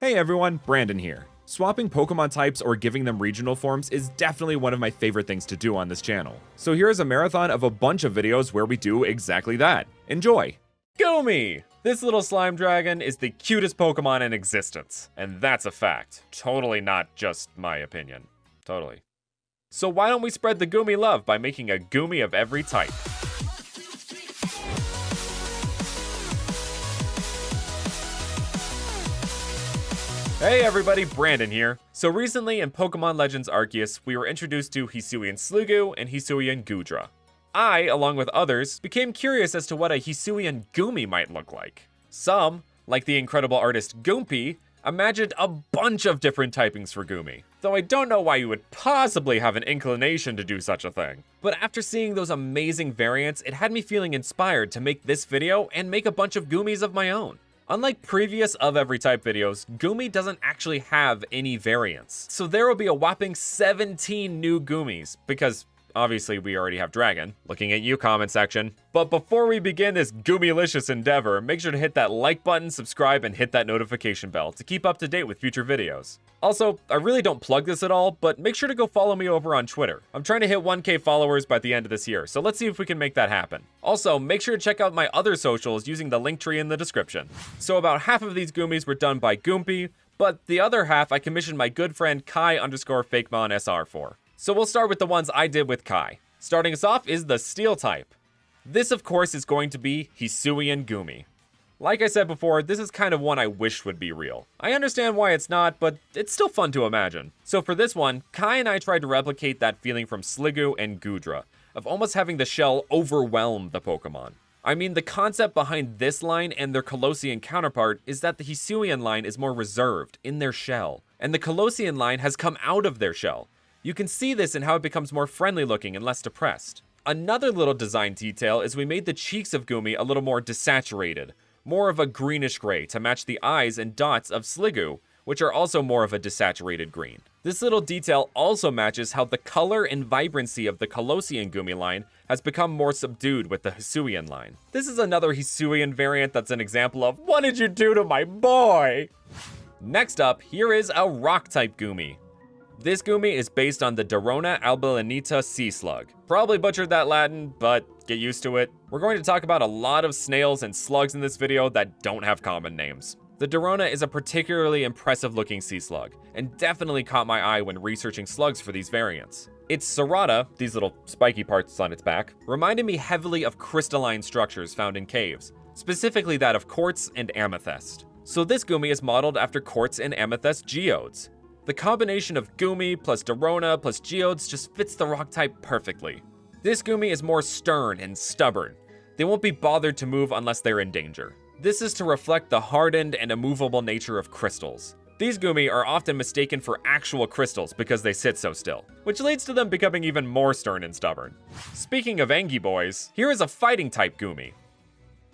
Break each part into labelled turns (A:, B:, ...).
A: Hey everyone, Brandon here. Swapping Pokemon types or giving them regional forms is definitely one of my favorite things to do on this channel. So here is a marathon of a bunch of videos where we do exactly that. Enjoy! Goomy! This little slime dragon is the cutest Pokemon in existence. And that's a fact. Totally not just my opinion. Totally. So why don't we spread the Goomy love by making a Goomy of every type? Hey everybody, Brandon here. So recently in Pokemon Legends Arceus, we were introduced to Hisuian Sliggoo and Hisuian Goodra. I, along with others, became curious as to what a Hisuian Goomy might look like. Some, like the incredible artist Goompy, imagined a bunch of different typings for Goomy, though I don't know why you would possibly have an inclination to do such a thing. But after seeing those amazing variants, it had me feeling inspired to make this video and make a bunch of Goomies of my own. Unlike previous of every type videos, Goomy doesn't actually have any variants. So there will be a whopping 17 new Goomies, because obviously we already have Dragon. Looking at you, comment section. But before we begin this Goomylicious endeavor, make sure to hit that like button, subscribe, and hit that notification bell to keep up to date with future videos. Also, I really don't plug this at all, but make sure to go follow me over on Twitter. I'm trying to hit 1K followers by the end of this year, so let's see if we can make that happen. Also, make sure to check out my other socials using the link tree in the description. So about half of these Goomies were done by Goompy, but the other half I commissioned my good friend Kai_Fakemon SR for. So we'll start with the ones I did with Kai. Starting us off is the Steel type. This of course is going to be Hisuian Goomy. Like I said before, this is kind of one I wish would be real. I understand why it's not, but it's still fun to imagine. So for this one, Kai and I tried to replicate that feeling from Sliggoo and Goodra, of almost having the shell overwhelm the Pokemon. I mean, the concept behind this line and their Colossian counterpart is that the Hisuian line is more reserved in their shell, and the Colossian line has come out of their shell. You can see this in how it becomes more friendly looking and less depressed. Another little design detail is we made the cheeks of Goomy a little more desaturated, more of a greenish gray to match the eyes and dots of Sliggoo, which are also more of a desaturated green. This little detail also matches how the color and vibrancy of the Colossian Goomy line has become more subdued with the Hisuian line. This is another Hisuian variant that's an example of, what did you do to my boy? Next up, here is a rock type Goomy. This Goomy is based on the Dorona albilinita sea slug. Probably butchered that Latin, but get used to it. We're going to talk about a lot of snails and slugs in this video that don't have common names. The Dorona is a particularly impressive looking sea slug, and definitely caught my eye when researching slugs for these variants. Its serrata, these little spiky parts on its back, reminded me heavily of crystalline structures found in caves, specifically that of quartz and amethyst. So this Goomy is modeled after quartz and amethyst geodes. The combination of Goomy plus Dorona plus Geodes just fits the rock type perfectly. This Goomy is more stern and stubborn. They won't be bothered to move unless they're in danger. This is to reflect the hardened and immovable nature of crystals. These Goomy are often mistaken for actual crystals because they sit so still, which leads to them becoming even more stern and stubborn. Speaking of Angie boys, here is a fighting type Goomy.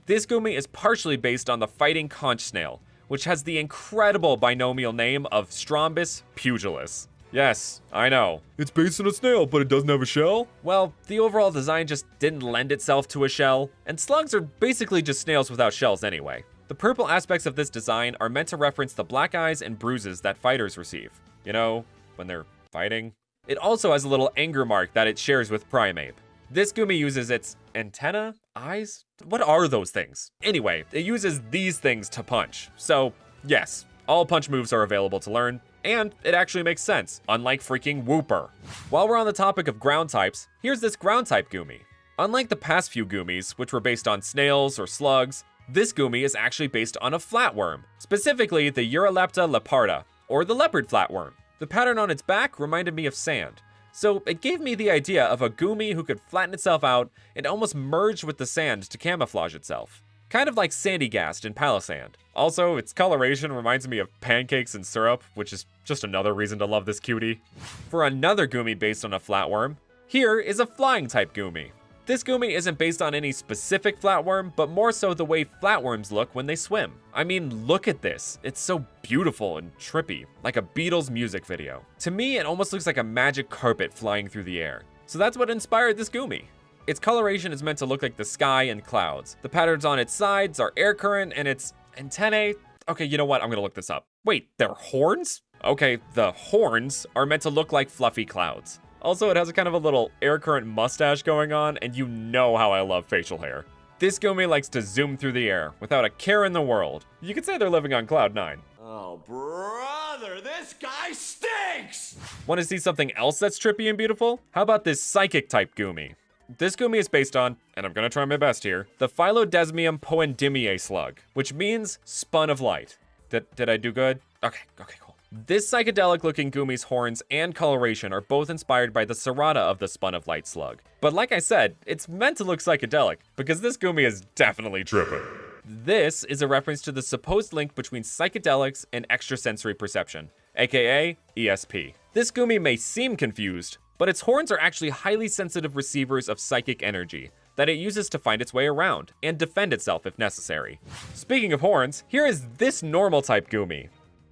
A: This Goomy is partially based on the fighting conch snail, which has the incredible binomial name of Strombus pugilis. Yes, I know. It's based on a snail, but it doesn't have a shell? Well, the overall design just didn't lend itself to a shell, and slugs are basically just snails without shells anyway. The purple aspects of this design are meant to reference the black eyes and bruises that fighters receive. You know, when they're fighting. It also has a little anger mark that it shares with PragMagik. This Goomy uses its antenna? Eyes? What are those things? Anyway, it uses these things to punch. So, yes, all punch moves are available to learn, and it actually makes sense, unlike freaking Wooper. While we're on the topic of ground types, here's this ground type Goomy. Unlike the past few Goomies, which were based on snails or slugs, this Goomy is actually based on a flatworm, specifically the Eurylepta leparda, or the leopard flatworm. The pattern on its back reminded me of sand. So it gave me the idea of a Goomy who could flatten itself out and almost merge with the sand to camouflage itself. Kind of like Sandygast in Palisand. Also, its coloration reminds me of pancakes and syrup, which is just another reason to love this cutie. For another Goomy based on a flatworm, here is a flying type Goomy. This Goomy isn't based on any specific flatworm, but more so the way flatworms look when they swim. I mean, look at this. It's so beautiful and trippy, like a Beatles music video. To me, it almost looks like a magic carpet flying through the air. So that's what inspired this Goomy. Its coloration is meant to look like the sky and clouds. The patterns on its sides are air current, and its antennae, okay, you know what? I'm gonna look this up. Wait, they're horns? Okay, the horns are meant to look like fluffy clouds. Also, it has a kind of a little air current mustache going on, and you know how I love facial hair. This Gumi likes to zoom through the air without a care in the world. You could say they're living on cloud 9.
B: Oh, brother, this guy stinks!
A: Want to see something else that's trippy and beautiful? How about this psychic type Gumi? This Gumi is based on, and I'm gonna try my best here, the Phylodesmium poendimiae slug, which means spun of light. Did I do good? Okay, cool. This psychedelic looking Gumi's horns and coloration are both inspired by the serrata of the spun of light slug. But like I said, it's meant to look psychedelic, because this Gumi is definitely tripping. This is a reference to the supposed link between psychedelics and extrasensory perception, aka ESP. This Gumi may seem confused, but its horns are actually highly sensitive receivers of psychic energy that it uses to find its way around and defend itself if necessary. Speaking of horns, here is this normal type Gumi.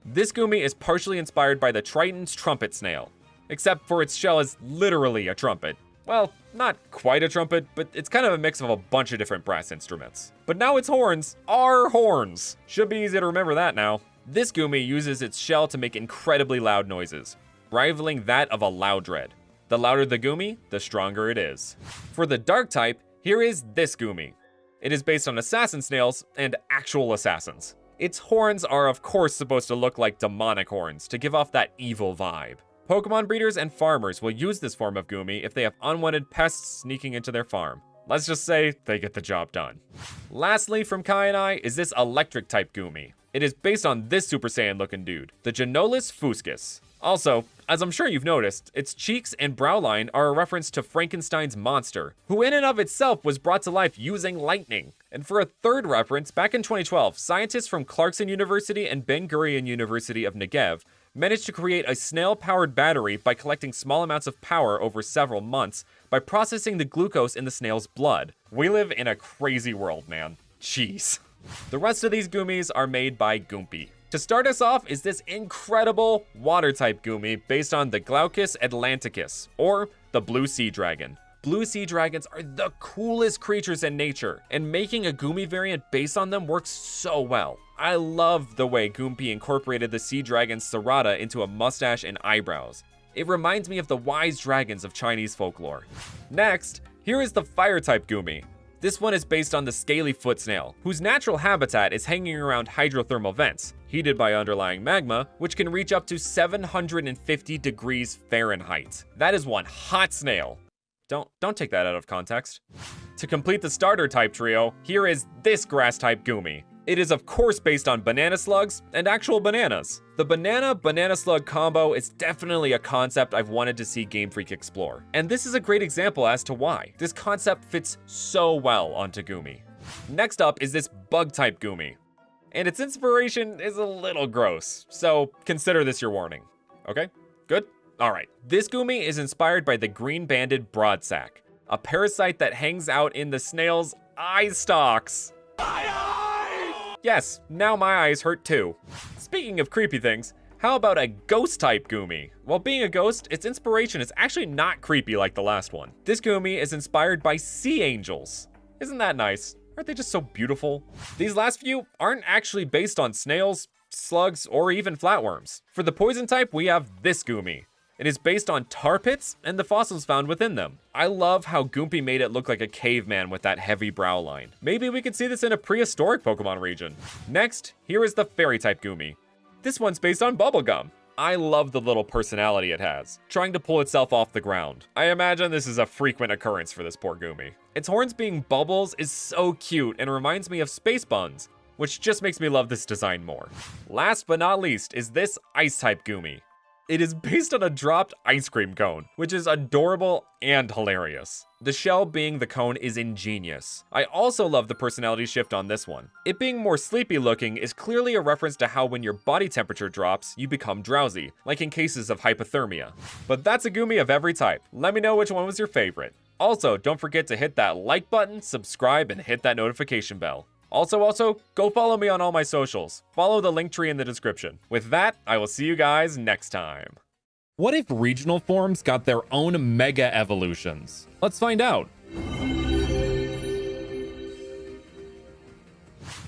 A: This Gumi is partially inspired by the Triton's trumpet snail, except for its shell is literally a trumpet. Well, not quite a trumpet, but it's kind of a mix of a bunch of different brass instruments. But now its horns are horns. Should be easy to remember that now. This Gumi uses its shell to make incredibly loud noises, rivaling that of a loudred. The louder the Gumi, the stronger it is. For the dark type, here is this Gumi. It is based on assassin snails and actual assassins. Its horns are of course supposed to look like demonic horns to give off that evil vibe. Pokemon breeders and farmers will use this form of Gumi if they have unwanted pests sneaking into their farm. Let's just say they get the job done. Lastly, from Kai and I, is this electric type Gumi. It is based on this Super Saiyan looking dude, the Genolus fuscus. Also, as I'm sure you've noticed, its cheeks and brow line are a reference to Frankenstein's monster, who in and of itself was brought to life using lightning. And for a third reference, back in 2012, scientists from Clarkson University and Ben Gurion University of Negev managed to create a snail-powered battery by collecting small amounts of power over several months by processing the glucose in the snail's blood. We live in a crazy world, man. Jeez. The rest of these Gumis are made by Goompy. To start us off is this incredible water-type Gumi based on the Glaucus atlanticus, or the blue sea dragon. Blue sea dragons are the coolest creatures in nature, and making a Gumi variant based on them works so well. I love the way Goompy incorporated the sea dragon's serrata into a mustache and eyebrows. It reminds me of the wise dragons of Chinese folklore. Next, here is the fire-type Gumi. This one is based on the scaly foot snail, whose natural habitat is hanging around hydrothermal vents, heated by underlying magma, which can reach up to 750 degrees Fahrenheit. That is one hot snail. Don't take that out of context. To complete the starter type trio, here is this grass type Gumi. It is of course based on banana slugs and actual bananas. The banana slug combo is definitely a concept I've wanted to see Game Freak explore. And this is a great example as to why. This concept fits so well onto Gumi. Next up is this bug type Gumi. And its inspiration is a little gross, so consider this your warning. Okay, good? Alright, this Gumi is inspired by the green-banded broadsack, a parasite that hangs out in the snail's eye stalks. Yes, now my eyes hurt too. Speaking of creepy things, how about a ghost type Gumi? While being a ghost, its inspiration is actually not creepy like the last one. This Gumi is inspired by sea angels. Isn't that nice? Aren't they just so beautiful? These last few aren't actually based on snails, slugs, or even flatworms. For the poison type, we have this Gumi. It is based on tar pits and the fossils found within them. I love how Goompy made it look like a caveman with that heavy brow line. Maybe we could see this in a prehistoric Pokemon region. Next, here is the fairy type Gumi. This one's based on bubblegum. I love the little personality it has, trying to pull itself off the ground. I imagine this is a frequent occurrence for this poor Gumi. Its horns being bubbles is so cute and reminds me of space buns, which just makes me love this design more. Last but not least is this ice type Gumi. It is based on a dropped ice cream cone, which is adorable and hilarious. The shell being the cone is ingenious. I also love the personality shift on this one. It being more sleepy looking is clearly a reference to how when your body temperature drops, you become drowsy, like in cases of hypothermia. But that's a Gumi of every type. Let me know which one was your favorite. Also, don't forget to hit that like button, subscribe, and hit that notification bell. Also, go follow me on all my socials. Follow the link tree in the description. With that, I will see you guys next time. What if regional forms got their own mega evolutions? Let's find out.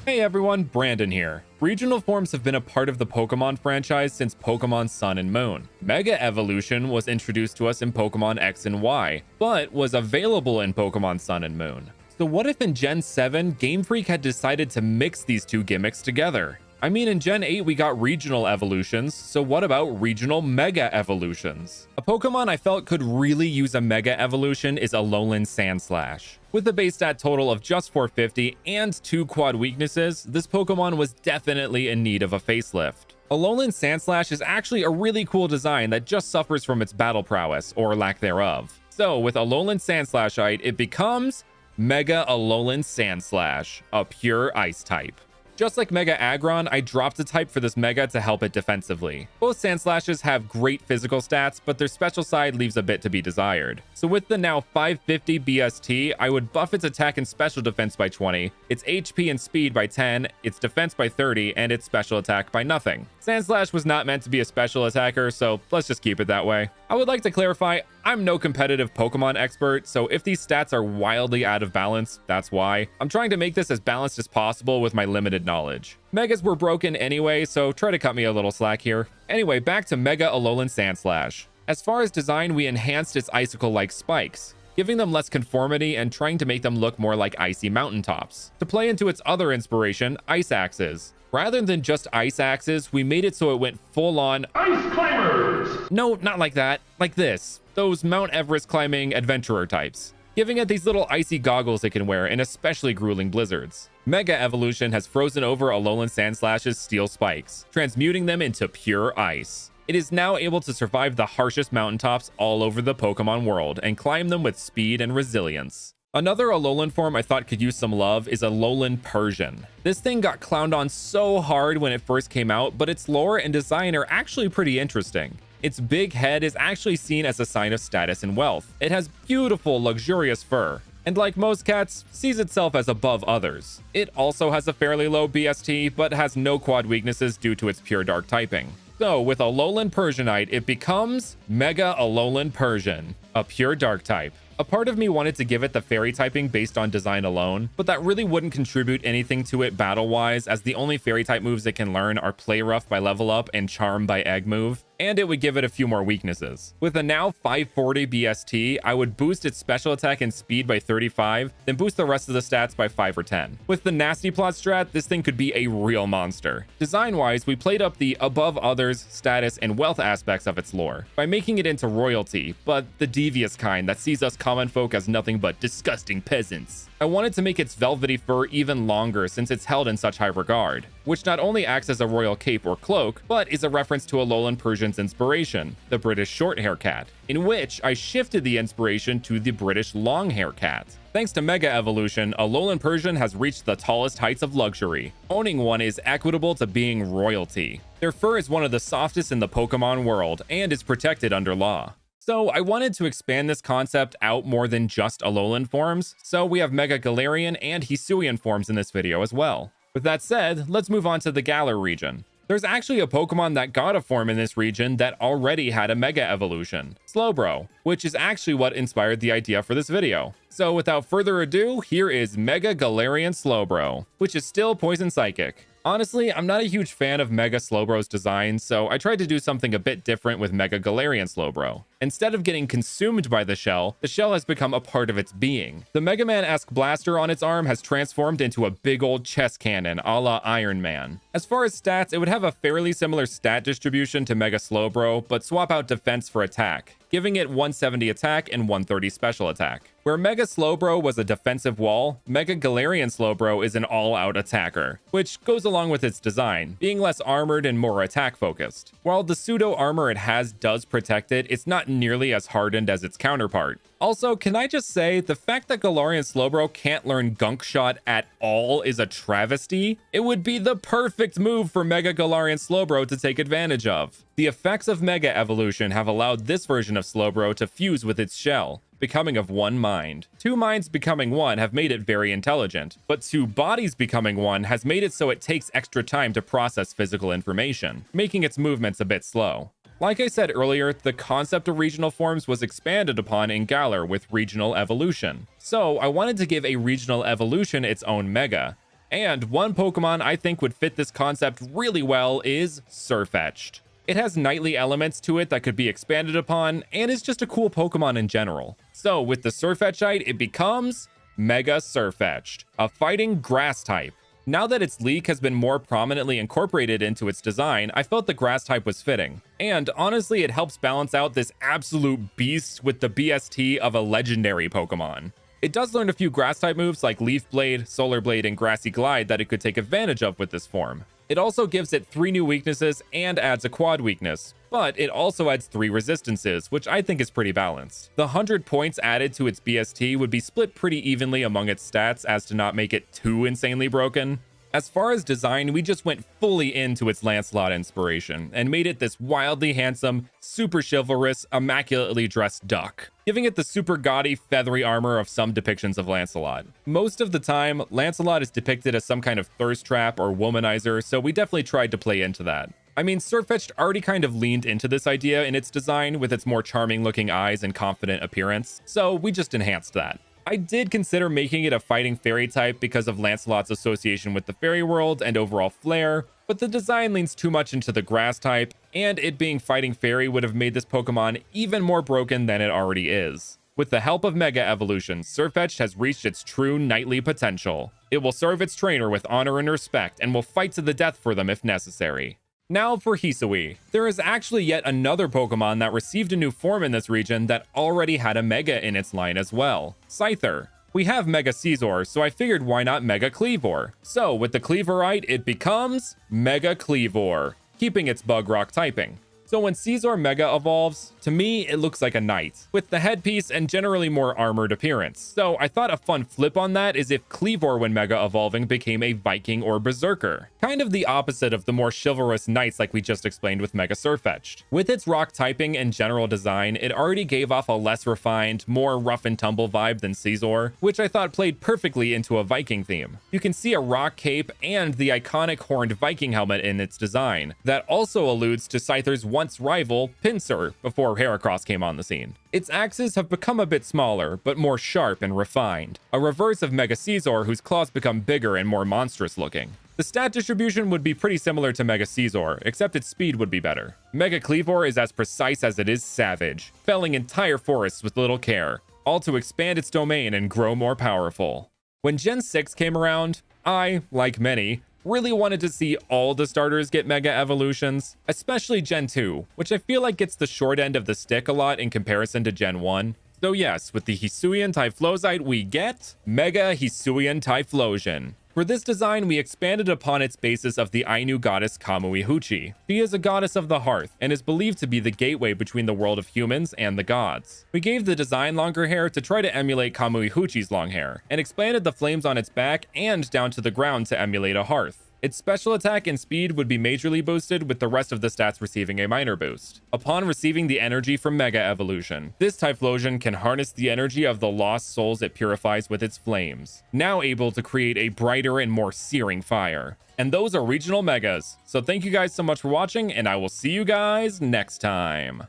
A: Hey everyone, Brandon here. Regional forms have been a part of the Pokemon franchise since Pokemon Sun and Moon. Mega Evolution was introduced to us in Pokemon X and Y, but was available in Pokemon Sun and Moon. So what if in Gen 7, Game Freak had decided to mix these two gimmicks together? I mean, in Gen 8, we got regional evolutions, so what about regional mega evolutions? A Pokemon I felt could really use a mega evolution is Alolan Sandslash. With the base stat total of just 450 and 2 quad weaknesses, this Pokemon was definitely in need of a facelift. Alolan Sandslash is actually a really cool design that just suffers from its battle prowess, or lack thereof. So with Alolan Sandslashite, it becomes Mega Alolan Sandslash, a pure ice type. Just like Mega Aggron, I dropped a type for this Mega to help it defensively. Both Sandslashes have great physical stats, but their special side leaves a bit to be desired. So with the now 550 BST, I would buff its attack and special defense by 20, its HP and speed by 10, its defense by 30, and its special attack by nothing. Sandslash was not meant to be a special attacker, so let's just keep it that way. I would like to clarify, I'm no competitive Pokemon expert, so if these stats are wildly out of balance, that's why. I'm trying to make this as balanced as possible with my limited knowledge. Megas were broken anyway, so try to cut me a little slack here. Anyway, back to Mega Alolan Sandslash. As far as design, we enhanced its icicle-like spikes, giving them less conformity and trying to make them look more like icy mountaintops. To play into its other inspiration, Ice Axes. Rather than just Ice Axes, we made it so it went full-on Ice Climbers! No, not like that. Like this. Those Mount Everest climbing adventurer types, giving it these little icy goggles it can wear in especially grueling blizzards. Mega Evolution has frozen over Alolan Sandslash's steel spikes, transmuting them into pure ice. It is now able to survive the harshest mountaintops all over the Pokemon world and climb them with speed and resilience. Another Alolan form I thought could use some love is Alolan Persian. This thing got clowned on so hard when it first came out, but its lore and design are actually pretty interesting. Its big head is actually seen as a sign of status and wealth. It has beautiful, luxurious fur, and like most cats, sees itself as above others. It also has a fairly low BST, but has no quad weaknesses due to its pure dark typing. So with Alolan Persianite, it becomes Mega Alolan Persian, a pure dark type. A part of me wanted to give it the fairy typing based on design alone, but that really wouldn't contribute anything to it battle-wise, as the only fairy type moves it can learn are Play Rough by Level Up and Charm by Egg Move, and it would give it a few more weaknesses. With a now 540 BST, I would boost its special attack and speed by 35, then boost the rest of the stats by 5 or 10. With the Nasty Plot strat, this thing could be a real monster. Design-wise, we played up the above others, status, and wealth aspects of its lore by making it into royalty, but the devious kind that sees us common folk as nothing but disgusting peasants. I wanted to make its velvety fur even longer since it's held in such high regard, which not only acts as a royal cape or cloak, but is a reference to Alolan Persian's inspiration, the British short-hair cat, in which I shifted the inspiration to the British long-hair cat. Thanks to Mega Evolution, Alolan Persian has reached the tallest heights of luxury. Owning one is equitable to being royalty. Their fur is one of the softest in the Pokemon world, and is protected under law. So I wanted to expand this concept out more than just Alolan forms, so we have Mega Galarian and Hisuian forms in this video as well. With that said, let's move on to the Galar region. There's actually a Pokemon that got a form in this region that already had a Mega Evolution, Slowbro, which is actually what inspired the idea for this video. So without further ado, here is Mega Galarian Slowbro, which is still Poison Psychic. Honestly, I'm not a huge fan of Mega Slowbro's design, so I tried to do something a bit different with Mega Galarian Slowbro. Instead of getting consumed by the shell has become a part of its being. The Mega Man-esque blaster on its arm has transformed into a big old chest cannon a la Iron Man. As far as stats, it would have a fairly similar stat distribution to Mega Slowbro, but swap out defense for attack, giving it 170 attack and 130 special attack. Where Mega Slowbro was a defensive wall, Mega Galarian Slowbro is an all-out attacker, which goes along with its design, being less armored and more attack-focused. While the pseudo-armor it has does protect it, it's not nearly as hardened as its counterpart. Also, can I just say, the fact that Galarian Slowbro can't learn Gunk Shot at all is a travesty? It would be the perfect move for Mega Galarian Slowbro to take advantage of. The effects of Mega Evolution have allowed this version of Slowbro to fuse with its shell, becoming of one mind. Two minds becoming one have made it very intelligent, but two bodies becoming one has made it so it takes extra time to process physical information, making its movements a bit slow. Like I said earlier, the concept of regional forms was expanded upon in Galar with regional evolution. So I wanted to give a regional evolution its own Mega. And one Pokemon I think would fit this concept really well is Sirfetch'd. It has knightly elements to it that could be expanded upon, and is just a cool Pokemon in general. So with the Sirfetch'ite, it becomes Mega Sirfetch'd, a fighting grass type. Now that its leek has been more prominently incorporated into its design, I felt the grass type was fitting. And honestly, it helps balance out this absolute beast with the BST of a legendary Pokemon. It does learn a few grass type moves like Leaf Blade, Solar Blade, and Grassy Glide that it could take advantage of with this form. It also gives it 3 new weaknesses and adds a quad weakness, but it also adds 3 resistances, which I think is pretty balanced. The 100 points added to its BST would be split pretty evenly among its stats as to not make it too insanely broken. As far as design, we just went fully into its Lancelot inspiration and made it this wildly handsome, super chivalrous, immaculately dressed duck, giving it the super gaudy, feathery armor of some depictions of Lancelot. Most of the time, Lancelot is depicted as some kind of thirst trap or womanizer, so we definitely tried to play into that. I mean, Sirfetch'd already kind of leaned into this idea in its design with its more charming looking eyes and confident appearance, so we just enhanced that. I did consider making it a fighting fairy type because of Lancelot's association with the fairy world and overall flair, but the design leans too much into the grass type, and it being fighting fairy would have made this Pokemon even more broken than it already is. With the help of Mega Evolution, Sirfetch'd has reached its true knightly potential. It will serve its trainer with honor and respect, and will fight to the death for them if necessary. Now for Hisui. There is actually yet another Pokemon that received a new form in this region that already had a Mega in its line as well, Scyther. We have Mega Scizor, so I figured why not Mega Kleavor? So with the Kleavorite, it becomes Mega Kleavor, keeping its Bug Rock typing. So when Scizor Mega evolves, to me, it looks like a knight, with the headpiece and generally more armored appearance. So I thought a fun flip on that is if Kleavor when Mega evolving became a Viking or Berserker. Kind of the opposite of the more chivalrous knights like we just explained with Mega Sirfetch'd. With its rock typing and general design, it already gave off a less refined, more rough and tumble vibe than Scizor, which I thought played perfectly into a Viking theme. You can see a rock cape and the iconic horned Viking helmet in its design. That also alludes to Scyther's once rival, Pinsir, before Heracross came on the scene. Its axes have become a bit smaller, but more sharp and refined, a reverse of Mega Scizor, whose claws become bigger and more monstrous looking. The stat distribution would be pretty similar to Mega Scizor, except its speed would be better. Mega Kleavor is as precise as it is savage, felling entire forests with little care, all to expand its domain and grow more powerful. When Gen 6 came around, I, like many, really wanted to see all the starters get Mega Evolutions, especially Gen 2, which I feel like gets the short end of the stick a lot in comparison to Gen 1. So yes, with the Hisuian Typhlosion, we get Mega Hisuian Typhlosion. For this design, we expanded upon its basis of the Ainu goddess Kamui-Huchi. She is a goddess of the hearth, and is believed to be the gateway between the world of humans and the gods. We gave the design longer hair to try to emulate Kamui-Huchi's long hair, and expanded the flames on its back and down to the ground to emulate a hearth. Its special attack and speed would be majorly boosted, with the rest of the stats receiving a minor boost. Upon receiving the energy from Mega Evolution, this Typhlosion can harness the energy of the lost souls it purifies with its flames, now able to create a brighter and more searing fire. And those are regional Megas. So thank you guys so much for watching, and I will see you guys next time.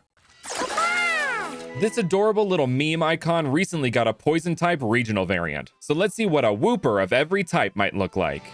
A: This adorable little meme icon recently got a poison type regional variant. So let's see what a Wooper of every type might look like.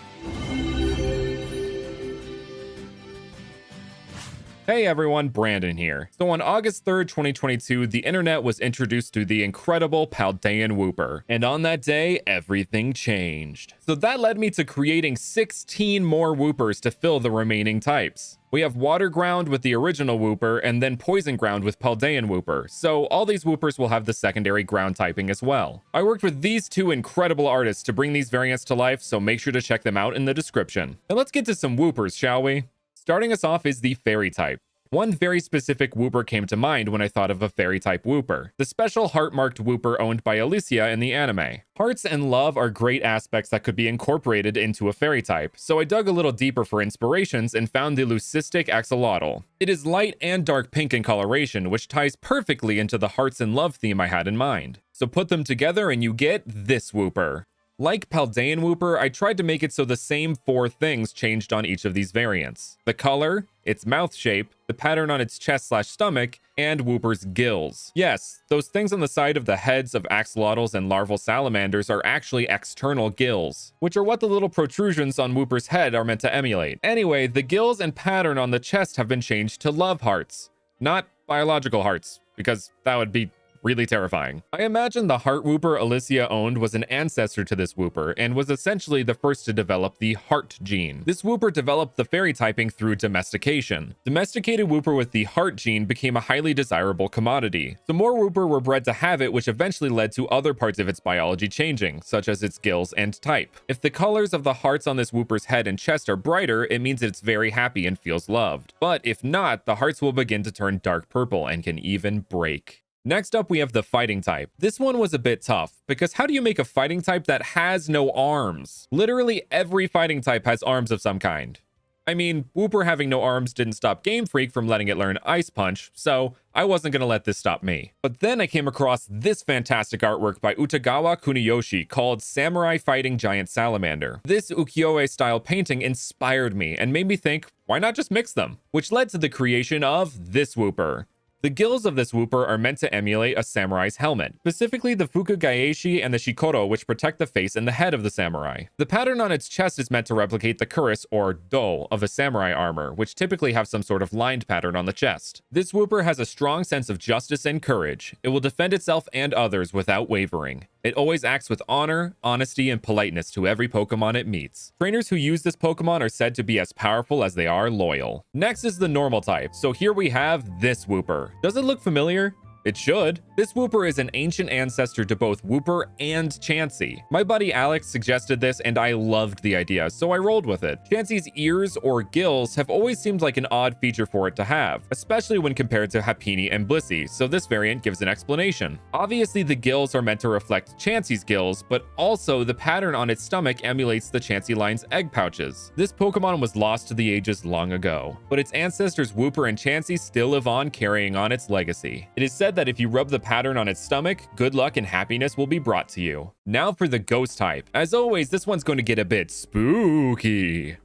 A: Hey everyone, Brandon here. So on August 3rd, 2022, the internet was introduced to the incredible Paldean Wooper. And on that day, everything changed. So that led me to creating 16 more Woopers to fill the remaining types. We have Water Ground with the original Wooper, and then Poison Ground with Paldean Wooper. So all these Woopers will have the secondary ground typing as well. I worked with these two incredible artists to bring these variants to life, so make sure to check them out in the description. Now let's get to some Woopers, shall we? Starting us off is the Fairy type. One very specific Wooper came to mind when I thought of a Fairy type Wooper, the special heart-marked Wooper owned by Alicia in the anime. Hearts and love are great aspects that could be incorporated into a Fairy type, so I dug a little deeper for inspirations and found the Leucistic Axolotl. It is light and dark pink in coloration, which ties perfectly into the hearts and love theme I had in mind. So put them together and you get this Wooper. Like Paldean Wooper, I tried to make it so the same 4 things changed on each of these variants. The color, its mouth shape, the pattern on its chest/stomach, and Wooper's gills. Yes, those things on the side of the heads of axolotls and larval salamanders are actually external gills, which are what the little protrusions on Wooper's head are meant to emulate. Anyway, the gills and pattern on the chest have been changed to love hearts, not biological hearts, because that would be really terrifying. I imagine the heart Wooper Alicia owned was an ancestor to this Wooper and was essentially the first to develop the heart gene. This Wooper developed the fairy typing through domestication. Domesticated Wooper with the heart gene became a highly desirable commodity. So more Wooper were bred to have it, which eventually led to other parts of its biology changing, such as its gills and type. If the colors of the hearts on this Wooper's head and chest are brighter, it means it's very happy and feels loved. But if not, the hearts will begin to turn dark purple and can even break. Next up, we have the fighting type. This one was a bit tough, because how do you make a fighting type that has no arms? Literally every fighting type has arms of some kind. I mean, Wooper having no arms didn't stop Game Freak from letting it learn Ice Punch, so I wasn't gonna let this stop me. But then I came across this fantastic artwork by Utagawa Kuniyoshi called Samurai Fighting Giant Salamander. This ukiyo-e style painting inspired me and made me think, why not just mix them? Which led to the creation of this Wooper. The gills of this Wooper are meant to emulate a samurai's helmet, specifically the fukugaeshi and the shikoro, which protect the face and the head of the samurai. The pattern on its chest is meant to replicate the cuirass or do of a samurai armor, which typically have some sort of lined pattern on the chest. This Wooper has a strong sense of justice and courage. It will defend itself and others without wavering. It always acts with honor, honesty, and politeness to every Pokemon it meets. Trainers who use this Pokemon are said to be as powerful as they are loyal. Next is the normal type, so here we have this Wooper. Does it look familiar? It should. This Wooper is an ancient ancestor to both Wooper and Chansey. My buddy Alex suggested this and I loved the idea, so I rolled with it. Chansey's ears or gills have always seemed like an odd feature for it to have, especially when compared to Happiny and Blissey, so this variant gives an explanation. Obviously, the gills are meant to reflect Chansey's gills, but also the pattern on its stomach emulates the Chansey line's egg pouches. This Pokemon was lost to the ages long ago, but its ancestors Wooper and Chansey still live on, carrying on its legacy. It is said that if you rub the pattern on its stomach, good luck and happiness will be brought to you. Now for the ghost type. As always, this one's going to get a bit spooky.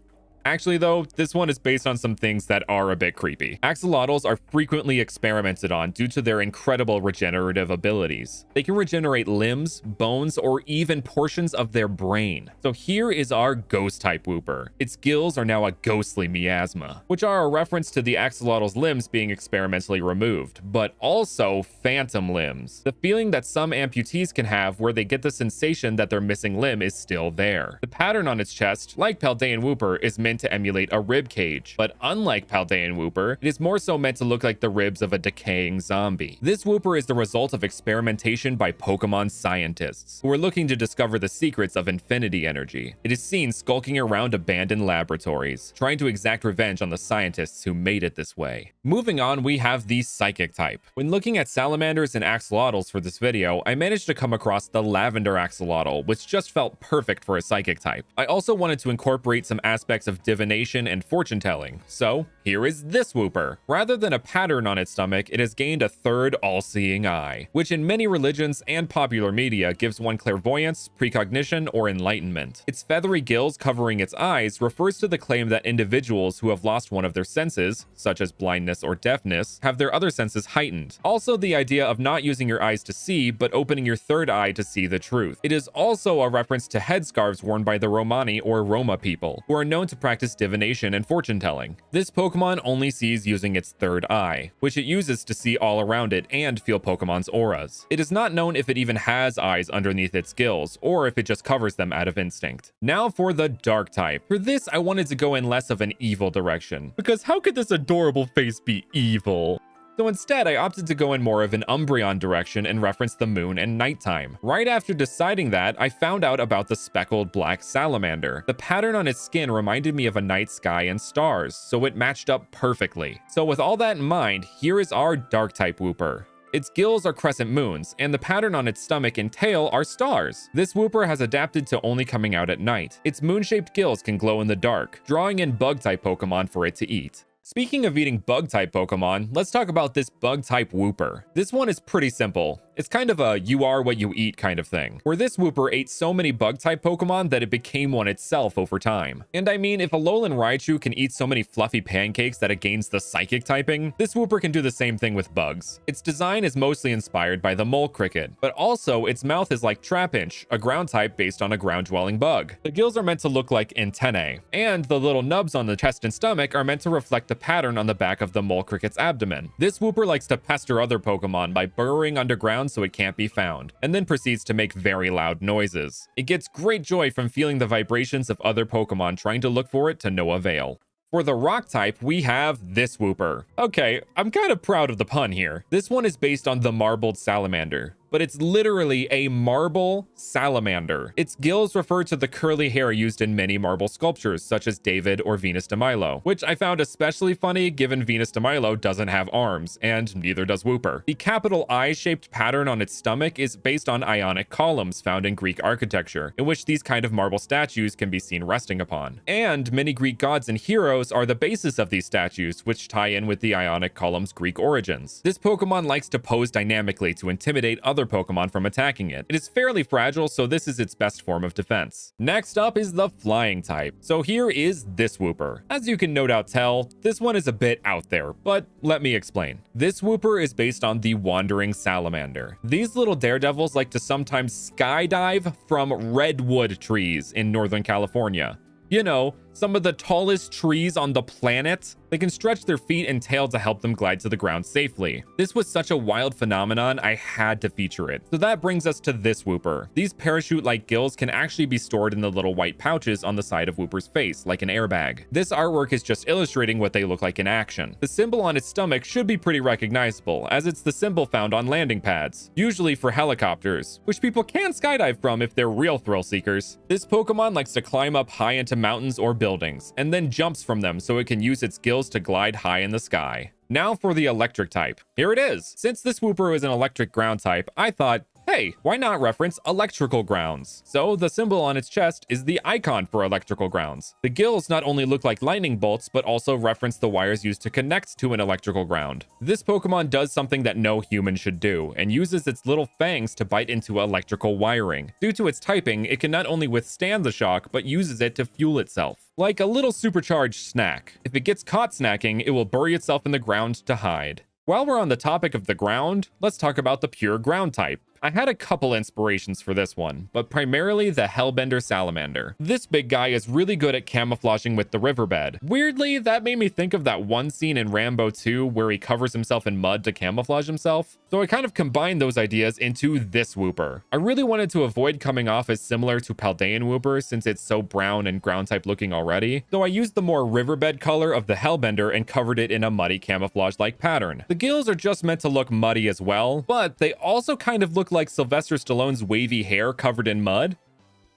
A: Actually, though, this one is based on some things that are a bit creepy. Axolotls are frequently experimented on due to their incredible regenerative abilities. They can regenerate limbs, bones, or even portions of their brain. So here is our ghost type Wooper. Its gills are now a ghostly miasma, which are a reference to the axolotl's limbs being experimentally removed, but also phantom limbs. The feeling that some amputees can have where they get the sensation that their missing limb is still there. The pattern on its chest, like Paldean Wooper, is meant to emulate a rib cage, but unlike Paldean Wooper, it is more so meant to look like the ribs of a decaying zombie. This Wooper is the result of experimentation by Pokemon scientists, who are looking to discover the secrets of infinity energy. It is seen skulking around abandoned laboratories, trying to exact revenge on the scientists who made it this way. Moving on, we have the psychic type. When looking at salamanders and axolotls for this video, I managed to come across the lavender axolotl, which just felt perfect for a psychic type. I also wanted to incorporate some aspects of divination and fortune telling, so here is this Wooper. Rather than a pattern on its stomach, it has gained a third all-seeing eye, which in many religions and popular media gives one clairvoyance, precognition, or enlightenment. Its feathery gills covering its eyes refers to the claim that individuals who have lost one of their senses, such as blindness or deafness, have their other senses heightened. Also, the idea of not using your eyes to see, but opening your third eye to see the truth. It is also a reference to headscarves worn by the Romani or Roma people, who are known to practice divination and fortune telling. This Pokemon only sees using its third eye, which it uses to see all around it and feel Pokemon's auras. It is not known if it even has eyes underneath its gills, or if it just covers them out of instinct. Now for the dark type. For this, I wanted to go in less of an evil direction, because how could this adorable face be evil? So instead, I opted to go in more of an Umbreon direction and reference the moon and nighttime. Right after deciding that, I found out about the speckled black salamander. The pattern on its skin reminded me of a night sky and stars, so it matched up perfectly. So with all that in mind, here is our dark type Wooper. Its gills are crescent moons, and the pattern on its stomach and tail are stars. This Wooper has adapted to only coming out at night. Its moon-shaped gills can glow in the dark, drawing in bug-type Pokemon for it to eat. Speaking of eating bug-type Pokemon, let's talk about this bug-type Wooper. This one is pretty simple. It's kind of a you are what you eat kind of thing, where this Wooper ate so many bug-type Pokemon that it became one itself over time. And I mean, if a Alolan Raichu can eat so many fluffy pancakes that it gains the Psychic typing, this Wooper can do the same thing with bugs. Its design is mostly inspired by the mole cricket, but also its mouth is like Trapinch, a ground type based on a ground-dwelling bug. The gills are meant to look like antennae, and the little nubs on the chest and stomach are meant to reflect the pattern on the back of the mole cricket's abdomen. This Wooper likes to pester other Pokemon by burrowing underground so it can't be found, and then proceeds to make very loud noises. It gets great joy from feeling the vibrations of other Pokemon trying to look for it to no avail. For the rock type, we have this Wooper. Okay, I'm kind of proud of the pun here. This one is based on the marbled salamander, but it's literally a marble salamander. Its gills refer to the curly hair used in many marble sculptures, such as David or Venus de Milo, which I found especially funny given Venus de Milo doesn't have arms, and neither does Wooper. The capital I-shaped pattern on its stomach is based on Ionic columns found in Greek architecture, in which these kind of marble statues can be seen resting upon. And many Greek gods and heroes are the basis of these statues, which tie in with the Ionic columns' Greek origins. This Pokemon likes to pose dynamically to intimidate other Pokemon from attacking it. It is fairly fragile, so this is its best form of defense. Next up is the flying type. So here is this Wooper. As you can no doubt tell, this one is a bit out there, but let me explain. This Wooper is based on the wandering salamander. These little daredevils like to sometimes skydive from redwood trees in Northern California. You know, some of the tallest trees on the planet. They can stretch their feet and tail to help them glide to the ground safely. This was such a wild phenomenon, I had to feature it. So that brings us to this Wooper. These parachute-like gills can actually be stored in the little white pouches on the side of Wooper's face, like an airbag. This artwork is just illustrating what they look like in action. The symbol on its stomach should be pretty recognizable, as it's the symbol found on landing pads, usually for helicopters, which people can skydive from if they're real thrill seekers. This Pokemon likes to climb up high into mountains or buildings, and then jumps from them so it can use its gills to glide high in the sky. Now for the electric type. Here it is. Since this Wooper is an electric ground type, I thought, hey, why not reference electrical grounds? So the symbol on its chest is the icon for electrical grounds. The gills not only look like lightning bolts, but also reference the wires used to connect to an electrical ground. This Pokemon does something that no human should do, and uses its little fangs to bite into electrical wiring. Due to its typing, it can not only withstand the shock, but uses it to fuel itself. Like a little supercharged snack. If it gets caught snacking, it will bury itself in the ground to hide. While we're on the topic of the ground, let's talk about the pure ground type. I had a couple inspirations for this one, but primarily the Hellbender Salamander. This big guy is really good at camouflaging with the riverbed. Weirdly, that made me think of that one scene in Rambo 2 where he covers himself in mud to camouflage himself. So I kind of combined those ideas into this Wooper. I really wanted to avoid coming off as similar to Paldean Wooper since it's so brown and ground type looking already, so I used the more riverbed color of the Hellbender and covered it in a muddy camouflage-like pattern. The gills are just meant to look muddy as well, but they also kind of look like Sylvester Stallone's wavy hair covered in mud.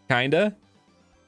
A: Kinda.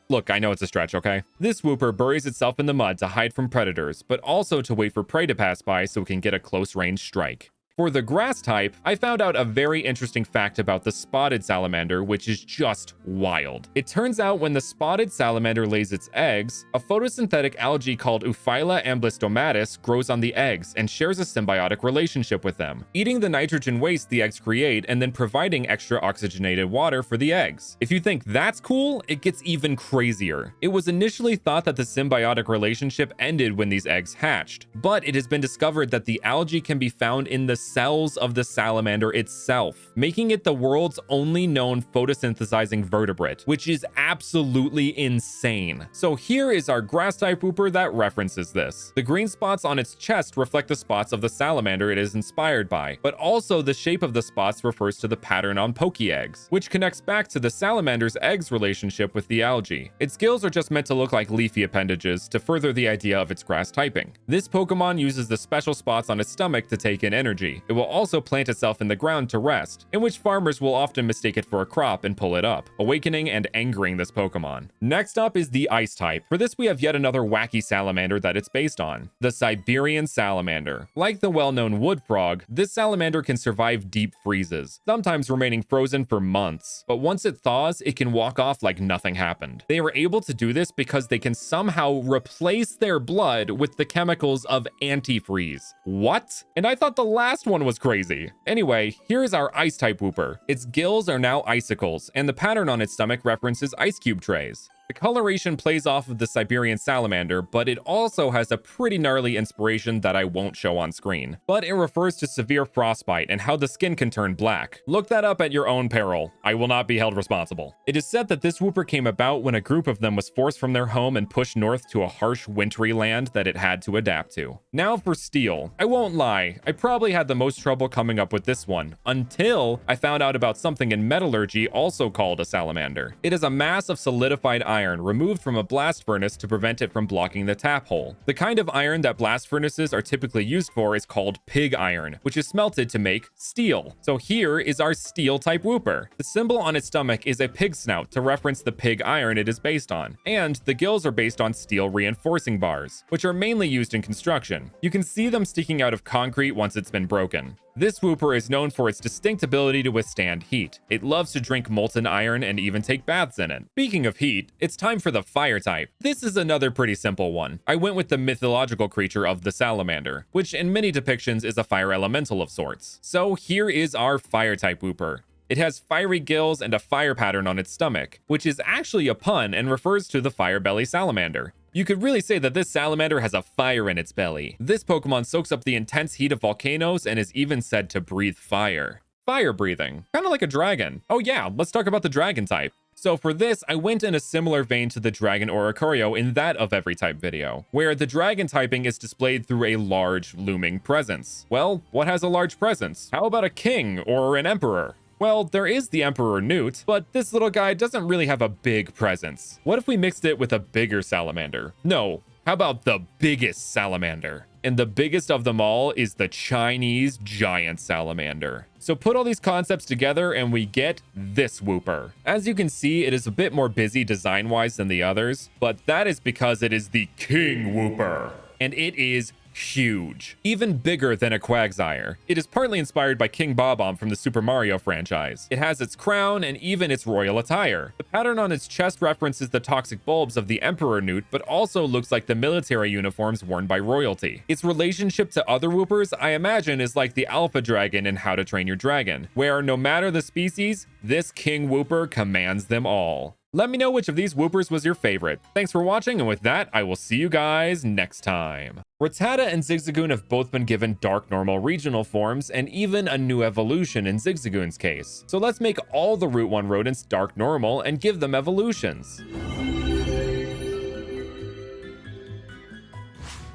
A: Look, I know it's a stretch, okay? This Wooper buries itself in the mud to hide from predators, but also to wait for prey to pass by so it can get a close-range strike. For the grass type, I found out a very interesting fact about the spotted salamander, which is just wild. It turns out when the spotted salamander lays its eggs, a photosynthetic algae called Euphylla amblystomatis grows on the eggs and shares a symbiotic relationship with them, eating the nitrogen waste the eggs create and then providing extra oxygenated water for the eggs. If you think that's cool, it gets even crazier. It was initially thought that the symbiotic relationship ended when these eggs hatched, but it has been discovered that the algae can be found in the cells of the salamander itself, making it the world's only known photosynthesizing vertebrate, which is absolutely insane. So here is our grass type Wooper that references this. The green spots on its chest reflect the spots of the salamander it is inspired by, but also the shape of the spots refers to the pattern on Poké eggs, which connects back to the salamander's eggs relationship with the algae. Its gills are just meant to look like leafy appendages to further the idea of its grass typing. This Pokemon uses the special spots on its stomach to take in energy. It will also plant itself in the ground to rest, in which farmers will often mistake it for a crop and pull it up, awakening and angering this Pokemon. Next up is the ice type. For this, we have yet another wacky salamander that it's based on, the Siberian salamander. Like the well-known wood frog, this salamander can survive deep freezes, sometimes remaining frozen for months, but once it thaws, it can walk off like nothing happened. They are able to do this because they can somehow replace their blood with the chemicals of antifreeze. What? And I thought the last last one was crazy. Anyway, here is our ice-type whooper. Its gills are now icicles, and the pattern on its stomach references ice cube trays. The coloration plays off of the Siberian salamander, but it also has a pretty gnarly inspiration that I won't show on screen. But it refers to severe frostbite and how the skin can turn black. Look that up at your own peril. I will not be held responsible. It is said that this whooper came about when a group of them was forced from their home and pushed north to a harsh, wintry land that it had to adapt to. Now for steel. I won't lie, I probably had the most trouble coming up with this one, until I found out about something in metallurgy also called a salamander. It is a mass of solidified iron removed from a blast furnace to prevent it from blocking the tap hole. The kind of iron that blast furnaces are typically used for is called pig iron, which is smelted to make steel. So here is our steel type whooper. The symbol on its stomach is a pig snout to reference the pig iron it is based on, and the gills are based on steel reinforcing bars, which are mainly used in construction. You can see them sticking out of concrete once it's been broken. This whooper is known for its distinct ability to withstand heat. It loves to drink molten iron and even take baths in it. Speaking of heat, it's time for the fire type. This is another pretty simple one. I went with the mythological creature of the salamander, which in many depictions is a fire elemental of sorts. So here is our fire type whooper. It has fiery gills and a fire pattern on its stomach, which is actually a pun and refers to the fire belly salamander. You could really say that this salamander has a fire in its belly. This Pokemon soaks up the intense heat of volcanoes and is even said to breathe fire. Fire breathing, kind of like a dragon. Oh yeah, let's talk about the dragon type. So for this, I went in a similar vein to the Dragon Oricorio in that of every type video, where the dragon typing is displayed through a large looming presence. Well, what has a large presence? How about a king or an emperor? Well, there is the Emperor Newt, but this little guy doesn't really have a big presence. What if we mixed it with a bigger salamander? No, how about the biggest salamander? And the biggest of them all is the Chinese giant salamander. So put all these concepts together and we get this whooper. As you can see, it is a bit more busy design-wise than the others, but that is because it is the King Whooper. And it is huge, even bigger than a Quagsire. It is partly inspired by King Bob-omb from the Super Mario franchise. It has its crown and even its royal attire. The pattern on its chest references the toxic bulbs of the Emperor Newt, but also looks like the military uniforms worn by royalty. Its relationship to other whoopers, I imagine, is like the Alpha Dragon in How to Train Your Dragon, where no matter the species, this King Whooper commands them all. Let me know which of these whoopers was your favorite. Thanks for watching, and with that, I will see you guys next time. Rattata and Zigzagoon have both been given Dark Normal regional forms, and even a new evolution in Zigzagoon's case. So let's make all the Route 1 rodents Dark Normal and give them evolutions.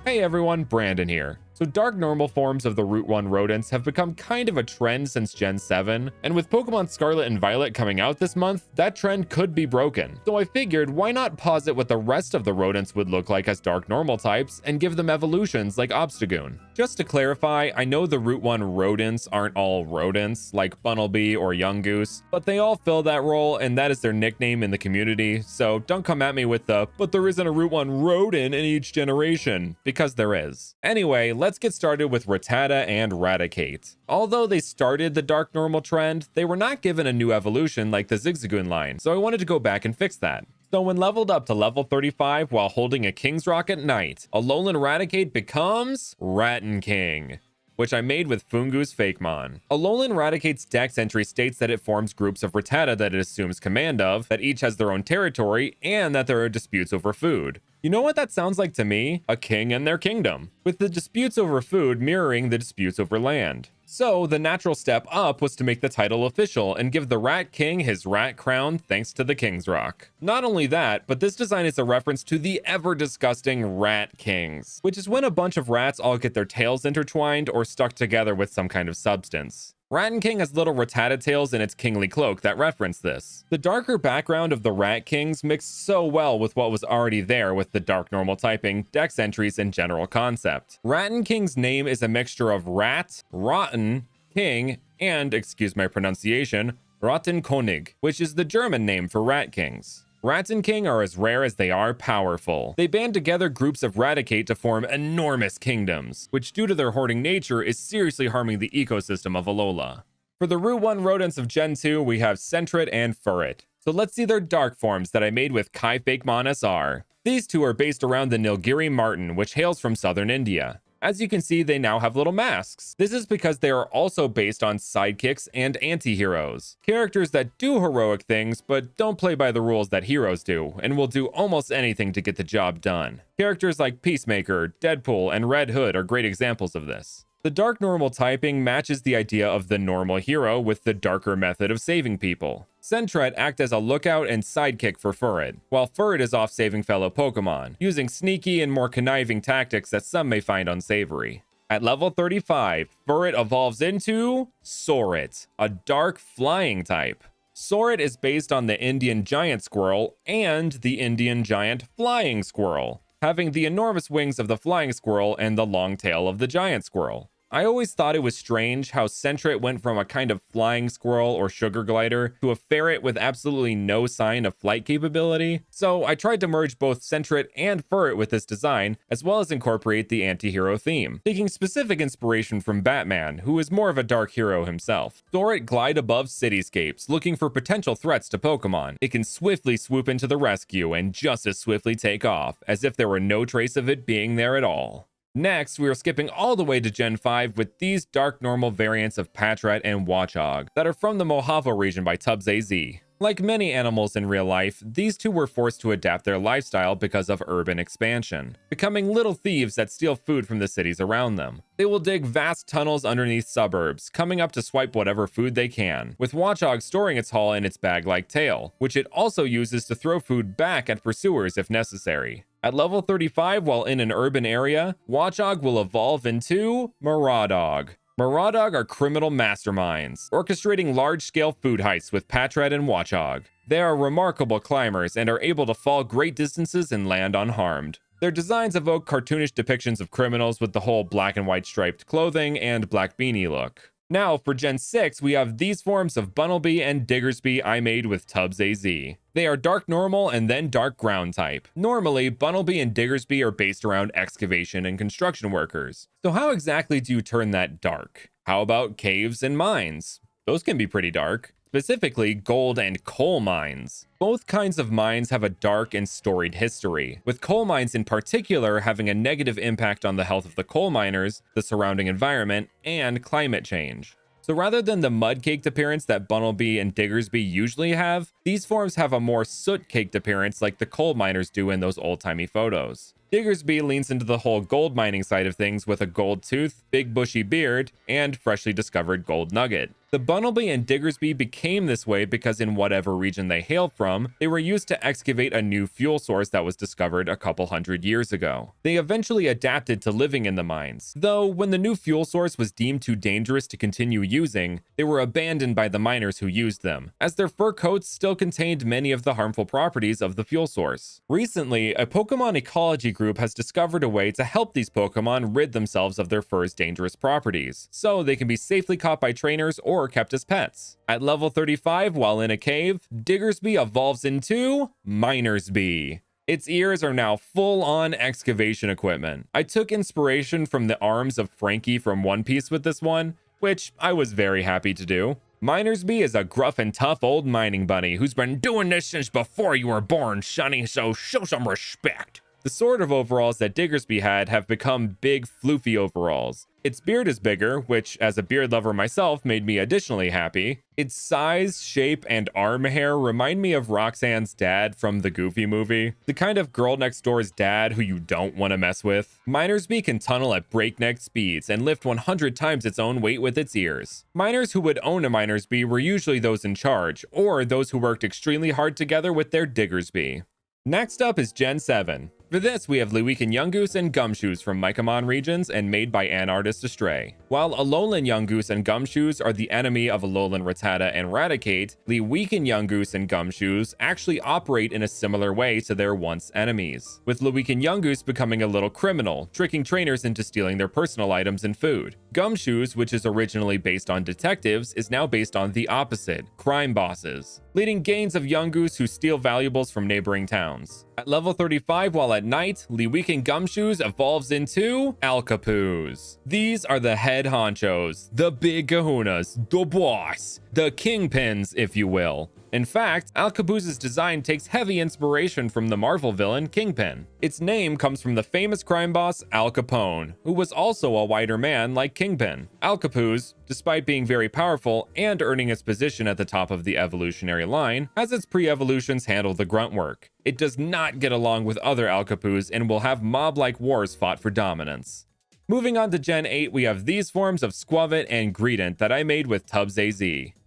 A: Hey everyone, Brandon here. So Dark Normal forms of the Route 1 rodents have become kind of a trend since Gen 7, and with Pokemon Scarlet and Violet coming out this month, that trend could be broken. So I figured, why not posit what the rest of the rodents would look like as Dark Normal types and give them evolutions like Obstagoon. Just to clarify, I know the Route 1 rodents aren't all rodents, like Bunnelby or Yungoos, but they all fill that role, and that is their nickname in the community, so don't come at me with the, but there isn't a Route 1 rodent in each generation, because there is. Anyway, let's get started with Rattata and Raticate. Although they started the Dark Normal trend, they were not given a new evolution like the Zigzagoon line, so I wanted to go back and fix that. So when leveled up to level 35 while holding a King's Rock at night, Alolan Raticate becomes Rattan King, which I made with Fungu's Fakemon. Alolan Raticate's dex entry states that it forms groups of Rattata that it assumes command of, that each has their own territory, and that there are disputes over food. You know what that sounds like to me? A king and their kingdom, with the disputes over food mirroring the disputes over land. So the natural step up was to make the title official and give the Rat King his rat crown thanks to the King's Rock. Not only that, but this design is a reference to the ever disgusting Rat Kings, which is when a bunch of rats all get their tails intertwined or stuck together with some kind of substance. Rattan King has little Rattata tails in its kingly cloak that reference this. The darker background of the Rat Kings mixed so well with what was already there with the Dark Normal typing, dex entries, and general concept. Rattan King's name is a mixture of rat, rotten, king, and, excuse my pronunciation, Rattenkönig, which is the German name for Rat Kings. Rattan King are as rare as they are powerful. They band together groups of Raticate to form enormous kingdoms, which due to their hoarding nature is seriously harming the ecosystem of Alola. For the Route 1 rodents of Gen 2, we have Sentret and Furret. So let's see their dark forms that I made with Kai Fakemon SR. These two are based around the Nilgiri marten, which hails from southern India. As you can see, they now have little masks. This is because they are also based on sidekicks and anti-heroes. Characters that do heroic things, but don't play by the rules that heroes do, and will do almost anything to get the job done. Characters like Peacemaker, Deadpool, and Red Hood are great examples of this. The dark normal typing matches the idea of the normal hero with the darker method of saving people. Sentret act as a lookout and sidekick for Furret, while Furret is off saving fellow Pokemon, using sneaky and more conniving tactics that some may find unsavory. At level 35, Furret evolves into Sorit, a dark flying type. Sorit is based on the Indian giant squirrel and the Indian giant flying squirrel, having the enormous wings of the flying squirrel and the long tail of the giant squirrel. I always thought it was strange how Sentret went from a kind of flying squirrel or sugar glider to a ferret with absolutely no sign of flight capability, so I tried to merge both Sentret and Furret with this design, as well as incorporate the anti-hero theme, taking specific inspiration from Batman, who is more of a dark hero himself. Sorit glide above cityscapes, looking for potential threats to Pokemon. It can swiftly swoop into the rescue and just as swiftly take off, as if there were no trace of it being there at all. Next, we are skipping all the way to Gen 5 with these dark normal variants of Patrat and Watchog that are from the Mojave region by Tubbs AZ. Like many animals in real life, these two were forced to adapt their lifestyle because of urban expansion, becoming little thieves that steal food from the cities around them. They will dig vast tunnels underneath suburbs, coming up to swipe whatever food they can, with Watchog storing its haul in its bag-like tail, which it also uses to throw food back at pursuers if necessary. At level 35, while in an urban area, Watchog will evolve into Maraudog. Maraudog are criminal masterminds, orchestrating large-scale food heists with Patrat and Watchog. They are remarkable climbers and are able to fall great distances and land unharmed. Their designs evoke cartoonish depictions of criminals with the whole black and white striped clothing and black beanie look. Now, for Gen 6, we have these forms of Bunnelby and Diggersby I made with Tubbs AZ. They are dark normal and then dark ground type. Normally, Bunnelby and Diggersby are based around excavation and construction workers. So how exactly do you turn that dark? How about caves and mines? Those can be pretty dark. Specifically, gold and coal mines. Both kinds of mines have a dark and storied history, with coal mines in particular having a negative impact on the health of the coal miners, the surrounding environment, and climate change. So rather than the mud-caked appearance that Bunnelby and Diggersby usually have, these forms have a more soot-caked appearance like the coal miners do in those old-timey photos. Diggersby leans into the whole gold mining side of things with a gold tooth, big bushy beard, and freshly discovered gold nugget. The Bunnelby and Diggersby became this way because in whatever region they hailed from, they were used to excavate a new fuel source that was discovered a couple hundred years ago. They eventually adapted to living in the mines, though when the new fuel source was deemed too dangerous to continue using, they were abandoned by the miners who used them, as their fur coats still contained many of the harmful properties of the fuel source. Recently, a Pokemon ecology group has discovered a way to help these Pokemon rid themselves of their fur's dangerous properties, so they can be safely caught by trainers or kept as pets. At level 35, while in a cave, Diggersby evolves into Minersby. Its ears are now full-on excavation equipment. I took inspiration from the arms of Frankie from One Piece with this one, which I was very happy to do. Minersby is a gruff and tough old mining bunny who's been doing this since before you were born, sonny, so show some respect. The sort of overalls that Diggersby had have become big, floofy overalls. Its beard is bigger, which, as a beard lover myself, made me additionally happy. Its size, shape, and arm hair remind me of Roxanne's dad from the Goofy movie. The kind of girl next door's dad who you don't want to mess with. Minersby can tunnel at breakneck speeds and lift 100 times its own weight with its ears. Miners who would own a Minersby were usually those in charge, or those who worked extremely hard together with their Diggersby. Next up is Gen 7. For this, we have Lewekin Yungoos and Gumshoos from Mycomon regions and made by Artist Astray. While Alolan Yungoos and Gumshoos are the enemy of Alolan Rattata and Raticate, Lewekin Yungoos and Gumshoos actually operate in a similar way to their once enemies, with Lewekin Yungoos becoming a little criminal, tricking trainers into stealing their personal items and food. Gumshoos, which is originally based on detectives, is now based on the opposite, crime bosses, leading gangs of Yungoos who steal valuables from neighboring towns. At level 35, while at night, Lewekin Gumshoos evolves into Alcapoos. These are the head head honchos, the big kahunas, the boss, the kingpins, if you will. In fact, Alcabuz's design takes heavy inspiration from the Marvel villain Kingpin. Its name comes from the famous crime boss Al Capone, who was also a whiter man like Kingpin. Alcapuz, despite being very powerful and earning its position at the top of the evolutionary line, has its pre-evolutions handle the grunt work. It does not get along with other Alcapuz and will have mob-like wars fought for dominance. Moving on to Gen 8, we have these forms of Squavit and Greedent that I made with Tubbs AZ.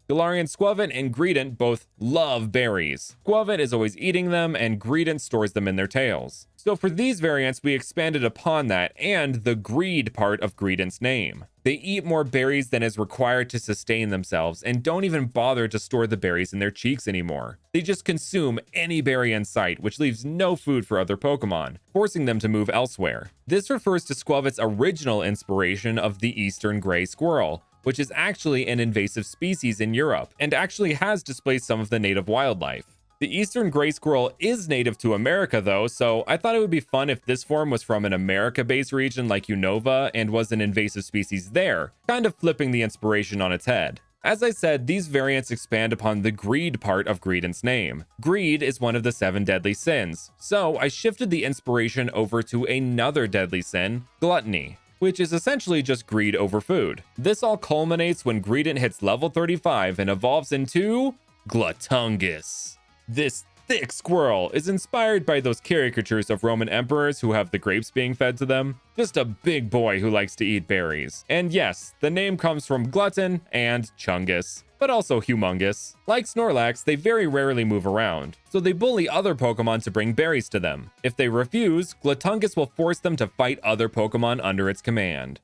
A: Galarian Squavit and Greedent both love berries. Squavit is always eating them, and Greedent stores them in their tails. So for these variants, we expanded upon that and the greed part of Greedent's name. They eat more berries than is required to sustain themselves and don't even bother to store the berries in their cheeks anymore. They just consume any berry in sight, which leaves no food for other Pokemon, forcing them to move elsewhere. This refers to Squavit's original inspiration of the Eastern Gray Squirrel, which is actually an invasive species in Europe and actually has displaced some of the native wildlife. The Eastern Gray Squirrel is native to America though, so I thought it would be fun if this form was from an America-based region like Unova and was an invasive species there, kind of flipping the inspiration on its head. As I said, these variants expand upon the greed part of Greedent's name. Greed is one of the 7 deadly sins, so I shifted the inspiration over to another deadly sin, gluttony, which is essentially just greed over food. This all culminates when Greedent hits level 35 and evolves into Gluttongus. This thick squirrel is inspired by those caricatures of Roman emperors who have the grapes being fed to them. Just a big boy who likes to eat berries. And yes, the name comes from glutton and chungus, but also humongous. Like Snorlax, they very rarely move around, so they bully other Pokemon to bring berries to them. If they refuse, Gluttongus will force them to fight other Pokemon under its command.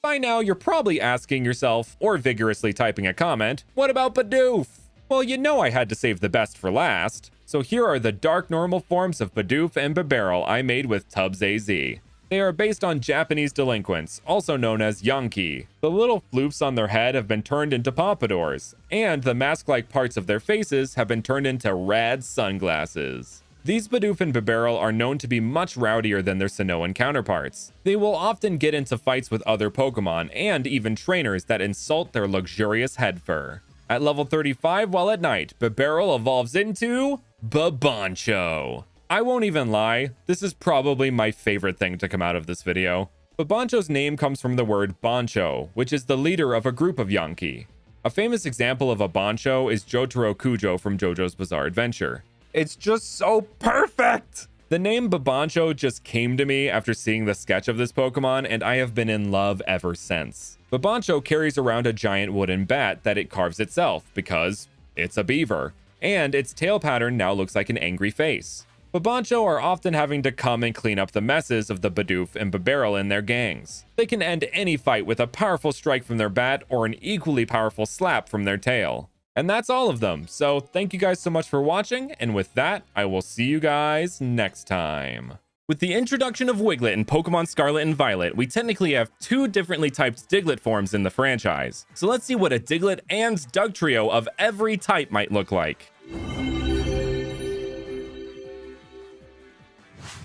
A: By now, you're probably asking yourself, or vigorously typing a comment, what about Bidoof? Well, you know I had to save the best for last. So here are the dark normal forms of Bidoof and Bibarel I made with Tubbs AZ. They are based on Japanese delinquents, also known as Yankee. The little floofs on their head have been turned into pompadours, and the mask-like parts of their faces have been turned into rad sunglasses. These Bidoof and Bibarel are known to be much rowdier than their Sinnohan counterparts. They will often get into fights with other Pokemon, and even trainers that insult their luxurious head fur. At level 35 while at night, Bibarel evolves into Babancho. I won't even lie, this is probably my favorite thing to come out of this video. Babancho's name comes from the word Bancho, which is the leader of a group of Yankee. A famous example of a Bancho is Jotaro Kujo from JoJo's Bizarre Adventure. It's just so perfect! The name Babancho just came to me after seeing the sketch of this Pokemon, and I have been in love ever since. Babancho carries around a giant wooden bat that it carves itself, because it's a beaver, and its tail pattern now looks like an angry face. Babancho are often having to come and clean up the messes of the Bidoof and Bibarel in their gangs. They can end any fight with a powerful strike from their bat or an equally powerful slap from their tail. And that's all of them, so thank you guys so much for watching, and with that, I will see you guys next time. With the introduction of Wiglet in Pokemon Scarlet and Violet, we technically have 2 differently typed Diglett forms in the franchise. So let's see what a Diglett and Dugtrio of every type might look like.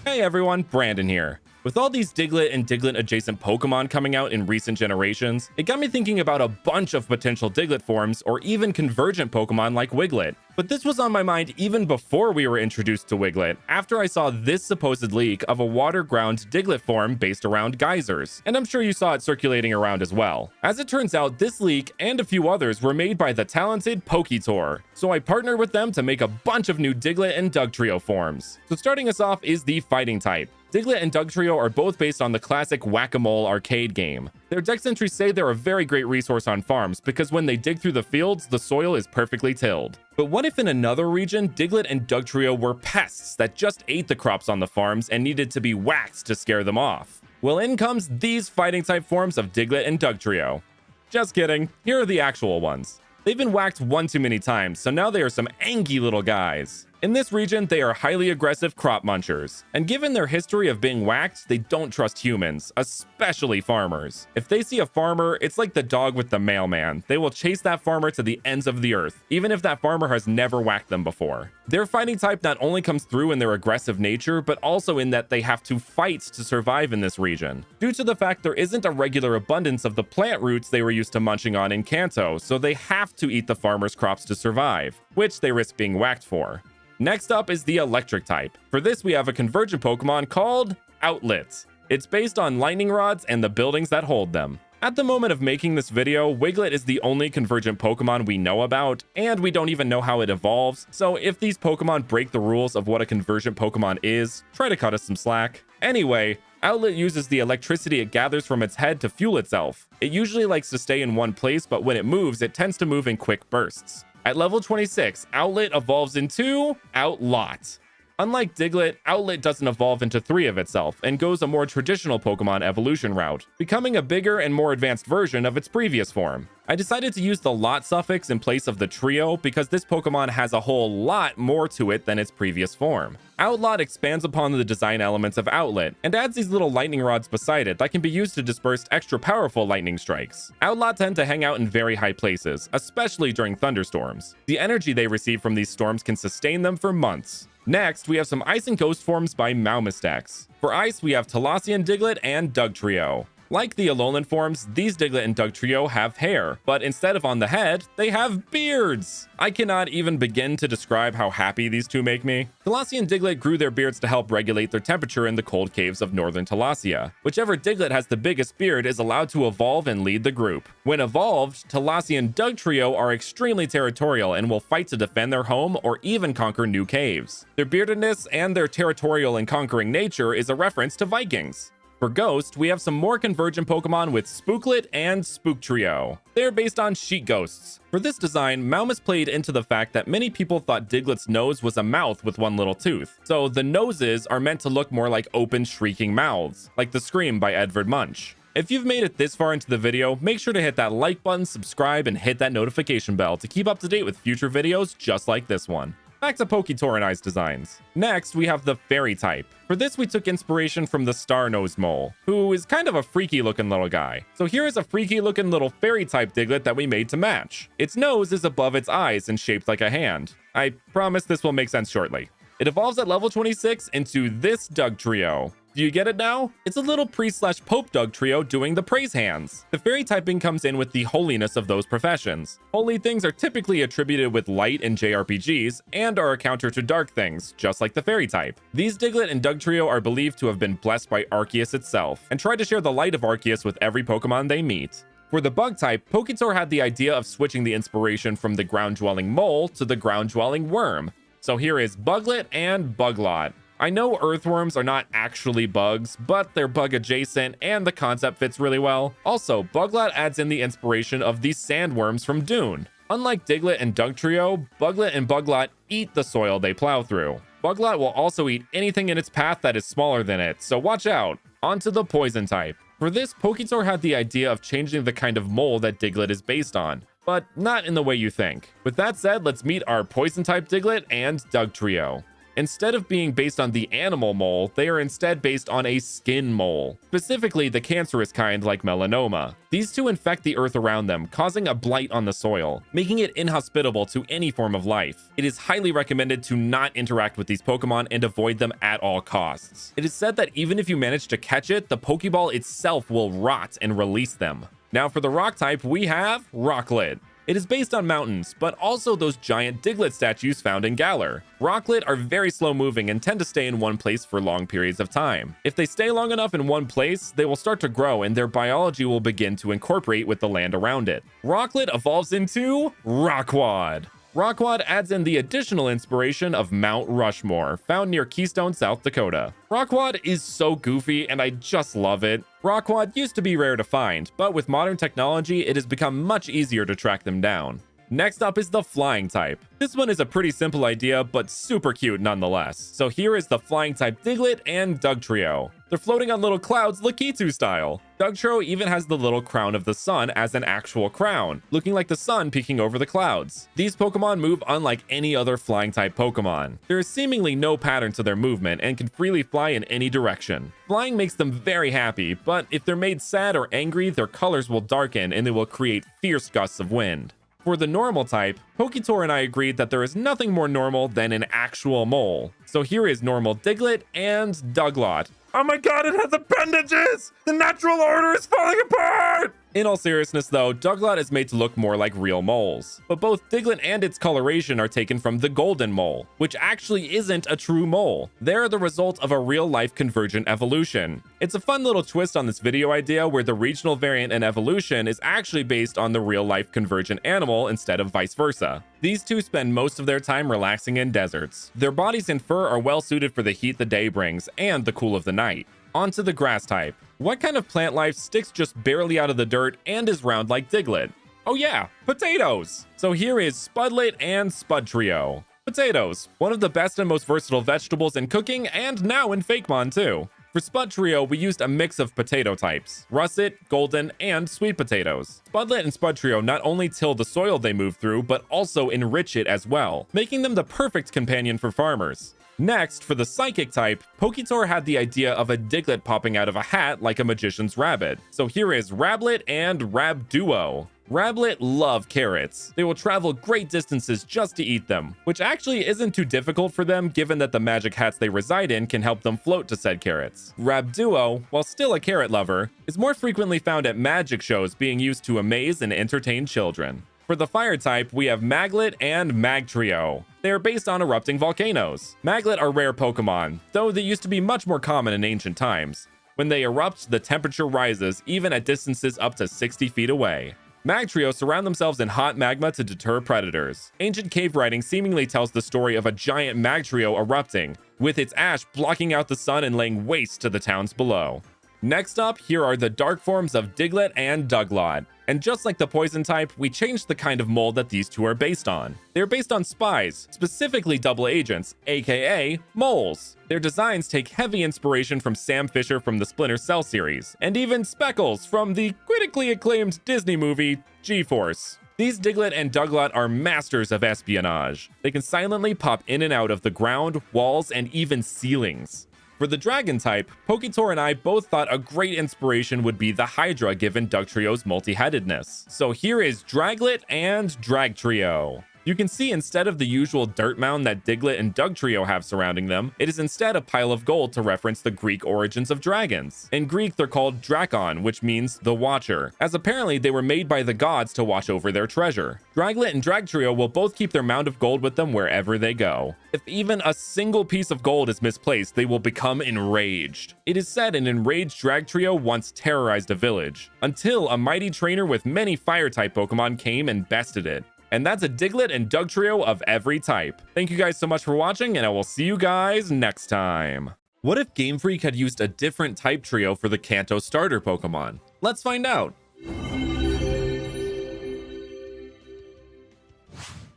A: Hey everyone, Brandon here. With all these Diglett and Diglett adjacent Pokemon coming out in recent generations, it got me thinking about a bunch of potential Diglett forms or even convergent Pokemon like Wiglet. But this was on my mind even before we were introduced to Wiglet, after I saw this supposed leak of a water-ground Diglett form based around geysers, and I'm sure you saw it circulating around as well. As it turns out, this leak and a few others were made by the talented PokeTour, so I partnered with them to make a bunch of new Diglett and Dugtrio forms. So starting us off is the fighting type. Diglett and Dugtrio are both based on the classic Whack-A-Mole arcade game. Their dex entries say they're a very great resource on farms because when they dig through the fields, the soil is perfectly tilled. But what if in another region, Diglett and Dugtrio were pests that just ate the crops on the farms and needed to be whacked to scare them off? Well, in comes these fighting type forms of Diglett and Dugtrio. Just kidding, here are the actual ones. They've been whacked one too many times, so now they are some angy little guys. In this region, they are highly aggressive crop munchers, and given their history of being whacked, they don't trust humans, especially farmers. If they see a farmer, it's like the dog with the mailman. They will chase that farmer to the ends of the earth, even if that farmer has never whacked them before. Their fighting type not only comes through in their aggressive nature, but also in that they have to fight to survive in this region. Due to the fact there isn't a regular abundance of the plant roots they were used to munching on in Kanto, so they have to eat the farmer's crops to survive, which they risk being whacked for. Next up is the electric type. For this, we have a convergent Pokemon called Outlet. It's based on lightning rods and the buildings that hold them. At the moment of making this video, Wiglet is the only convergent Pokemon we know about, and we don't even know how it evolves, so if these Pokemon break the rules of what a convergent Pokemon is, try to cut us some slack. Anyway, Outlet uses the electricity it gathers from its head to fuel itself. It usually likes to stay in one place, but when it moves, it tends to move in quick bursts. At level 26, Outlet evolves into Outlot. Unlike Diglett, Outlet doesn't evolve into 3 of itself and goes a more traditional Pokemon evolution route, becoming a bigger and more advanced version of its previous form. I decided to use the lot suffix in place of the trio because this Pokemon has a whole lot more to it than its previous form. Outlot expands upon the design elements of Outlet and adds these little lightning rods beside it that can be used to disperse extra powerful lightning strikes. Outlot tend to hang out in very high places, especially during thunderstorms. The energy they receive from these storms can sustain them for months. Next, we have some Ice and Ghost forms by Maumistex. For Ice, we have Talassian Diglett and Dugtrio. Like the Alolan forms, these Diglett and Dugtrio have hair, but instead of on the head, they have beards! I cannot even begin to describe how happy these two make me. Talassian Diglett grew their beards to help regulate their temperature in the cold caves of northern Talassia. Whichever Diglett has the biggest beard is allowed to evolve and lead the group. When evolved, Talassian Dugtrio are extremely territorial and will fight to defend their home or even conquer new caves. Their beardedness and their territorial and conquering nature is a reference to Vikings. For Ghost, we have some more convergent Pokemon with Spooklet and Spooktrio. They're based on sheet ghosts. For this design, Maumus played into the fact that many people thought Diglett's nose was a mouth with one little tooth. So the noses are meant to look more like open, shrieking mouths, like the Scream by Edvard Munch. If you've made it this far into the video, make sure to hit that like button, subscribe, and hit that notification bell to keep up to date with future videos just like this one. Back to Poketorinized designs. Next, we have the Fairy type. For this, we took inspiration from the Star-Nosed Mole, who is kind of a freaky looking little guy. So here is a freaky looking little Fairy type Diglett that we made to match. Its nose is above its eyes and shaped like a hand. I promise this will make sense shortly. It evolves at level 26 into this Dugtrio. Do you get it now? It's a little priest/pope Dugtrio doing the praise hands. The fairy typing comes in with the holiness of those professions. Holy things are typically attributed with light in JRPGs and are a counter to dark things, just like the fairy type. These Diglett and Dugtrio are believed to have been blessed by Arceus itself and try to share the light of Arceus with every Pokemon they meet. For the bug type, Poketour had the idea of switching the inspiration from the ground-dwelling mole to the ground-dwelling worm. So here is Buglet and Buglot. I know earthworms are not actually bugs, but they're bug adjacent and the concept fits really well. Also, Buglot adds in the inspiration of the sandworms from Dune. Unlike Diglett and Dugtrio, Buglet and Buglot eat the soil they plow through. Buglot will also eat anything in its path that is smaller than it, so watch out. On to the poison type. For this, Poketour had the idea of changing the kind of mole that Diglett is based on, but not in the way you think. With that said, let's meet our poison type Diglett and Dugtrio. Instead of being based on the animal mole, they are instead based on a skin mole, specifically the cancerous kind like melanoma. These two infect the earth around them, causing a blight on the soil, making it inhospitable to any form of life. It is highly recommended to not interact with these Pokemon and avoid them at all costs. It is said that even if you manage to catch it, the Pokeball itself will rot and release them. Now for the rock type, we have Rocklet. It is based on mountains, but also those giant Diglett statues found in Galar. Rocklet are very slow moving and tend to stay in one place for long periods of time. If they stay long enough in one place, they will start to grow and their biology will begin to incorporate with the land around it. Rocklet evolves into Rockwad. Rockwad adds in the additional inspiration of Mount Rushmore, found near Keystone, South Dakota. Rockwad is so goofy and I just love it. Rockwad used to be rare to find, but with modern technology, it has become much easier to track them down. Next up is the flying type. This one is a pretty simple idea, but super cute nonetheless. So here is the flying type Diglett and Dugtrio. They're floating on little clouds Lakitu style. Dugtrio even has the little crown of the sun as an actual crown, looking like the sun peeking over the clouds. These Pokemon move unlike any other flying type Pokemon. There is seemingly no pattern to their movement and can freely fly in any direction. Flying makes them very happy, but if they're made sad or angry, their colors will darken and they will create fierce gusts of wind. For the normal type, Poketor and I agreed that there is nothing more normal than an actual mole. So here is normal Diglett and Duglot. Oh my god, it has appendages! The natural order is falling apart! In all seriousness though, Duglot is made to look more like real moles. But both Diglett and its coloration are taken from the golden mole, which actually isn't a true mole. They're the result of a real-life convergent evolution. It's a fun little twist on this video idea where the regional variant in evolution is actually based on the real-life convergent animal instead of vice versa. These two spend most of their time relaxing in deserts. Their bodies and fur are well suited for the heat the day brings and the cool of the night. On to the grass type. What kind of plant life sticks just barely out of the dirt and is round like Diglett? Oh yeah, potatoes! So here is Spudlet and Spud Trio. Potatoes, one of the best and most versatile vegetables in cooking and now in Fakemon too. For Spud Trio, we used a mix of potato types, russet, golden, and sweet potatoes. Spudlet and Spud Trio not only till the soil they move through, but also enrich it as well, making them the perfect companion for farmers. Next, for the psychic type, Poketor had the idea of a Diglett popping out of a hat like a magician's rabbit. So here is Rablet and Rabduo. Rablet love carrots. They will travel great distances just to eat them, which actually isn't too difficult for them given that the magic hats they reside in can help them float to said carrots. Rabduo, while still a carrot lover, is more frequently found at magic shows being used to amaze and entertain children. For the fire type, we have Maglet and Magtrio. They are based on erupting volcanoes. Maglet are rare Pokemon, though they used to be much more common in ancient times. When they erupt, the temperature rises, even at distances up to 60 feet away. Magtrio surround themselves in hot magma to deter predators. Ancient cave writing seemingly tells the story of a giant Magtrio erupting, with its ash blocking out the sun and laying waste to the towns below. Next up, here are the dark forms of Diglett and Duglot. And just like the poison type, we changed the kind of mold that these two are based on. They're based on spies, specifically double agents, aka moles. Their designs take heavy inspiration from Sam Fisher from the Splinter Cell series, and even Speckles from the critically acclaimed Disney movie G-Force. These Diglett and Duglot are masters of espionage. They can silently pop in and out of the ground, walls, and even ceilings. For the dragon type, Poketor and I both thought a great inspiration would be the Hydra given Dugtrio's multi-headedness. So here is Draglet and Dragtrio. You can see instead of the usual dirt mound that Diglett and Dugtrio have surrounding them, it is instead a pile of gold to reference the Greek origins of dragons. In Greek, they're called Drakon, which means the Watcher, as apparently they were made by the gods to watch over their treasure. Draglet and Dragtrio will both keep their mound of gold with them wherever they go. If even a single piece of gold is misplaced, they will become enraged. It is said an enraged Dragtrio once terrorized a village, until a mighty trainer with many fire-type Pokemon came and bested it. And that's a Diglett and Dugtrio of every type. Thank you guys so much for watching, and I will see you guys next time. What if Game Freak had used a different type trio for the Kanto starter Pokemon? Let's find out.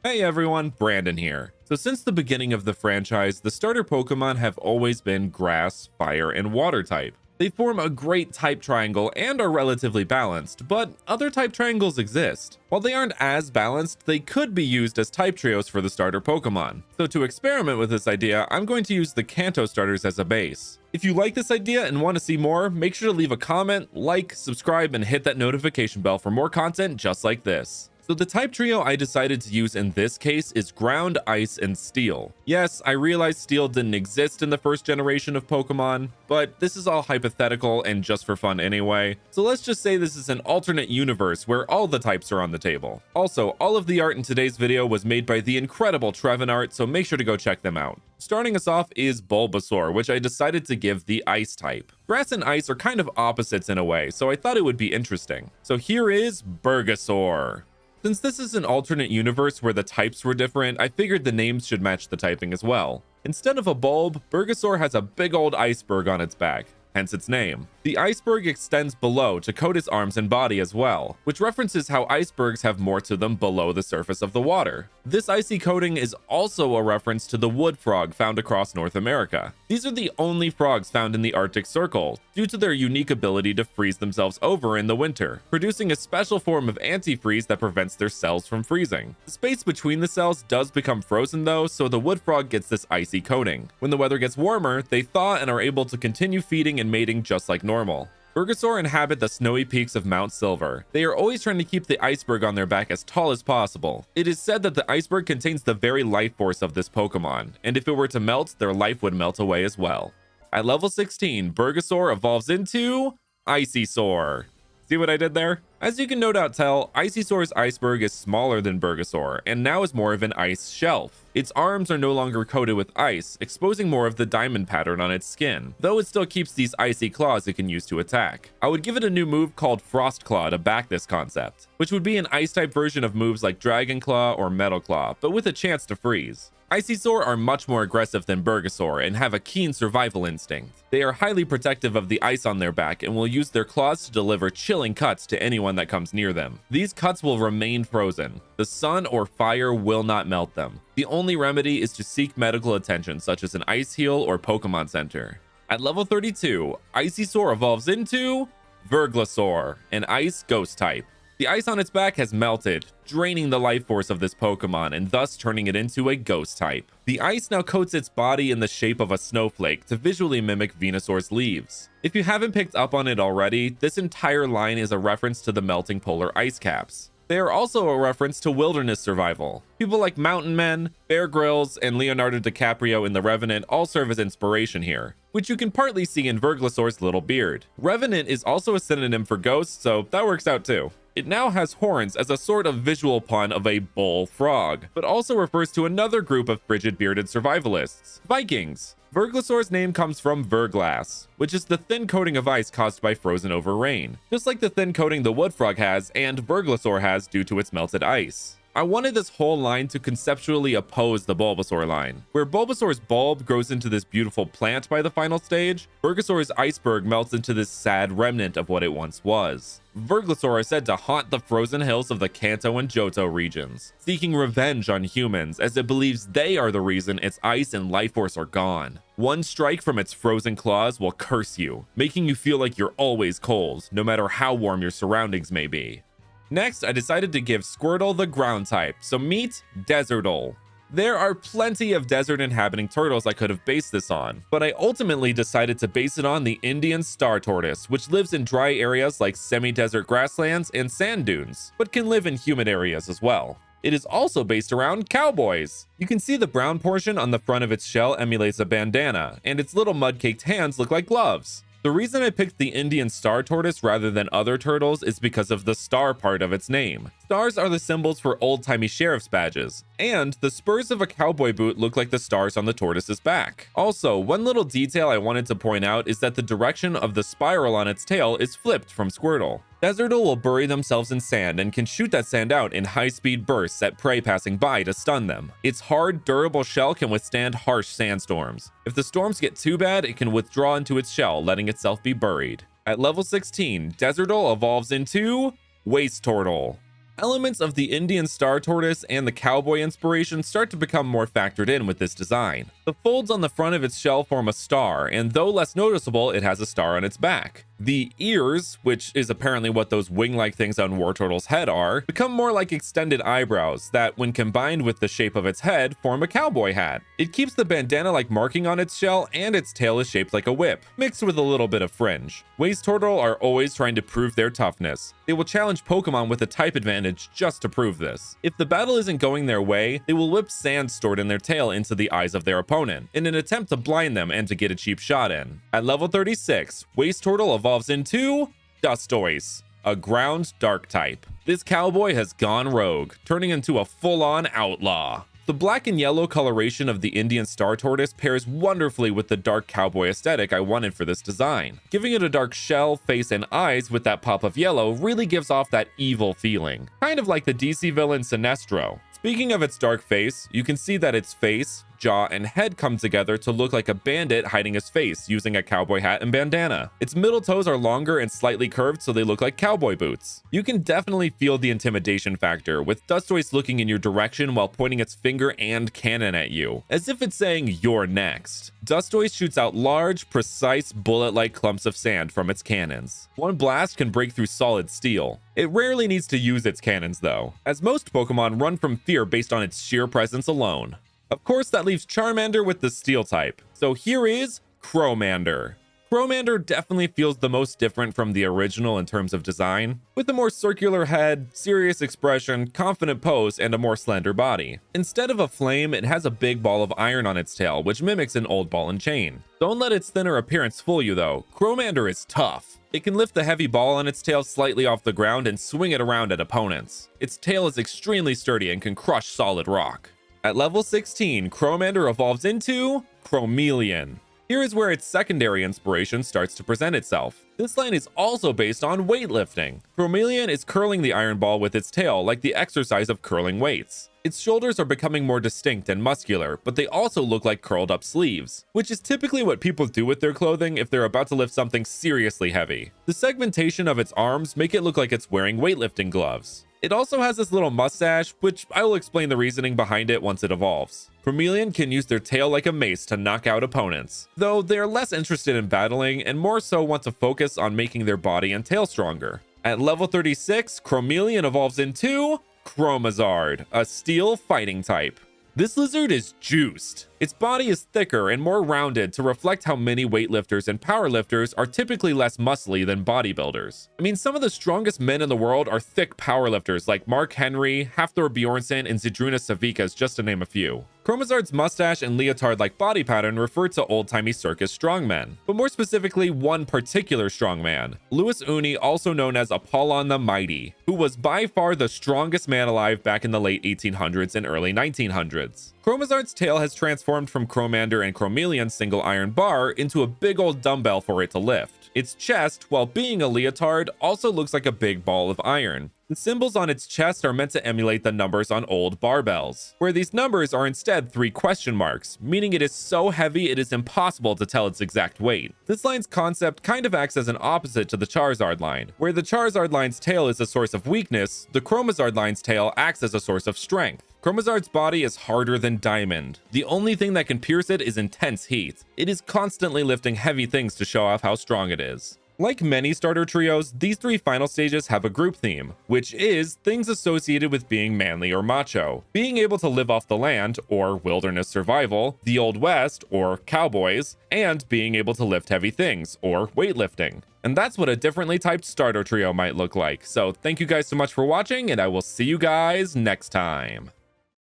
A: Hey everyone, Brandon here. So since the beginning of the franchise, the starter Pokemon have always been grass, fire, and water type. They form a great type triangle and are relatively balanced, but other type triangles exist. While they aren't as balanced, they could be used as type trios for the starter Pokemon. So to experiment with this idea, I'm going to use the Kanto starters as a base. If you like this idea and want to see more, make sure to leave a comment, like, subscribe, and hit that notification bell for more content just like this. So the type trio I decided to use in this case is Ground, Ice, and Steel. Yes, I realize Steel didn't exist in the first generation of Pokemon, but this is all hypothetical and just for fun anyway. So let's just say this is an alternate universe where all the types are on the table. Also, all of the art in today's video was made by the incredible Trevenart, so make sure to go check them out. Starting us off is Bulbasaur, which I decided to give the Ice type. Grass and Ice are kind of opposites in a way, so I thought it would be interesting. So here is Burghasaur. Since this is an alternate universe where the types were different, I figured the names should match the typing as well. Instead of a bulb, Burghasaur has a big old iceberg on its back. hence its name. The iceberg extends below to coat its arms and body as well, which references how icebergs have more to them below the surface of the water. This icy coating is also a reference to the wood frog found across North America. These are the only frogs found in the Arctic Circle, due to their unique ability to freeze themselves over in the winter, producing a special form of antifreeze that prevents their cells from freezing. The space between the cells does become frozen though, so the wood frog gets this icy coating. When the weather gets warmer, they thaw and are able to continue feeding and mating just like normal. Burgosaur inhabit the snowy peaks of Mount Silver. They are always trying to keep the iceberg on their back as tall as possible. It is said that the iceberg contains the very life force of this Pokemon, and if it were to melt, their life would melt away as well. At level 16, Burgosaur evolves into Icysaur. See what I did there? As you can no doubt tell, Icysaur's iceberg is smaller than Burgosaur, and now is more of an ice shelf. Its arms are no longer coated with ice, exposing more of the diamond pattern on its skin, though it still keeps these icy claws it can use to attack. I would give it a new move called Frost Claw to back this concept, which would be an ice-type version of moves like Dragon Claw or Metal Claw, but with a chance to freeze. Icysaur are much more aggressive than Burgosaur and have a keen survival instinct. They are highly protective of the ice on their back and will use their claws to deliver chilling cuts to anyone that comes near them. These cuts will remain frozen. The sun or fire will not melt them. The only remedy is to seek medical attention such as an ice heal or Pokemon Center. At level 32, Icysaur evolves into Verglasaur, an ice ghost type. The ice on its back has melted, draining the life force of this Pokemon and thus turning it into a ghost type. The ice now coats its body in the shape of a snowflake to visually mimic Venusaur's leaves. If you haven't picked up on it already, this entire line is a reference to the melting polar ice caps. They are also a reference to wilderness survival. People like Mountain Men, Bear Grylls, and Leonardo DiCaprio in The Revenant all serve as inspiration here, which you can partly see in Verglasaur's little beard. Revenant is also a synonym for ghost, so that works out too. It now has horns as a sort of visual pun of a bull frog, but also refers to another group of frigid-bearded survivalists, Vikings. Verglasaur's name comes from verglass, which is the thin coating of ice caused by frozen over rain, just like the thin coating the wood frog has and Verglasaur has due to its melted ice. I wanted this whole line to conceptually oppose the Bulbasaur line. Where Bulbasaur's bulb grows into this beautiful plant by the final stage, Burgosaur's iceberg melts into this sad remnant of what it once was. Verglasaur is said to haunt the frozen hills of the Kanto and Johto regions, seeking revenge on humans as it believes they are the reason its ice and life force are gone. One strike from its frozen claws will curse you, making you feel like you're always cold, no matter how warm your surroundings may be. Next, I decided to give Squirtle the ground type, so meet Desertal. There are plenty of desert inhabiting turtles I could have based this on, but I ultimately decided to base it on the Indian star tortoise, which lives in dry areas like semi-desert grasslands and sand dunes, but can live in humid areas as well. It is also based around cowboys. You can see the brown portion on the front of its shell emulates a bandana, and its little mud-caked hands look like gloves. The reason I picked the Indian star tortoise rather than other turtles is because of the star part of its name. Stars are the symbols for old-timey sheriff's badges, and the spurs of a cowboy boot look like the stars on the tortoise's back. Also, one little detail I wanted to point out is that the direction of the spiral on its tail is flipped from Squirtle. Desertal will bury themselves in sand and can shoot that sand out in high-speed bursts at prey passing by to stun them. Its hard, durable shell can withstand harsh sandstorms. If the storms get too bad, it can withdraw into its shell, letting itself be buried. At level 16, Desertal evolves into Waste Turtle. Elements of the Indian star tortoise and the cowboy inspiration start to become more factored in with this design. The folds on the front of its shell form a star, and though less noticeable, it has a star on its back. The ears, which is apparently what those wing-like things on Wartortle's head are, become more like extended eyebrows that, when combined with the shape of its head, form a cowboy hat. It keeps the bandana-like marking on its shell, and its tail is shaped like a whip, mixed with a little bit of fringe. Waste Turtle are always trying to prove their toughness. They will challenge Pokemon with a type advantage just to prove this. If the battle isn't going their way, they will whip sand stored in their tail into the eyes of their opponent, in an attempt to blind them and to get a cheap shot in. At level 36, Waste Turtle evolves into Dustoise, a ground dark type. This cowboy has gone rogue, turning into a full-on outlaw. The black and yellow coloration of the Indian star tortoise pairs wonderfully with the dark cowboy aesthetic I wanted for this design. Giving it a dark shell, face, and eyes with that pop of yellow really gives off that evil feeling, kind of like the DC villain Sinestro. Speaking of its dark face, you can see that its face, jaw, and head come together to look like a bandit hiding his face using a cowboy hat and bandana. Its middle toes are longer and slightly curved, so they look like cowboy boots. You can definitely feel the intimidation factor, with Dustoise looking in your direction while pointing its finger and cannon at you, as if it's saying you're next. Dustoise shoots out large, precise, bullet-like clumps of sand from its cannons. One blast can break through solid steel. It rarely needs to use its cannons though, as most Pokemon run from fear based on its sheer presence alone. Of course, that leaves Charmander with the steel type, so here is Chromander. Chromander definitely feels the most different from the original in terms of design, with a more circular head, serious expression, confident pose, and a more slender body. Instead of a flame, it has a big ball of iron on its tail, which mimics an old ball and chain. Don't let its thinner appearance fool you though, Chromander is tough. It can lift the heavy ball on its tail slightly off the ground and swing it around at opponents. Its tail is extremely sturdy and can crush solid rock. At level 16, Chromander evolves into Chromeleon. Here is where its secondary inspiration starts to present itself. This line is also based on weightlifting. Chromeleon is curling the iron ball with its tail like the exercise of curling weights. Its shoulders are becoming more distinct and muscular, but they also look like curled up sleeves, which is typically what people do with their clothing if they're about to lift something seriously heavy. The segmentation of its arms make it look like it's wearing weightlifting gloves. It also has this little mustache, which I will explain the reasoning behind it once it evolves. Chromeleon can use their tail like a mace to knock out opponents, though they are less interested in battling and more so want to focus on making their body and tail stronger. At level 36, Chromeleon evolves into Chromazard, a steel fighting type. This lizard is juiced. Its body is thicker and more rounded to reflect how many weightlifters and powerlifters are typically less muscly than bodybuilders. I mean, some of the strongest men in the world are thick powerlifters like Mark Henry, Hafthor Bjornsson, and Zydrunas Savickas, just to name a few. Chromazard's mustache and leotard-like body pattern refer to old-timey circus strongmen, but more specifically one particular strongman, Louis Uni, also known as Apollon the Mighty, who was by far the strongest man alive back in the late 1800s and early 1900s. Chromazard's tail has transformed from Chromander and Chromeleon's single iron bar into a big old dumbbell for it to lift. Its chest, while being a leotard, also looks like a big ball of iron. The symbols on its chest are meant to emulate the numbers on old barbells, where these numbers are instead 3 question marks, meaning it is so heavy it is impossible to tell its exact weight. This line's concept kind of acts as an opposite to the Charizard line. Where the Charizard line's tail is a source of weakness, the Chromazard line's tail acts as a source of strength. Chromazard's body is harder than diamond. The only thing that can pierce it is intense heat. It is constantly lifting heavy things to show off how strong it is. Like many starter trios, these 3 final stages have a group theme, which is things associated with being manly or macho, being able to live off the land, or wilderness survival, the Old West, or cowboys, and being able to lift heavy things, or weightlifting. And that's what a differently typed starter trio might look like. So thank you guys so much for watching, and I will see you guys next time.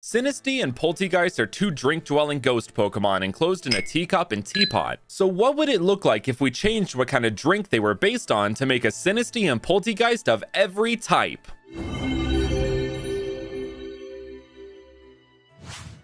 A: Sinistea and Poltegeist are 2 drink-dwelling ghost Pokemon enclosed in a teacup and teapot. So what would it look like if we changed what kind of drink they were based on to make a Sinistea and Poltegeist of every type?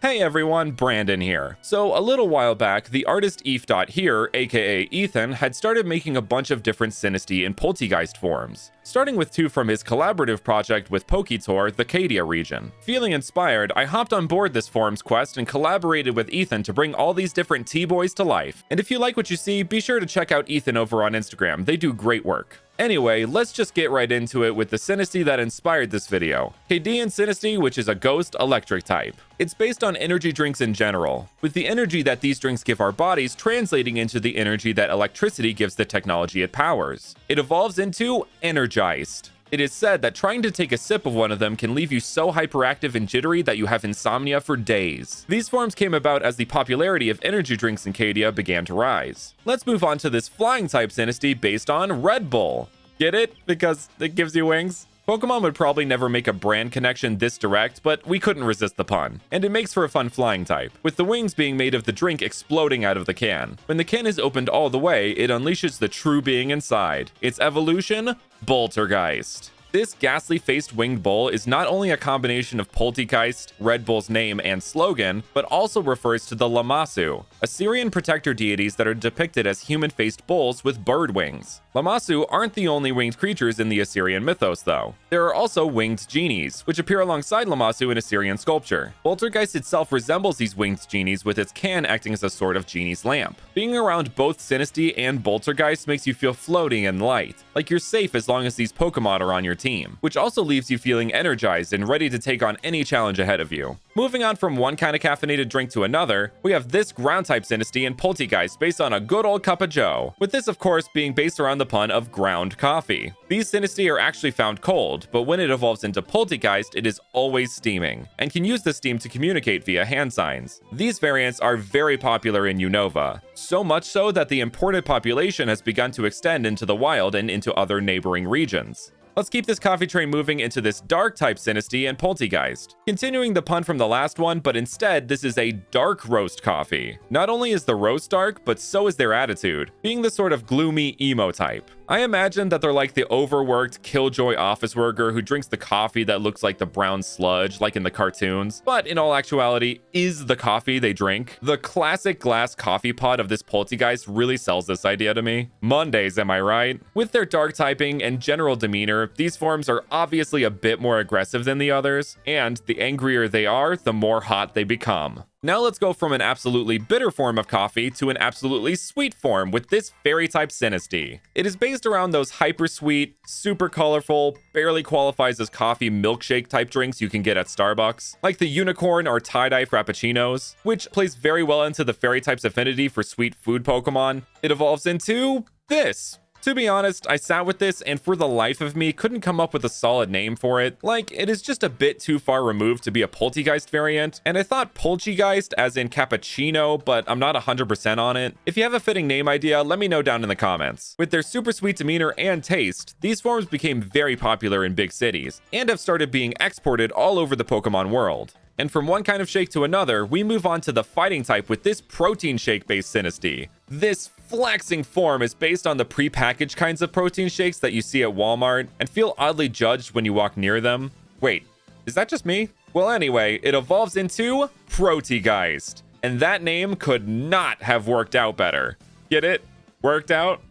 A: Hey everyone, Brandon here. So a little while back, the artist Eve. Here, aka Ethan, had started making a bunch of different Sinistea and Poltegeist forms, starting with 2 from his collaborative project with PokeTour, the Cadia region. Feeling inspired, I hopped on board this forum's quest and collaborated with Ethan to bring all these different T-boys to life. And if you like what you see, be sure to check out Ethan over on Instagram. They do great work. Anyway, let's just get right into it with the Sinistea that inspired this video. Cadian Sinistea, which is a ghost electric type. It's based on energy drinks in general, with the energy that these drinks give our bodies translating into the energy that electricity gives the technology it powers. It evolves into Energized. It is said that trying to take a sip of one of them can leave you so hyperactive and jittery that you have insomnia for days. These forms came about as the popularity of energy drinks in Cadia began to rise. Let's move on to this flying type Sinistea based on Red Bull. Get it? Because it gives you wings? Pokemon would probably never make a brand connection this direct, but we couldn't resist the pun. And it makes for a fun flying type, with the wings being made of the drink exploding out of the can. When the can is opened all the way, it unleashes the true being inside. Its evolution, Boltergeist. This ghastly-faced winged bull is not only a combination of Poltegeist, Red Bull's name and slogan, but also refers to the Lamassu, Assyrian protector deities that are depicted as human-faced bulls with bird wings. Lamassu aren't the only winged creatures in the Assyrian mythos, though. There are also winged genies, which appear alongside Lamassu in Assyrian sculpture. Poltergeist itself resembles these winged genies, with its can acting as a sort of genie's lamp. Being around both Sinisty and Poltergeist makes you feel floating and light, like you're safe as long as these Pokemon are on your team, which also leaves you feeling energized and ready to take on any challenge ahead of you. Moving on from one kind of caffeinated drink to another, we have this ground-type Sinisty and Poltergeist based on a good old cup of joe, with this of course being based around the pun of ground coffee. These Sinisty are actually found cold, but when it evolves into Poltergeist, it is always steaming, and can use the steam to communicate via hand signs. These variants are very popular in Unova, so much so that the imported population has begun to extend into the wild and into other neighboring regions. Let's keep this coffee train moving into this dark-type Sinisty and Poltergeist. Continuing the pun from the last one, but instead this is a dark roast coffee. Not only is the roast dark, but so is their attitude, being the sort of gloomy emo type. I imagine that they're like the overworked killjoy office worker who drinks the coffee that looks like the brown sludge, like in the cartoons, but in all actuality is the coffee they drink. The classic glass coffee pot of this Poltergeist really sells this idea to me. Mondays, am I right? With their dark typing and general demeanor, these forms are obviously a bit more aggressive than the others, and the angrier they are, the more hot they become. Now let's go from an absolutely bitter form of coffee to an absolutely sweet form with this fairy-type Sinisty. It is based around those hyper-sweet, super colorful, barely qualifies as coffee milkshake type drinks you can get at Starbucks, like the unicorn or tie-dye frappuccinos, which plays very well into the fairy-type's affinity for sweet food Pokemon. It evolves into this. To be honest, I sat with this and for the life of me couldn't come up with a solid name for it. Like, it is just a bit too far removed to be a Poltergeist variant, and I thought Poltergeist as in cappuccino, but I'm not 100% on it. If you have a fitting name idea, let me know down in the comments. With their super sweet demeanor and taste, these forms became very popular in big cities, and have started being exported all over the Pokemon world. And from one kind of shake to another, we move on to the fighting type with this protein shake-based Sinisty. This flexing form is based on the pre-packaged kinds of protein shakes that you see at Walmart and feel oddly judged when you walk near them. Wait, is that just me? Well, anyway, it evolves into Protegeist, and that name could not have worked out better. Get it? Worked out?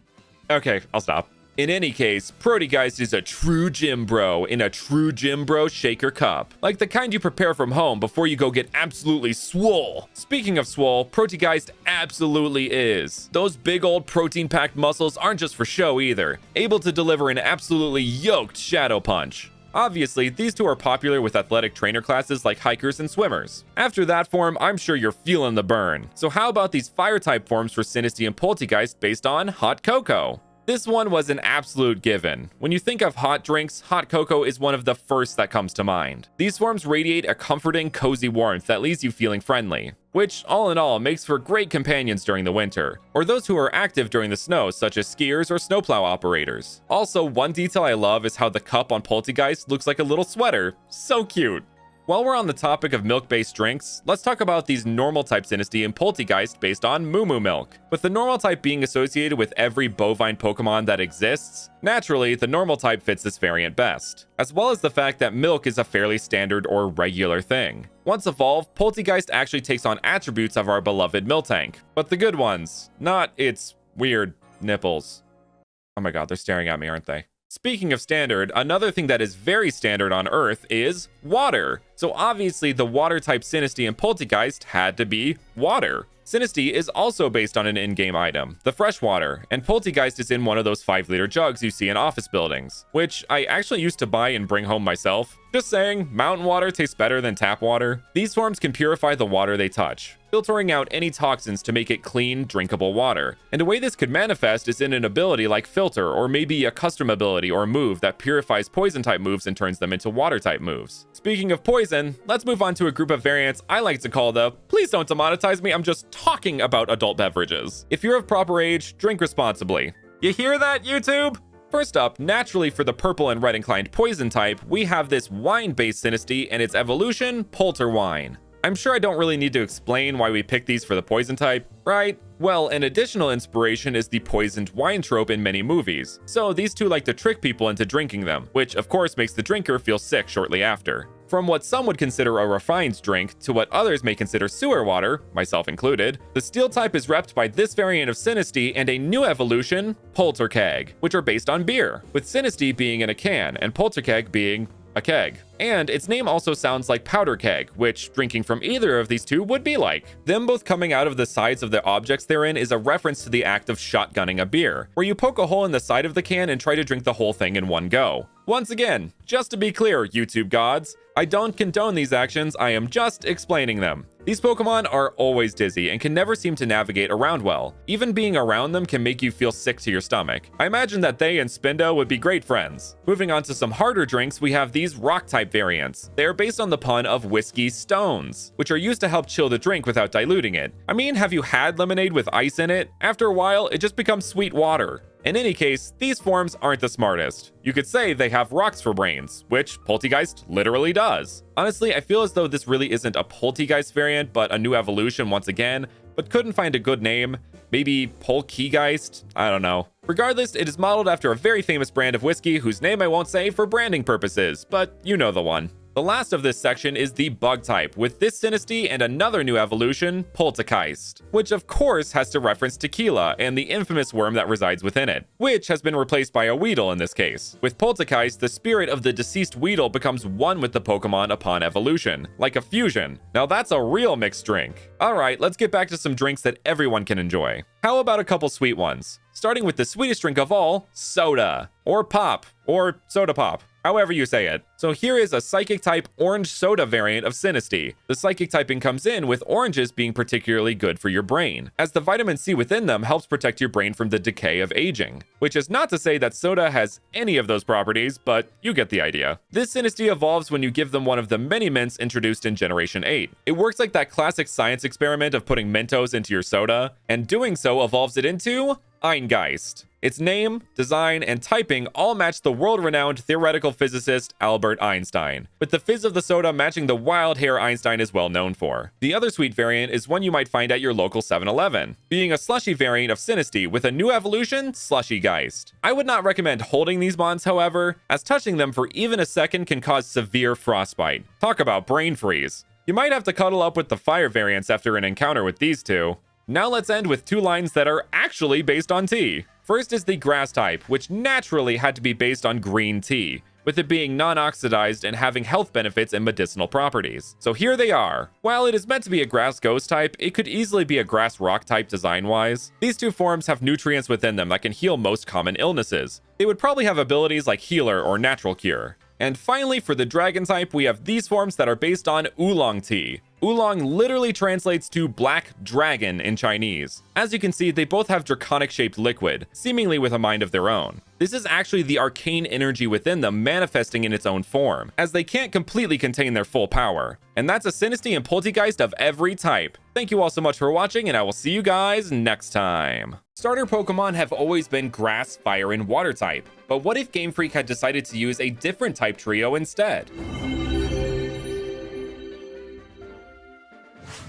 A: Okay, I'll stop. In any case, Protegeist is a true gym bro in a true gym bro shaker cup, like the kind you prepare from home before you go get absolutely swole. Speaking of swole, Protegeist absolutely is. Those big old protein-packed muscles aren't just for show either, able to deliver an absolutely yoked shadow punch. Obviously, these two are popular with athletic trainer classes like hikers and swimmers. After that form, I'm sure you're feeling the burn. So how about these fire-type forms for Sinisty and Poltergeist based on hot cocoa? This one was an absolute given. When you think of hot drinks, hot cocoa is one of the first that comes to mind. These forms radiate a comforting, cozy warmth that leaves you feeling friendly, which all in all makes for great companions during the winter, or those who are active during the snow, such as skiers or snowplow operators. Also, one detail I love is how the cup on Poltergeist looks like a little sweater. So cute. While we're on the topic of milk-based drinks, let's talk about these normal type Sinisty and Poltergeist based on Moo Moo milk. With the normal type being associated with every bovine Pokemon that exists, naturally, the normal type fits this variant best, as well as the fact that milk is a fairly standard or regular thing. Once evolved, Poltergeist actually takes on attributes of our beloved Miltank, but the good ones, not its weird nipples. Oh my god, they're staring at me, aren't they? Speaking of standard, another thing that is very standard on Earth is water. So obviously the water type Sinisty and Poltergeist had to be water. Sinisty is also based on an in-game item, the freshwater, and Poltergeist is in one of those 5-liter jugs you see in office buildings, which I actually used to buy and bring home myself. Just saying, mountain water tastes better than tap water. These forms can purify the water they touch, filtering out any toxins to make it clean, drinkable water. And a way this could manifest is in an ability like Filter, or maybe a custom ability or move that purifies poison-type moves and turns them into water-type moves. Speaking of poison, let's move on to a group of variants I like to call the please don't demonetize me, I'm just talking about adult beverages. If you're of proper age, drink responsibly. You hear that, YouTube? First up, naturally for the purple and red inclined poison type, we have this wine-based Sinisty and its evolution, Polter Wine. I'm sure I don't really need to explain why we picked these for the poison type, right? Well, an additional inspiration is the poisoned wine trope in many movies, so these two like to trick people into drinking them, which of course makes the drinker feel sick shortly after. From what some would consider a refined drink to what others may consider sewer water, myself included, the steel type is repped by this variant of Sinistea and a new evolution, Polterkeg, which are based on beer, with Sinistea being in a can and Polterkeg being a keg. And its name also sounds like powder keg, which drinking from either of these two would be like. Them both coming out of the sides of the objects they're in is a reference to the act of shotgunning a beer, where you poke a hole in the side of the can and try to drink the whole thing in one go. Once again, just to be clear, YouTube gods, I don't condone these actions, I am just explaining them. These Pokemon are always dizzy and can never seem to navigate around well. Even being around them can make you feel sick to your stomach. I imagine that they and Spindo would be great friends. Moving on to some harder drinks, we have these rock-type variants. They are based on the pun of whiskey stones, which are used to help chill the drink without diluting it. I mean, have you had lemonade with ice in it? After a while, it just becomes sweet water. In any case, these forms aren't the smartest. You could say they have rocks for brains, which Poltegeist literally does. Honestly, I feel as though this really isn't a Poltegeist variant, but a new evolution once again, but couldn't find a good name. Maybe Polkegeist? I don't know. Regardless, it is modeled after a very famous brand of whiskey whose name I won't say for branding purposes, but you know the one. The last of this section is the bug type, with this Sinistea and another new evolution, Poltergeist, which of course has to reference tequila and the infamous worm that resides within it, which has been replaced by a Weedle in this case. With Poltergeist, the spirit of the deceased Weedle becomes one with the Pokemon upon evolution, like a fusion. Now that's a real mixed drink. Alright, let's get back to some drinks that everyone can enjoy. How about a couple sweet ones? Starting with the sweetest drink of all, soda, or pop, or soda pop. However you say it. So here is a Psychic type orange soda variant of Sinistea. The Psychic typing comes in with oranges being particularly good for your brain, as the vitamin C within them helps protect your brain from the decay of aging. Which is not to say that soda has any of those properties, but you get the idea. This Sinistea evolves when you give them one of the many mints introduced in Generation 8. It works like that classic science experiment of putting Mentos into your soda, and doing so evolves it into Eingeist. Its name, design, and typing all match the world-renowned theoretical physicist Albert Einstein, with the fizz of the soda matching the wild hair Einstein is well known for. The other sweet variant is one you might find at your local 7-Eleven, being a slushy variant of Sinistea with a new evolution, Slushygeist. I would not recommend holding these bonds, however, as touching them for even a second can cause severe frostbite. Talk about brain freeze. You might have to cuddle up with the fire variants after an encounter with these two. Now let's end with two lines that are actually based on tea. First is the grass type, which naturally had to be based on green tea, with it being non-oxidized and having health benefits and medicinal properties. So here they are. While it is meant to be a grass ghost type, it could easily be a grass rock type design-wise. These two forms have nutrients within them that can heal most common illnesses. They would probably have abilities like healer or natural cure. And finally, for the dragon type, we have these forms that are based on oolong tea. Oolong literally translates to black dragon in Chinese. As you can see, they both have draconic-shaped liquid, seemingly with a mind of their own. This is actually the arcane energy within them manifesting in its own form, as they can't completely contain their full power. And that's a Sinistea and Poltegeist of every type. Thank you all so much for watching, and I will see you guys next time. Starter Pokemon have always been grass, fire, and water type, but what if Game Freak had decided to use a different type trio instead?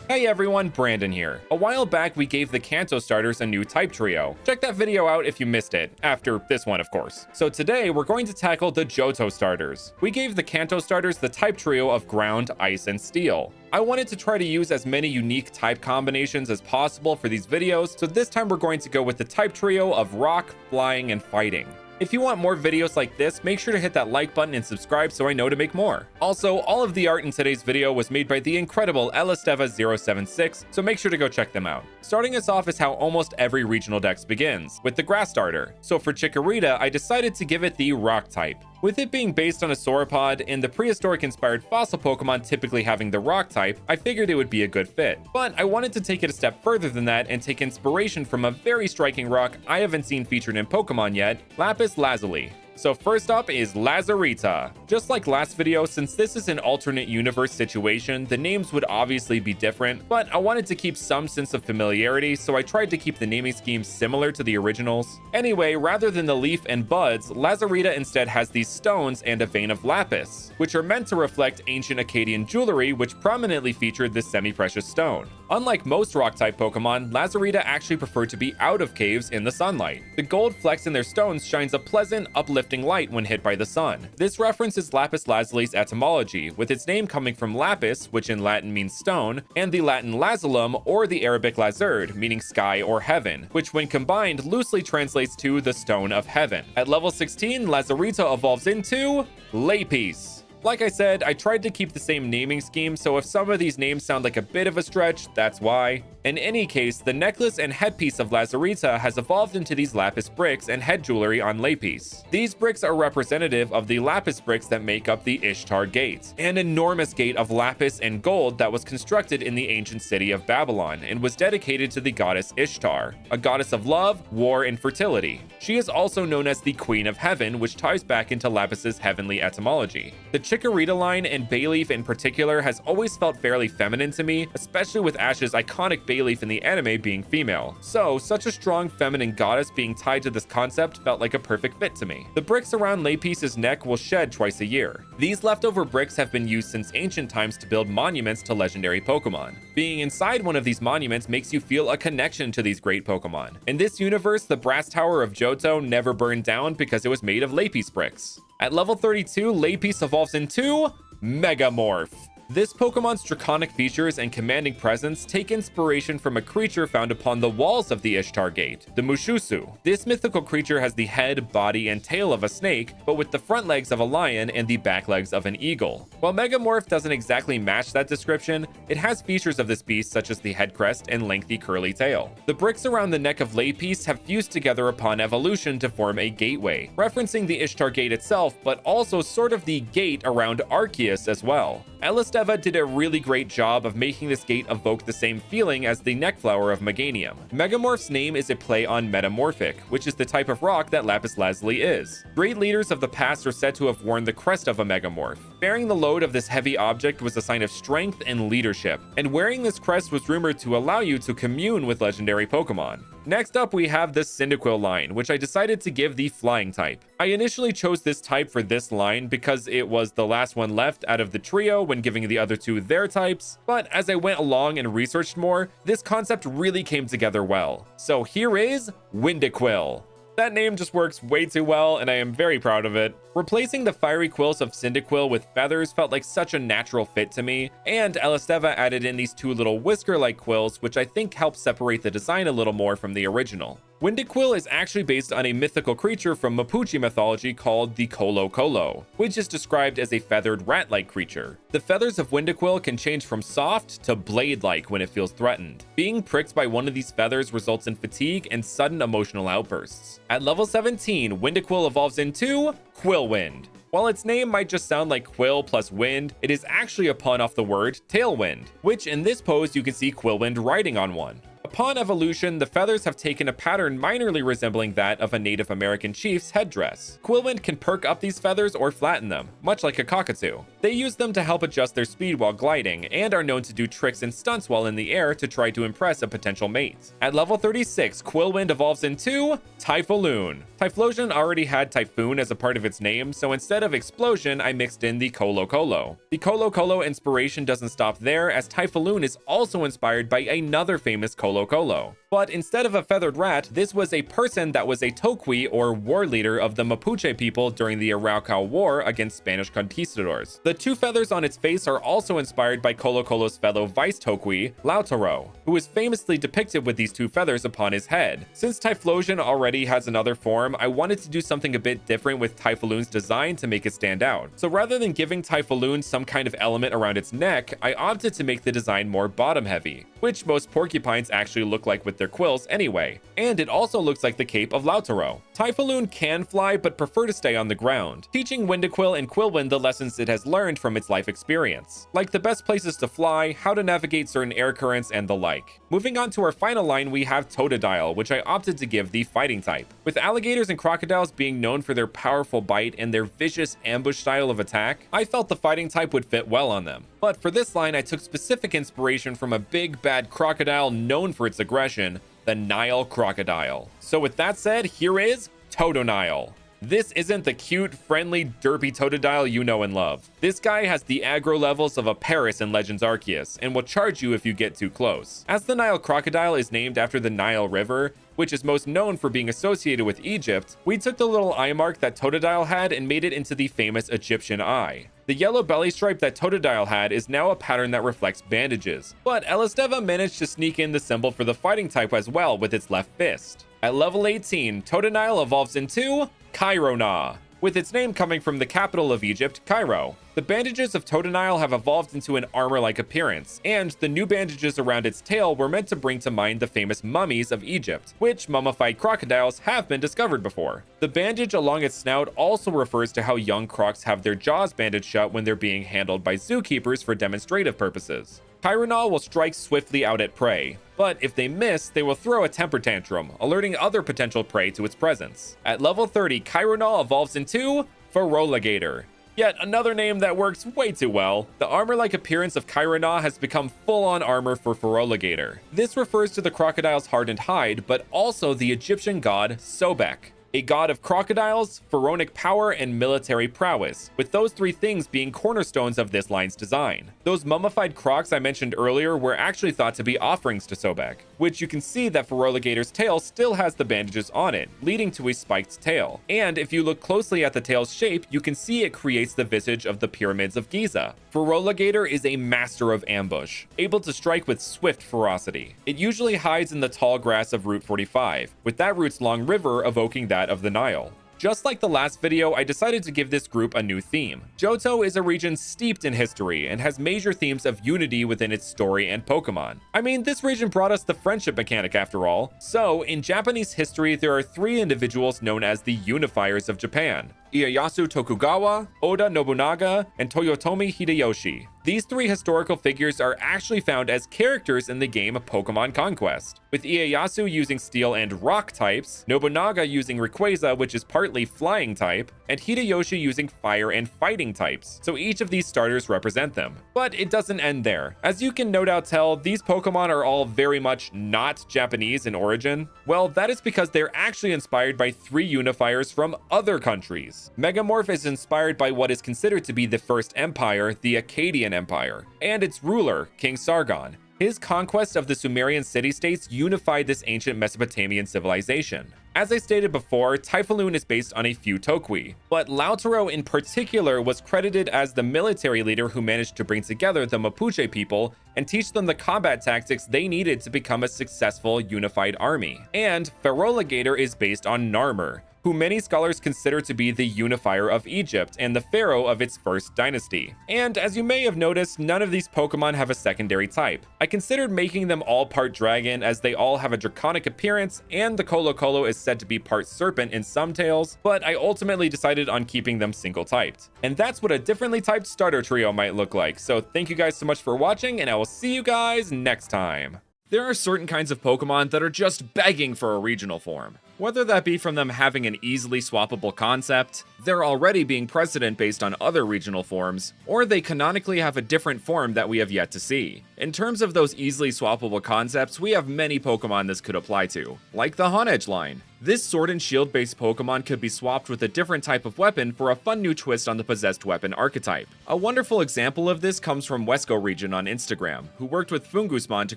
A: Hey everyone, Brandon here. A while back, we gave the Kanto starters a new type trio. Check that video out if you missed it, after this one of course. So today, we're going to tackle the Johto starters. We gave the Kanto starters the type trio of ground, ice, and steel. I wanted to try to use as many unique type combinations as possible for these videos, so this time we're going to go with the type trio of rock, flying, and fighting. If you want more videos like this, make sure to hit that like button and subscribe so I know to make more. Also, all of the art in today's video was made by the incredible Elisteva076, so make sure to go check them out. Starting us off is how almost every regional dex begins, with the grass starter. So for Chikorita, I decided to give it the rock type. With it being based on a sauropod and the prehistoric-inspired fossil Pokemon typically having the rock type, I figured it would be a good fit. But I wanted to take it a step further than that and take inspiration from a very striking rock I haven't seen featured in Pokemon yet, Lapis Lazuli. So first up is Lazarita. Just like last video, since this is an alternate universe situation, the names would obviously be different, but I wanted to keep some sense of familiarity, so I tried to keep the naming scheme similar to the originals. Anyway, rather than the leaf and buds, Lazarita instead has these stones and a vein of lapis, which are meant to reflect ancient Akkadian jewelry which prominently featured this semi-precious stone. Unlike most rock-type Pokemon, Lazarita actually prefer to be out of caves in the sunlight. The gold flecks in their stones shines a pleasant, uplifting uplifting light when hit by the sun. This references lapis lazuli's etymology, with its name coming from lapis, which in Latin means stone, and the Latin lazulum or the Arabic lazurd, meaning sky or heaven, which when combined loosely translates to the stone of heaven. At level 16, Lazarita evolves into Lapis. Like I said, I tried to keep the same naming scheme, so if some of these names sound like a bit of a stretch, that's why. In any case, the necklace and headpiece of Lazarita has evolved into these lapis bricks and head jewelry on Lapis. These bricks are representative of the lapis bricks that make up the Ishtar Gate, an enormous gate of lapis and gold that was constructed in the ancient city of Babylon and was dedicated to the goddess Ishtar, a goddess of love, war, and fertility. She is also known as the Queen of Heaven, which ties back into Lapis's heavenly etymology. The Chikorita line, and Bayleaf in particular, has always felt fairly feminine to me, especially with Ash's iconic Bayleaf in the anime being female. So, such a strong feminine goddess being tied to this concept felt like a perfect fit to me. The bricks around Lapis's neck will shed twice a year. These leftover bricks have been used since ancient times to build monuments to legendary Pokemon. Being inside one of these monuments makes you feel a connection to these great Pokemon. In this universe, the Brass Tower of Johto never burned down because it was made of Lapis bricks. At level 32, Lapis evolves into Megamorph. This Pokemon's draconic features and commanding presence take inspiration from a creature found upon the walls of the Ishtar Gate, the Mushusu. This mythical creature has the head, body, and tail of a snake, but with the front legs of a lion and the back legs of an eagle. While Megamorph doesn't exactly match that description, it has features of this beast such as the head crest and lengthy curly tail. The bricks around the neck of Lapis have fused together upon evolution to form a gateway, referencing the Ishtar Gate itself, but also sort of the gate around Arceus as well. Elisteva did a really great job of making this gate evoke the same feeling as the neck flower of Meganium. Megamorph's name is a play on metamorphic, which is the type of rock that lapis lazuli is. Great leaders of the past are said to have worn the crest of a Megamorph. Bearing the load of this heavy object was a sign of strength and leadership, and wearing this crest was rumored to allow you to commune with legendary Pokemon. Next up, we have the Cyndaquil line, which I decided to give the flying type. I initially chose this type for this line because it was the last one left out of the trio when giving the other two their types, but as I went along and researched more, this concept really came together well. So here is Windaquil. That name just works way too well, and I am very proud of it. Replacing the fiery quills of Cyndaquil with feathers felt like such a natural fit to me, and Elisteva added in these two little whisker-like quills, which I think helped separate the design a little more from the original. Windaquil is actually based on a mythical creature from Mapuche mythology called the Colo Colo, which is described as a feathered rat-like creature. The feathers of Windaquil can change from soft to blade-like when it feels threatened. Being pricked by one of these feathers results in fatigue and sudden emotional outbursts. At level 17, Windaquil evolves into Quillwind. While its name might just sound like quill plus wind, it is actually a pun off the word tailwind, which in this pose you can see Quillwind riding on one. Upon evolution, the feathers have taken a pattern minorly resembling that of a Native American chief's headdress. Quillwind can perk up these feathers or flatten them, much like a cockatoo. They use them to help adjust their speed while gliding, and are known to do tricks and stunts while in the air to try to impress a potential mate. At level 36, Quillwind evolves into Typhlosion. Typhlosion already had Typhoon as a part of its name, so instead of explosion, I mixed in the Colo Colo. The Colo Colo inspiration doesn't stop there, as Typhlosion is also inspired by another famous Colo Colo. But instead of a feathered rat, this was a person that was a Toqui or war leader of the Mapuche people during the Araucao War against Spanish conquistadors. The two feathers on its face are also inspired by Colo Colo's fellow vice Toqui, Lautaro, who is famously depicted with these two feathers upon his head. Since Typhlosion already has another form, I wanted to do something a bit different with Typhlosion's design to make it stand out. So rather than giving Typhlosion some kind of element around its neck, I opted to make the design more bottom heavy, which most porcupines actually look like with their quills anyway, and it also looks like the cape of Lautaro. Typhlosion can fly but prefer to stay on the ground, teaching Windaquil and Quillwind the lessons it has learned from its life experience, like the best places to fly, how to navigate certain air currents, and the like. Moving on to our final line, we have Totodile, which I opted to give the fighting type. With alligators and crocodiles being known for their powerful bite and their vicious ambush style of attack, I felt the fighting type would fit well on them. But for this line, I took specific inspiration from a big bad crocodile known for its aggression, the Nile crocodile. So with that said, here is Totodile. This isn't the cute, friendly, derpy Totodile you know and love. This guy has the aggro levels of a Paris in Legends Arceus, and will charge you if you get too close. As the Nile crocodile is named after the Nile River, which is most known for being associated with Egypt, we took the little eye mark that Totodile had and made it into the famous Egyptian eye. The yellow belly stripe that Totodile had is now a pattern that reflects bandages, but Elisteva managed to sneak in the symbol for the fighting type as well with its left fist. At level 18, Totodile evolves into Cairo, with its name coming from the capital of Egypt, Cairo. The bandages of Totodile have evolved into an armor-like appearance, and the new bandages around its tail were meant to bring to mind the famous mummies of Egypt, which mummified crocodiles have been discovered before. The bandage along its snout also refers to how young crocs have their jaws bandaged shut when they're being handled by zookeepers for demonstrative purposes. Chironal will strike swiftly out at prey, but if they miss, they will throw a temper tantrum, alerting other potential prey to its presence. At level 30, Chironal evolves into Feroligator. Yet another name that works way too well. The armor-like appearance of Chironal has become full-on armor for Feroligator. This refers to the crocodile's hardened hide, but also the Egyptian god Sobek, a god of crocodiles, pharaonic power, and military prowess, with those three things being cornerstones of this line's design. Those mummified crocs I mentioned earlier were actually thought to be offerings to Sobek, which you can see that Feroligator's tail still has the bandages on it, leading to a spiked tail. And if you look closely at the tail's shape, you can see it creates the visage of the pyramids of Giza. Feroligator is a master of ambush, able to strike with swift ferocity. It usually hides in the tall grass of Route 45, with that route's long river evoking that of the Nile. Just like the last video, I decided to give this group a new theme. Johto is a region steeped in history and has major themes of unity within its story and Pokemon. I mean, this region brought us the friendship mechanic after all. So, in Japanese history, there are three individuals known as the Unifiers of Japan: Ieyasu Tokugawa, Oda Nobunaga, and Toyotomi Hideyoshi. These three historical figures are actually found as characters in the game Pokemon Conquest, with Ieyasu using Steel and Rock types, Nobunaga using Rayquaza, which is partly Flying type, and Hideyoshi using Fire and Fighting types, so each of these starters represent them. But it doesn't end there. As you can no doubt tell, these Pokemon are all very much not Japanese in origin. Well, that is because they're actually inspired by three unifiers from other countries. Megamorph is inspired by what is considered to be the first empire, the Akkadian Empire, and its ruler, King Sargon. His conquest of the Sumerian city-states unified this ancient Mesopotamian civilization. As I stated before, Typhloon is based on a few Toqui, but Lautaro in particular was credited as the military leader who managed to bring together the Mapuche people and teach them the combat tactics they needed to become a successful unified army. And Feroligator is based on Narmer, who many scholars consider to be the unifier of Egypt and the pharaoh of its first dynasty. And as you may have noticed, none of these Pokemon have a secondary type. I considered making them all part dragon as they all have a draconic appearance, and the Colo is said to be part serpent in some tales, but I ultimately decided on keeping them single typed. And that's what a differently typed starter trio might look like. So thank you guys so much for watching, and I will see you guys next time. There are certain kinds of Pokemon that are just begging for a regional form. Whether that be from them having an easily swappable concept, they're already being precedent based on other regional forms, or they canonically have a different form that we have yet to see. In terms of those easily swappable concepts, we have many Pokemon this could apply to, like the Honedge line. This Sword and Shield based Pokemon could be swapped with a different type of weapon for a fun new twist on the possessed weapon archetype. A wonderful example of this comes from Wesco Region on Instagram, who worked with Fungusmon to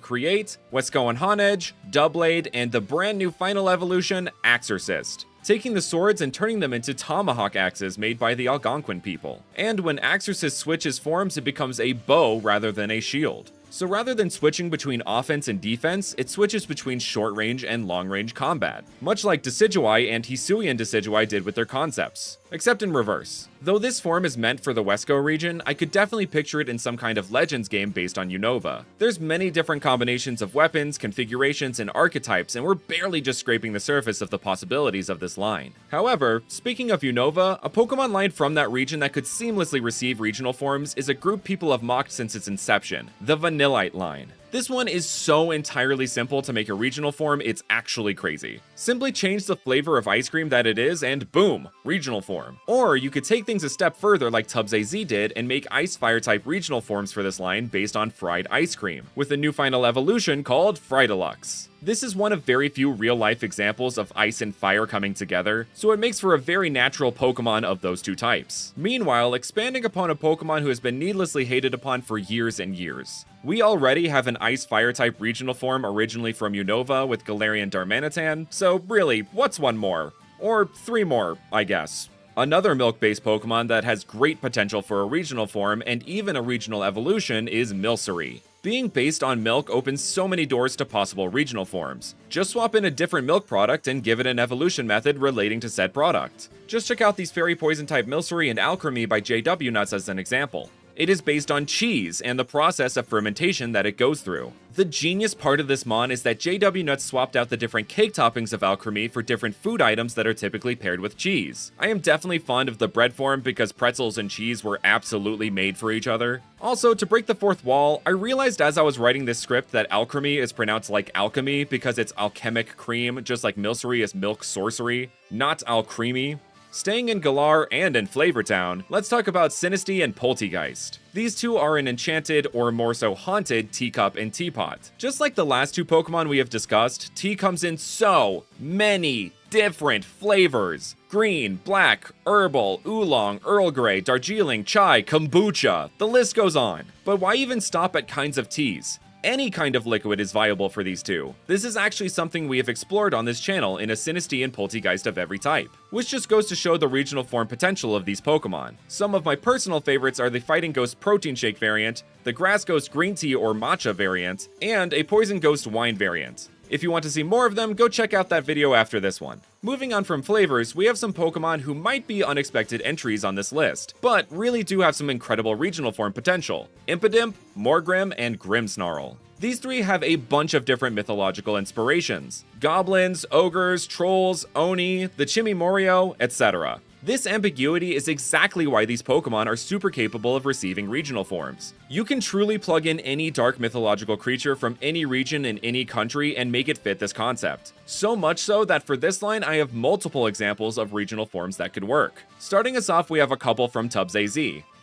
A: create Wesco and Honedge, Doublade, and the brand new final evolution, Axorcist, taking the swords and turning them into tomahawk axes made by the Algonquin people. And when Axorcist switches forms, it becomes a bow rather than a shield. So rather than switching between offense and defense, it switches between short range and long range combat, much like Decidueye and Hisuian Decidueye did with their concepts, except in reverse. Though this form is meant for the Wesco region, I could definitely picture it in some kind of Legends game based on Unova. There's many different combinations of weapons, configurations, and archetypes, and we're barely just scraping the surface of the possibilities of this line. However, speaking of Unova, a Pokemon line from that region that could seamlessly receive regional forms is a group people have mocked since its inception, the Vanillite line. This one is so entirely simple to make a regional form, it's actually crazy. Simply change the flavor of ice cream that it is and boom, regional form. Or you could take things a step further like Tubbs AZ did and make Ice Fire type regional forms for this line based on fried ice cream, with a new final evolution called Fry-Deluxe. This is one of very few real-life examples of ice and fire coming together, so it makes for a very natural Pokemon of those two types. Meanwhile, expanding upon a Pokemon who has been needlessly hated upon for years and years. We already have an Ice-Fire type regional form originally from Unova with Galarian Darmanitan, so really, what's one more? Or three more, I guess. Another milk-based Pokemon that has great potential for a regional form and even a regional evolution is Milcery. Being based on milk opens so many doors to possible regional forms. Just swap in a different milk product and give it an evolution method relating to said product. Just check out these Fairy Poison type Milcery and Alchemy by JW Nuts as an example. It is based on cheese and the process of fermentation that it goes through. The genius part of this mon is that JW Nuts swapped out the different cake toppings of Alchemy for different food items that are typically paired with cheese. I am definitely fond of the bread form because pretzels and cheese were absolutely made for each other. Also, to break the fourth wall, I realized as I was writing this script that Alchemy is pronounced like alchemy because it's alchemic cream, just like Milcery is milk sorcery, not alcreamy. Staying in Galar and in Flavor Town, let's talk about Sinistea and Poltegeist. These two are an enchanted, or more so haunted, teacup and teapot. Just like the last two Pokemon we have discussed, tea comes in so many different flavors. Green, black, herbal, oolong, Earl Grey, Darjeeling, chai, kombucha, the list goes on. But why even stop at kinds of teas? Any kind of liquid is viable for these two. This is actually something we have explored on this channel in a Sinistea and Poltegeist of every type, which just goes to show the regional form potential of these Pokemon. Some of my personal favorites are the Fighting Ghost Protein Shake variant, the Grass Ghost Green Tea or Matcha variant, and a Poison Ghost Wine variant. If you want to see more of them, go check out that video after this one. Moving on from flavors, we have some Pokemon who might be unexpected entries on this list, but really do have some incredible regional form potential. Impidimp, Morgrem, and Grimmsnarl. These three have a bunch of different mythological inspirations. Goblins, ogres, trolls, Oni, the Chimimorio, etc. This ambiguity is exactly why these Pokemon are super capable of receiving regional forms. You can truly plug in any dark mythological creature from any region in any country and make it fit this concept. So much so that for this line I have multiple examples of regional forms that could work. Starting us off, we have a couple from Tubbs AZ.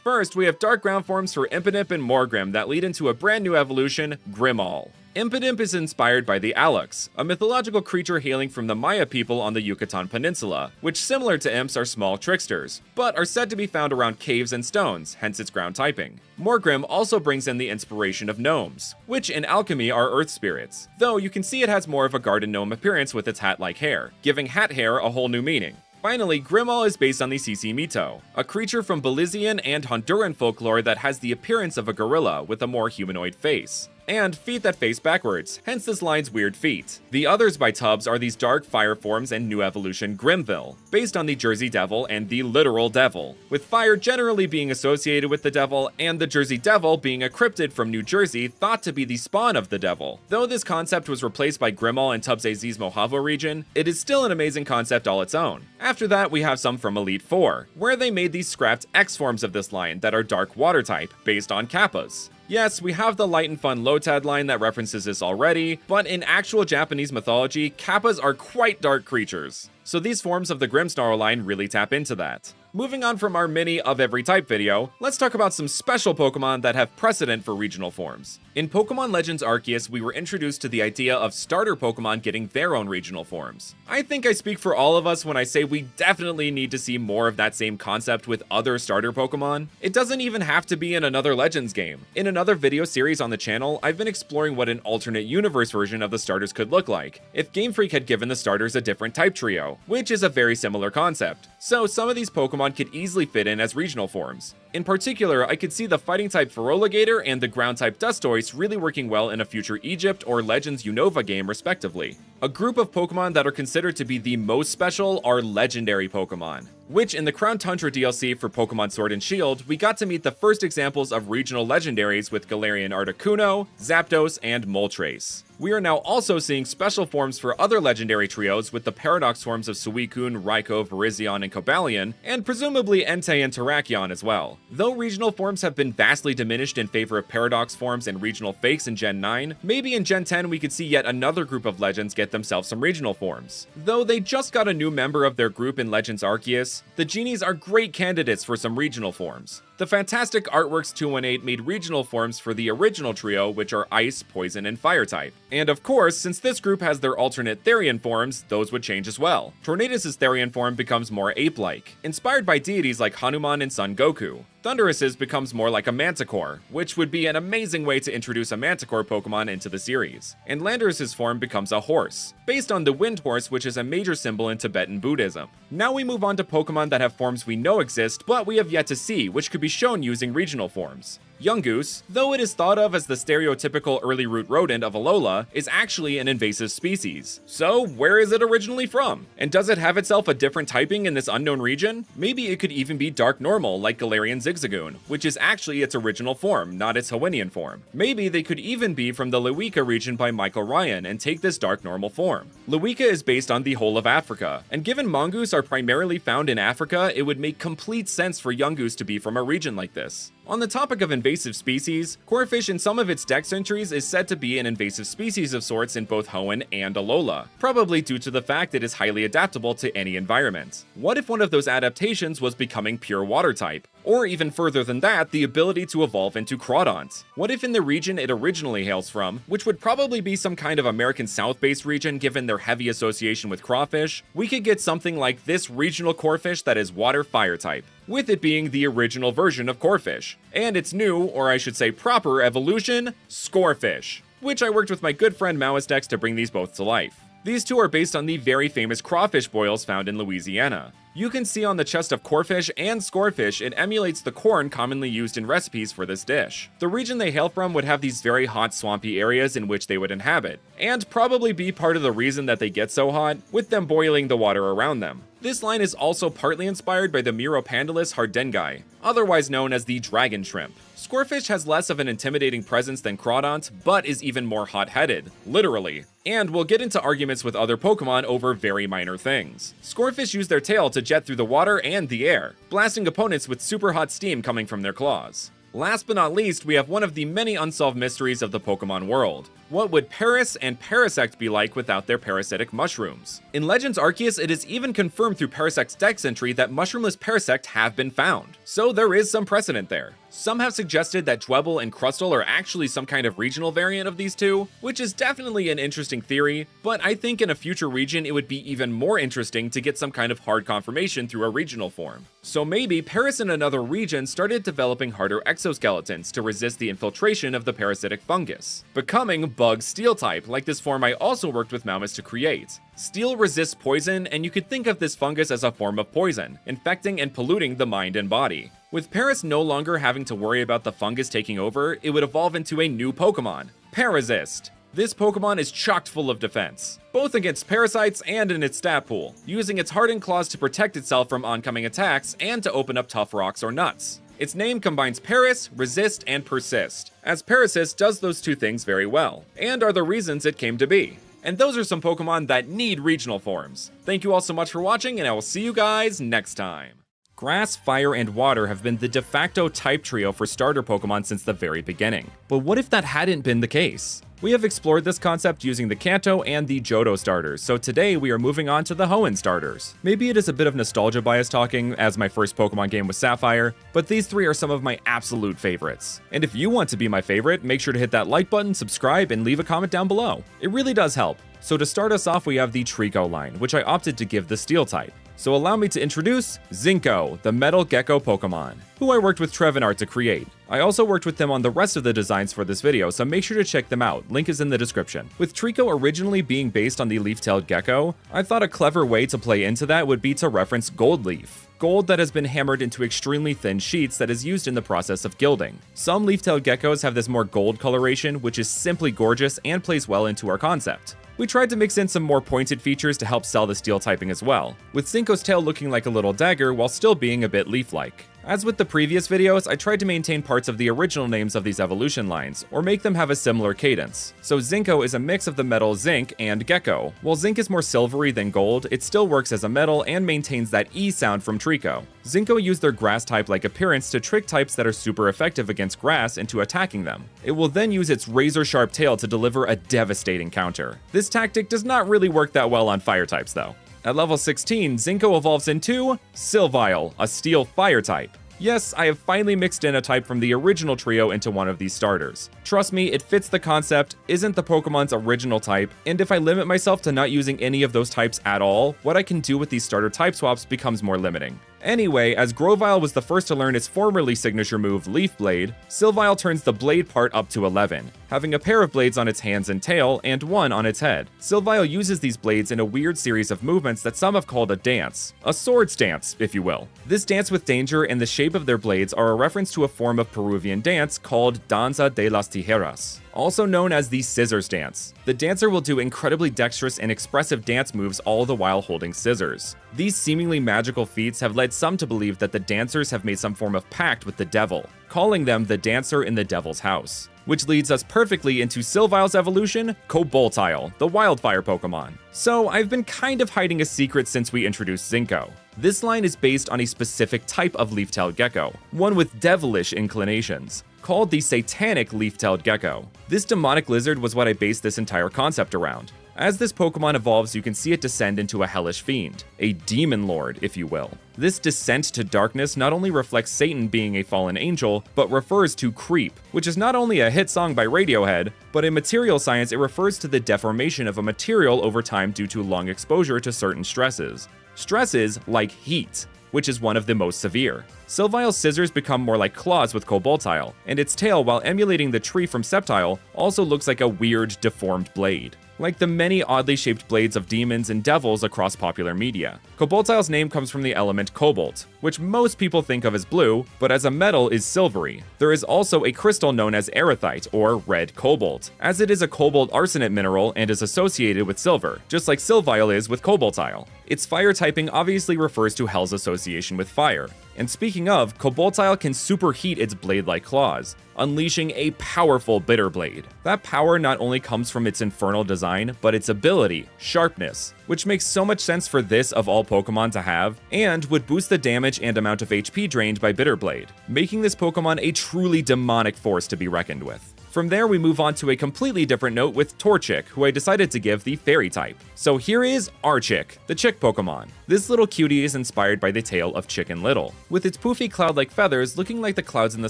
A: First, we have dark ground forms for Impidimp and Morgrem that lead into a brand new evolution, Grimmall. Impidimp is inspired by the Alex, a mythological creature hailing from the Maya people on the Yucatan Peninsula, which similar to imps are small tricksters, but are said to be found around caves and stones, hence its ground typing. Morgrem also brings in the inspiration of gnomes, which in alchemy are earth spirits, though you can see it has more of a garden gnome appearance with its hat-like hair, giving hat hair a whole new meaning. Finally, Grimmall is based on the Sisi Mito, a creature from Belizean and Honduran folklore that has the appearance of a gorilla with a more humanoid face, and feet that face backwards, hence this line's weird feet. The others by Tubbs are these dark fire forms and new evolution Grimville, based on the Jersey Devil and the literal devil, with fire generally being associated with the devil and the Jersey Devil being a cryptid from New Jersey thought to be the spawn of the devil. Though this concept was replaced by Grimmall in Tubbs AZ's Mojave region, it is still an amazing concept all its own. After that, we have some from Elite Four, where they made these scrapped X forms of this line that are dark water type, based on Kappas. Yes, we have the Light and Fun Lotad line that references this already, but in actual Japanese mythology, Kappas are quite dark creatures. So these forms of the Grimmsnarl line really tap into that. Moving on from our mini of every type video, let's talk about some special Pokemon that have precedent for regional forms. In Pokemon Legends Arceus, we were introduced to the idea of starter Pokemon getting their own regional forms. I think I speak for all of us when I say we definitely need to see more of that same concept with other starter Pokemon. It doesn't even have to be in another Legends game. In another video series on the channel, I've been exploring what an alternate universe version of the starters could look like, if Game Freak had given the starters a different type trio, which is a very similar concept. So some of these Pokemon could easily fit in as regional forms. In particular, I could see the fighting type Feraligatr and the ground type Dustoise really working well in a future Egypt or Legends Unova game respectively. A group of Pokemon that are considered to be the most special are legendary Pokemon, which in the Crown Tundra DLC for Pokemon Sword and Shield, we got to meet the first examples of regional legendaries with Galarian Articuno, Zapdos, and Moltres. We are now also seeing special forms for other legendary trios with the Paradox forms of Suicune, Raikou, Virizion, and Cobalion, and presumably Entei and Terrakion as well. Though regional forms have been vastly diminished in favor of Paradox forms and regional fakes in Gen 9, maybe in Gen 10 we could see yet another group of legends get themselves some regional forms. Though they just got a new member of their group in Legends Arceus, the Genies are great candidates for some regional forms. The Fantastic Artworks 218 made regional forms for the original trio, which are Ice, Poison, and Fire type. And of course, since this group has their alternate Therian forms, those would change as well. Tornadus' Therian form becomes more ape-like, inspired by deities like Hanuman and Son Goku. Thundurus' becomes more like a Manticore, which would be an amazing way to introduce a Manticore Pokemon into the series. And Landorus' form becomes a horse, based on the wind horse, which is a major symbol in Tibetan Buddhism. Now we move on to Pokemon that have forms we know exist, but we have yet to see, which could be shown using regional forms. Yungoos, though it is thought of as the stereotypical early root rodent of Alola, is actually an invasive species. So where is it originally from? And does it have itself a different typing in this unknown region? Maybe it could even be dark normal like Galarian Zigzagoon, which is actually its original form, not its Hawaiian form. Maybe they could even be from the Lewika region by Michael Ryan and take this dark normal form. Lewika is based on the whole of Africa, and given mongoose are primarily found in Africa, it would make complete sense for Yungoos to be from a region like this. On the topic of invasive species, Corphish in some of its dex entries is said to be an invasive species of sorts in both Hoenn and Alola, probably due to the fact it is highly adaptable to any environment. What if one of those adaptations was becoming pure water type? Or even further than that, the ability to evolve into Crawdont. What if in the region it originally hails from, which would probably be some kind of American South-based region given their heavy association with crawfish, we could get something like this regional Corphish that is water-fire type, with it being the original version of Corphish, and its new, or I should say proper evolution, Scorefish, which I worked with my good friend Maoistex to bring these both to life. These two are based on the very famous crawfish boils found in Louisiana. You can see on the chest of Corphish and Scorefish it emulates the corn commonly used in recipes for this dish. The region they hail from would have these very hot swampy areas in which they would inhabit, and probably be part of the reason that they get so hot, with them boiling the water around them. This line is also partly inspired by the Miropandalus hardengai, otherwise known as the dragon shrimp. Scorefish has less of an intimidating presence than Crawdont, but is even more hot-headed, literally. And we'll get into arguments with other Pokemon over very minor things. Scorefish use their tail to jet through the water and the air, blasting opponents with super hot steam coming from their claws. Last but not least, we have one of the many unsolved mysteries of the Pokemon world. What would Paras and Parasect be like without their parasitic mushrooms? In Legends Arceus, it is even confirmed through Parasect's dex entry that mushroomless Parasect have been found, so there is some precedent there. Some have suggested that Dwebble and Crustle are actually some kind of regional variant of these two, which is definitely an interesting theory, but I think in a future region it would be even more interesting to get some kind of hard confirmation through a regional form. So maybe Paras in another region started developing harder exoskeletons to resist the infiltration of the parasitic fungus, becoming Bug Steel type, like this form I also worked with Malmus to create. Steel resists poison, and you could think of this fungus as a form of poison, infecting and polluting the mind and body. With Paras no longer having to worry about the fungus taking over, it would evolve into a new Pokemon, Parasist. This Pokemon is chock full of defense, both against parasites and in its stat pool, using its hardened claws to protect itself from oncoming attacks and to open up tough rocks or nuts. Its name combines Paras, Resist, and Persist, as Parasist does those two things very well, and are the reasons it came to be. And those are some Pokemon that need regional forms. Thank you all so much for watching, and I will see you guys next time. Grass, Fire, and Water have been the de facto type trio for starter Pokemon since the very beginning. But what if that hadn't been the case? We have explored this concept using the Kanto and the Johto starters, so today we are moving on to the Hoenn starters. Maybe it is a bit of nostalgia bias talking, as my first Pokemon game was Sapphire, but these three are some of my absolute favorites. And if you want to be my favorite, make sure to hit that like button, subscribe, and leave a comment down below. It really does help. So to start us off, we have the Trico line, which I opted to give the Steel type. So allow me to introduce Zinco, the Metal Gecko Pokemon, who I worked with Trevenart to create. I also worked with them on the rest of the designs for this video, so make sure to check them out, link is in the description. With Trico originally being based on the leaf-tailed gecko, I thought a clever way to play into that would be to reference Gold Leaf. Gold that has been hammered into extremely thin sheets that is used in the process of gilding. Some leaf-tailed geckos have this more gold coloration, which is simply gorgeous and plays well into our concept. We tried to mix in some more pointed features to help sell the steel typing as well, with Zinco's tail looking like a little dagger while still being a bit leaf-like. As with the previous videos, I tried to maintain parts of the original names of these evolution lines, or make them have a similar cadence. So Zinco is a mix of the metal zinc and gecko. While zinc is more silvery than gold, it still works as a metal and maintains that E sound from Trico. Zinco used their grass type-like appearance to trick types that are super effective against grass into attacking them. It will then use its razor-sharp tail to deliver a devastating counter. This tactic does not really work that well on fire types though. At level 16, Zinco evolves into Silvile, a steel fire type. Yes, I have finally mixed in a type from the original trio into one of these starters. Trust me, it fits the concept, isn't the Pokemon's original type, and if I limit myself to not using any of those types at all, what I can do with these starter type swaps becomes more limiting. Anyway, as Grovyle was the first to learn its formerly signature move, Leaf Blade, Silvile turns the blade part up to 11, having a pair of blades on its hands and tail, and one on its head. Silvile uses these blades in a weird series of movements that some have called a dance. A swords dance, if you will. This dance with danger and the shape of their blades are a reference to a form of Peruvian dance called Danza de las Tijeras, also known as the scissors dance. The dancer will do incredibly dexterous and expressive dance moves all the while holding scissors. These seemingly magical feats have led some to believe that the dancers have made some form of pact with the devil, calling them the dancer in the devil's house. Which leads us perfectly into Silvile's evolution, Cobaltile, the wildfire Pokemon. So I've been kind of hiding a secret since we introduced Zinco. This line is based on a specific type of leaf-tailed gecko, one with devilish inclinations, called the satanic leaf-tailed gecko. This demonic lizard was what I based this entire concept around. As this Pokemon evolves, you can see it descend into a hellish fiend, a demon lord, if you will. This descent to darkness not only reflects Satan being a fallen angel, but refers to Creep, which is not only a hit song by Radiohead, but in material science it refers to the deformation of a material over time due to long exposure to certain stresses. Stresses like heat, which is one of the most severe. Silvile's scissors become more like claws with Cobaltile, and its tail, while emulating the tree from Sceptile, also looks like a weird, deformed blade, like the many oddly shaped blades of demons and devils across popular media. Cobaltile's name comes from the element cobalt, which most people think of as blue, but as a metal is silvery. There is also a crystal known as erythite, or red cobalt, as it is a cobalt arsenate mineral and is associated with silver, just like Silvile is with Cobaltile. Its fire typing obviously refers to Hell's association with fire. And speaking of, Cobaltile can superheat its blade-like claws, unleashing a powerful bitter blade. That power not only comes from its infernal design, but its ability, sharpness, which makes so much sense for this of all Pokemon to have, and would boost the damage and amount of HP drained by Bitter Blade, making this Pokemon a truly demonic force to be reckoned with. From there, we move on to a completely different note with Torchic, who I decided to give the Fairy type. So here is Archic, the chick Pokemon. This little cutie is inspired by the tale of Chicken Little, with its poofy cloud-like feathers looking like the clouds in the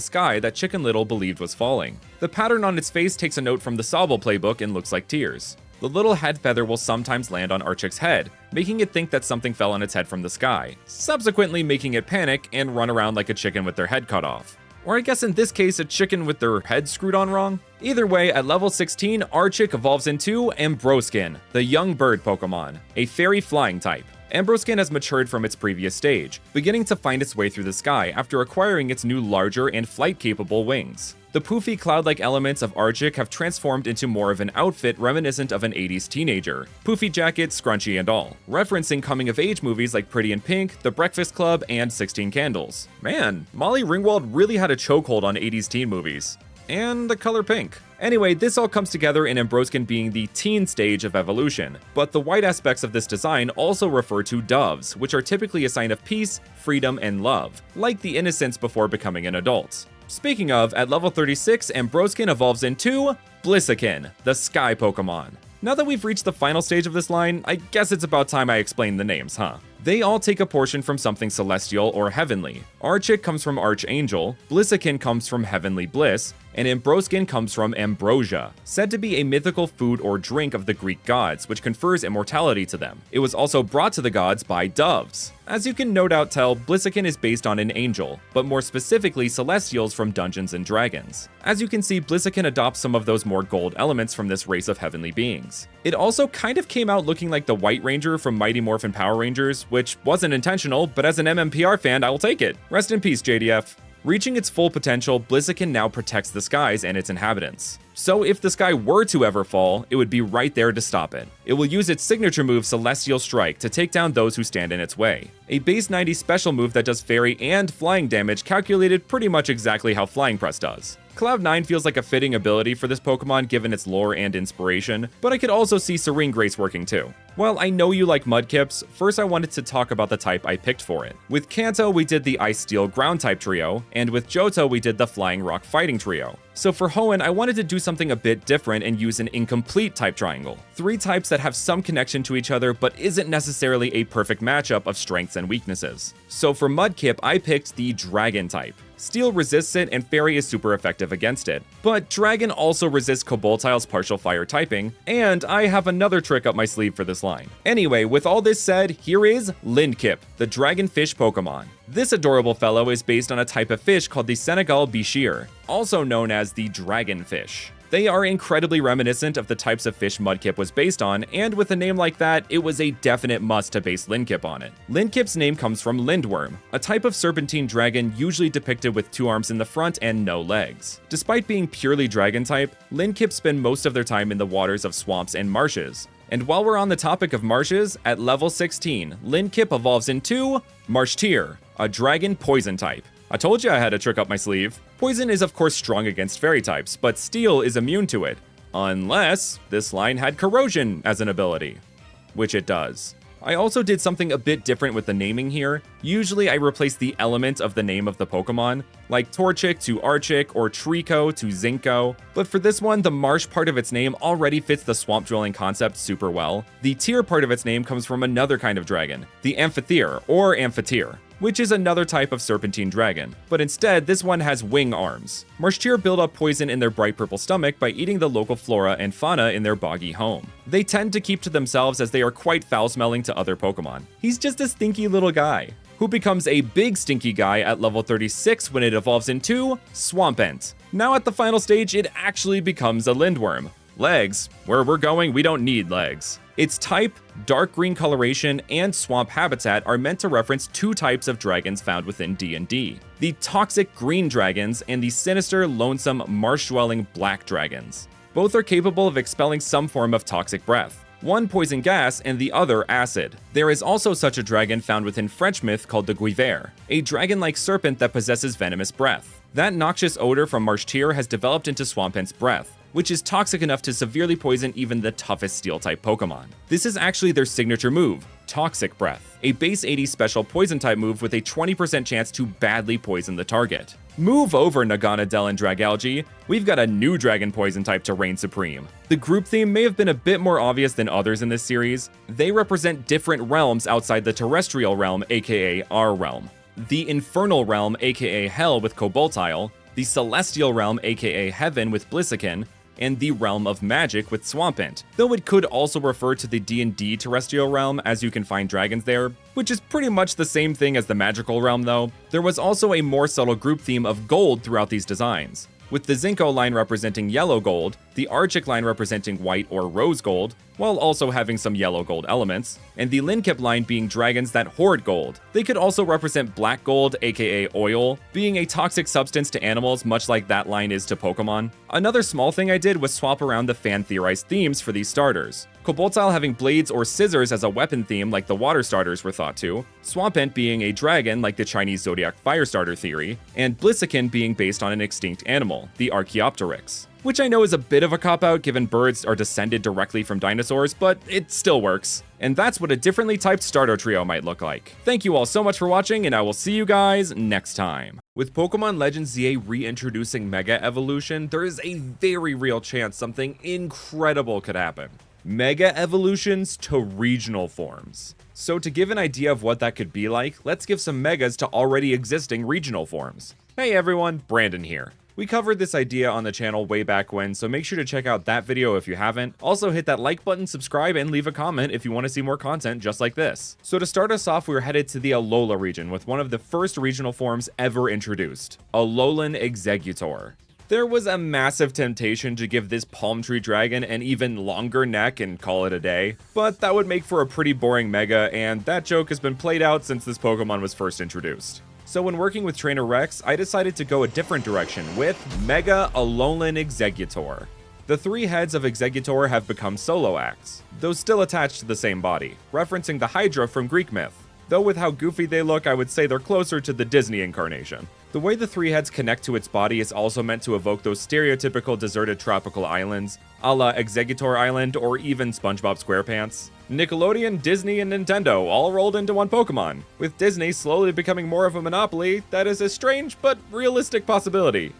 A: sky that Chicken Little believed was falling. The pattern on its face takes a note from the Sobble playbook and looks like tears. The little head feather will sometimes land on Archic's head, making it think that something fell on its head from the sky, subsequently making it panic and run around like a chicken with their head cut off. Or I guess in this case, a chicken with their head screwed on wrong? Either way, at level 16, Archic evolves into Ambroskin, the young bird Pokemon, a fairy flying type. Ambroskin has matured from its previous stage, beginning to find its way through the sky after acquiring its new larger and flight-capable wings. The poofy cloud-like elements of Archic have transformed into more of an outfit reminiscent of an 80s teenager, poofy jacket, scrunchie and all, referencing coming-of-age movies like Pretty in Pink, The Breakfast Club, and 16 Candles. Man, Molly Ringwald really had a chokehold on 80s teen movies. And the color pink. Anyway, this all comes together in Ambroskin being the teen stage of evolution, but the white aspects of this design also refer to doves, which are typically a sign of peace, freedom, and love, like the innocence before becoming an adult. Speaking of, at level 36, Ambroskin evolves into Blaziken, the sky Pokemon. Now that we've reached the final stage of this line, I guess it's about time I explain the names, huh? They all take a portion from something celestial or heavenly. Archic comes from Archangel, Blaziken comes from Heavenly Bliss, and Ambroskin comes from Ambrosia, said to be a mythical food or drink of the Greek gods, which confers immortality to them. It was also brought to the gods by doves. As you can no doubt tell, Blaziken is based on an angel, but more specifically Celestials from Dungeons & Dragons. As you can see, Blaziken adopts some of those more gold elements from this race of heavenly beings. It also kind of came out looking like the White Ranger from Mighty Morphin Power Rangers, which wasn't intentional, but as an MMPR fan, I will take it. Rest in peace, JDF. Reaching its full potential, Blaziken now protects the skies and its inhabitants. So if the sky were to ever fall, it would be right there to stop it. It will use its signature move Celestial Strike to take down those who stand in its way. A base 90 special move that does fairy and flying damage calculated pretty much exactly how Flying Press does. Cloud 9 feels like a fitting ability for this Pokemon given its lore and inspiration, but I could also see Serene Grace working too. While I know you like Mudkips, first I wanted to talk about the type I picked for it. With Kanto, we did the Ice Steel Ground type trio, and with Johto, we did the Flying Rock Fighting trio. So for Hoenn, I wanted to do something a bit different and use an incomplete type triangle. 3 types that have some connection to each other, but isn't necessarily a perfect matchup of strengths and weaknesses. So for Mudkip, I picked the Dragon type. Steel resists it, and Fairy is super effective against it. But Dragon also resists Cobaltile's partial fire typing, and I have another trick up my sleeve for this line. Anyway, with all this said, here is Lindkip, the dragonfish Pokemon. This adorable fellow is based on a type of fish called the Senegal bichir, also known as the dragonfish. They are incredibly reminiscent of the types of fish Mudkip was based on, and with a name like that, it was a definite must to base Lindkip on it. Lindkip's name comes from Lindworm, a type of serpentine dragon usually depicted with 2 arms in the front and no legs. Despite being purely dragon type, Lindkip spend most of their time in the waters of swamps and marshes. And while we're on the topic of marshes, at level 16, Lindkip evolves into Marshtier, a dragon poison type. I told you I had a trick up my sleeve. Poison is of course strong against fairy types, but Steel is immune to it. Unless this line had Corrosion as an ability, which it does. I also did something a bit different with the naming here. Usually I replace the element of the name of the Pokemon, like Torchic to Archic or Trico to Zinco, but for this one, the marsh part of its name already fits the swamp dwelling concept super well. The Tear part of its name comes from another kind of dragon, the Amphitheer or Amphitheer, which is another type of serpentine dragon, but instead this one has wing arms. Marshtier build up poison in their bright purple stomach by eating the local flora and fauna in their boggy home. They tend to keep to themselves as they are quite foul-smelling to other Pokemon. He's just a stinky little guy, who becomes a big stinky guy at level 36 when it evolves into Swampent. Now at the final stage, it actually becomes a Lindworm. Legs? Where we're going, we don't need legs. Its type, dark green coloration, and swamp habitat are meant to reference 2 types of dragons found within D&D. The toxic green dragons and the sinister, lonesome, marsh-dwelling black dragons. Both are capable of expelling some form of toxic breath. One poison gas and the other acid. There is also such a dragon found within French myth called the Guiver, a dragon-like serpent that possesses venomous breath. That noxious odor from Marshtier has developed into Swampent's breath, which is toxic enough to severely poison even the toughest Steel-type Pokemon. This is actually their signature move, Toxic Breath, a base 80 special Poison-type move with a 20% chance to badly poison the target. Move over, Naganadel and Dragalge, we've got a new Dragon Poison type to reign supreme. The group theme may have been a bit more obvious than others in this series. They represent different realms outside the terrestrial realm, aka our realm. The Infernal Realm, aka Hell with Cobaltile, the Celestial Realm, aka Heaven with Blaziken, and the Realm of Magic with Swampent, though it could also refer to the D&D terrestrial realm as you can find dragons there, which is pretty much the same thing as the magical realm though. There was also a more subtle group theme of gold throughout these designs, with the Zinco line representing yellow gold, the Archic line representing white or rose gold, while also having some yellow gold elements, and the Lindkip line being dragons that hoard gold. They could also represent black gold, aka oil, being a toxic substance to animals much like that line is to Pokemon. Another small thing I did was swap around the fan-theorized themes for these starters. Cobaltile having blades or scissors as a weapon theme like the water starters were thought to, Swampent being a dragon like the Chinese zodiac fire starter theory, and Blaziken being based on an extinct animal, the Archaeopteryx. Which I know is a bit of a cop-out given birds are descended directly from dinosaurs, but it still works. And that's what a differently typed starter trio might look like. Thank you all so much for watching, and I will see you guys next time. With Pokemon Legends ZA reintroducing Mega Evolution, there is a very real chance something incredible could happen. Mega Evolutions to regional forms. So to give an idea of what that could be like, let's give some Megas to already existing regional forms. Hey everyone, Brandon here. We covered this idea on the channel way back when, so make sure to check out that video if you haven't. Also hit that like button, subscribe, and leave a comment if you want to see more content just like this. So to start us off, we were headed to the Alola region with one of the first regional forms ever introduced, Alolan Exeggutor. There was a massive temptation to give this palm tree dragon an even longer neck and call it a day, but that would make for a pretty boring mega, and that joke has been played out since this Pokemon was first introduced. So when working with Trainer Rex, I decided to go a different direction with Mega Alolan Exeggutor. The 3 heads of Exeggutor have become solo acts, though still attached to the same body, referencing the Hydra from Greek myth. Though with how goofy they look, I would say they're closer to the Disney incarnation. The way the 3 heads connect to its body is also meant to evoke those stereotypical deserted tropical islands, a la Exeggutor Island or even SpongeBob SquarePants. Nickelodeon, Disney, and Nintendo all rolled into one Pokemon, with Disney slowly becoming more of a monopoly that is a strange but realistic possibility.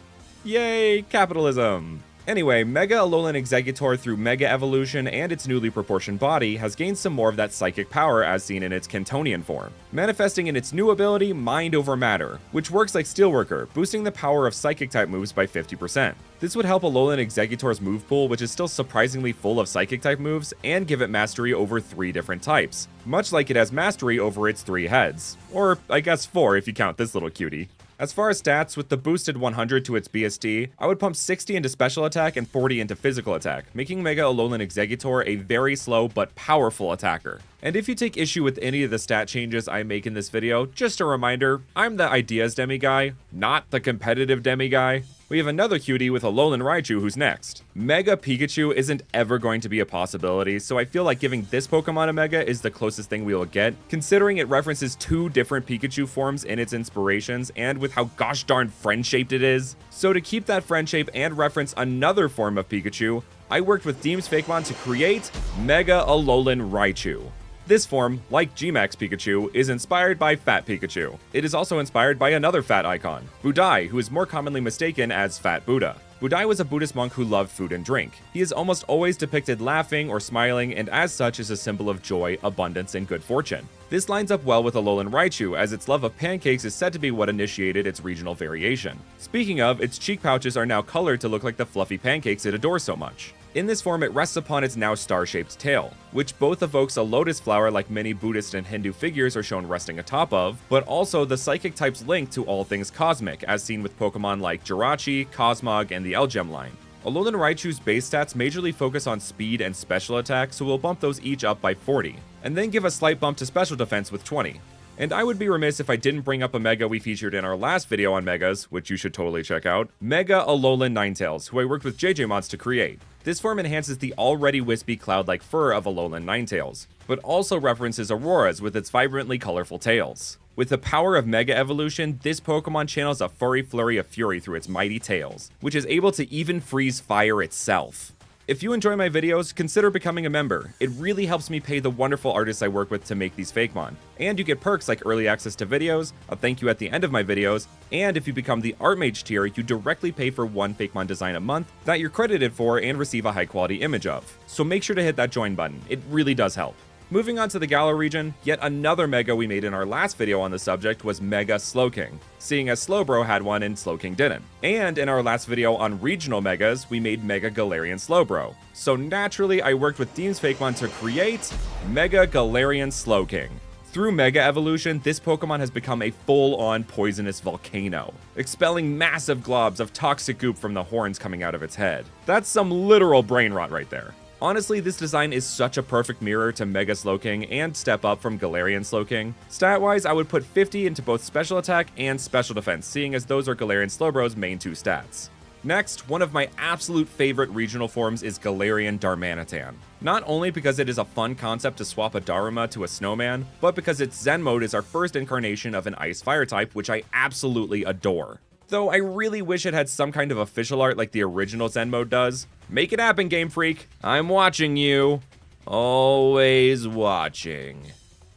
A: Yay, capitalism! Anyway, Mega Alolan Exeggutor through Mega Evolution and its newly proportioned body has gained some more of that psychic power as seen in its Kantonian form, manifesting in its new ability Mind Over Matter, which works like Steelworker, boosting the power of psychic type moves by 50%. This would help Alolan Exeggutor's move pool, which is still surprisingly full of psychic type moves, and give it mastery over 3 different types, much like it has mastery over its 3 heads. Or I guess 4 if you count this little cutie. As far as stats, with the boosted 100 to its BSD, I would pump 60 into special attack and 40 into physical attack, making Mega Alolan Exeggutor a very slow but powerful attacker. And if you take issue with any of the stat changes I make in this video, just a reminder, I'm the ideas demi guy, not the competitive demi guy. We have another cutie with Alolan Raichu who's next. Mega Pikachu isn't ever going to be a possibility, so I feel like giving this Pokemon a Mega is the closest thing we will get, considering it references 2 different Pikachu forms in its inspirations and with how gosh darn friend-shaped it is. So to keep that friend shape and reference another form of Pikachu, I worked with Deems Fakemon to create Mega Alolan Raichu. This form, like G-Max Pikachu, is inspired by Fat Pikachu. It is also inspired by another fat icon, Budai, who is more commonly mistaken as Fat Buddha. Budai was a Buddhist monk who loved food and drink. He is almost always depicted laughing or smiling, and as such is a symbol of joy, abundance, and good fortune. This lines up well with Alolan Raichu, as its love of pancakes is said to be what initiated its regional variation. Speaking of, its cheek pouches are now colored to look like the fluffy pancakes it adores so much. In this form, it rests upon its now star-shaped tail, which both evokes a lotus flower like many Buddhist and Hindu figures are shown resting atop of, but also the psychic type's link to all things cosmic, as seen with Pokemon like Jirachi, Cosmog, and the L-Gem line. Alolan Raichu's base stats majorly focus on speed and special attack, so we'll bump those each up by 40, and then give a slight bump to special defense with 20. And I would be remiss if I didn't bring up a Mega we featured in our last video on Megas, which you should totally check out, Mega Alolan Ninetales, who I worked with JJ Mods to create. This form enhances the already wispy cloud-like fur of Alolan Ninetales, but also references Aurora's with its vibrantly colorful tails. With the power of Mega Evolution, this Pokemon channels a furry flurry of fury through its mighty tails, which is able to even freeze fire itself. If you enjoy my videos, consider becoming a member. It really helps me pay the wonderful artists I work with to make these Fakemon. And you get perks like early access to videos, a thank you at the end of my videos, and if you become the Art Mage tier, you directly pay for 1 Fakemon design a month that you're credited for and receive a high quality image of. So make sure to hit that join button, it really does help. Moving on to the Galar region, yet another Mega we made in our last video on the subject was Mega Slowking, seeing as Slowbro had one and Slowking didn't. And in our last video on regional Megas, we made Mega Galarian Slowbro. So naturally, I worked with Deems Fakemon to create Mega Galarian Slowking. Through Mega Evolution, this Pokemon has become a full-on poisonous volcano, expelling massive globs of toxic goop from the horns coming out of its head. That's some literal brain rot right there. Honestly, this design is such a perfect mirror to Mega Slowking and step up from Galarian Slowking. Stat-wise, I would put 50 into both special attack and special defense, seeing as those are Galarian Slowbro's main 2 stats. Next, one of my absolute favorite regional forms is Galarian Darmanitan. Not only because it is a fun concept to swap a Daruma to a snowman, but because its Zen mode is our first incarnation of an Ice-Fire type, which I absolutely adore. Though I really wish it had some kind of official art like the original Zen mode does. Make it happen, Game Freak. I'm watching you. Always watching.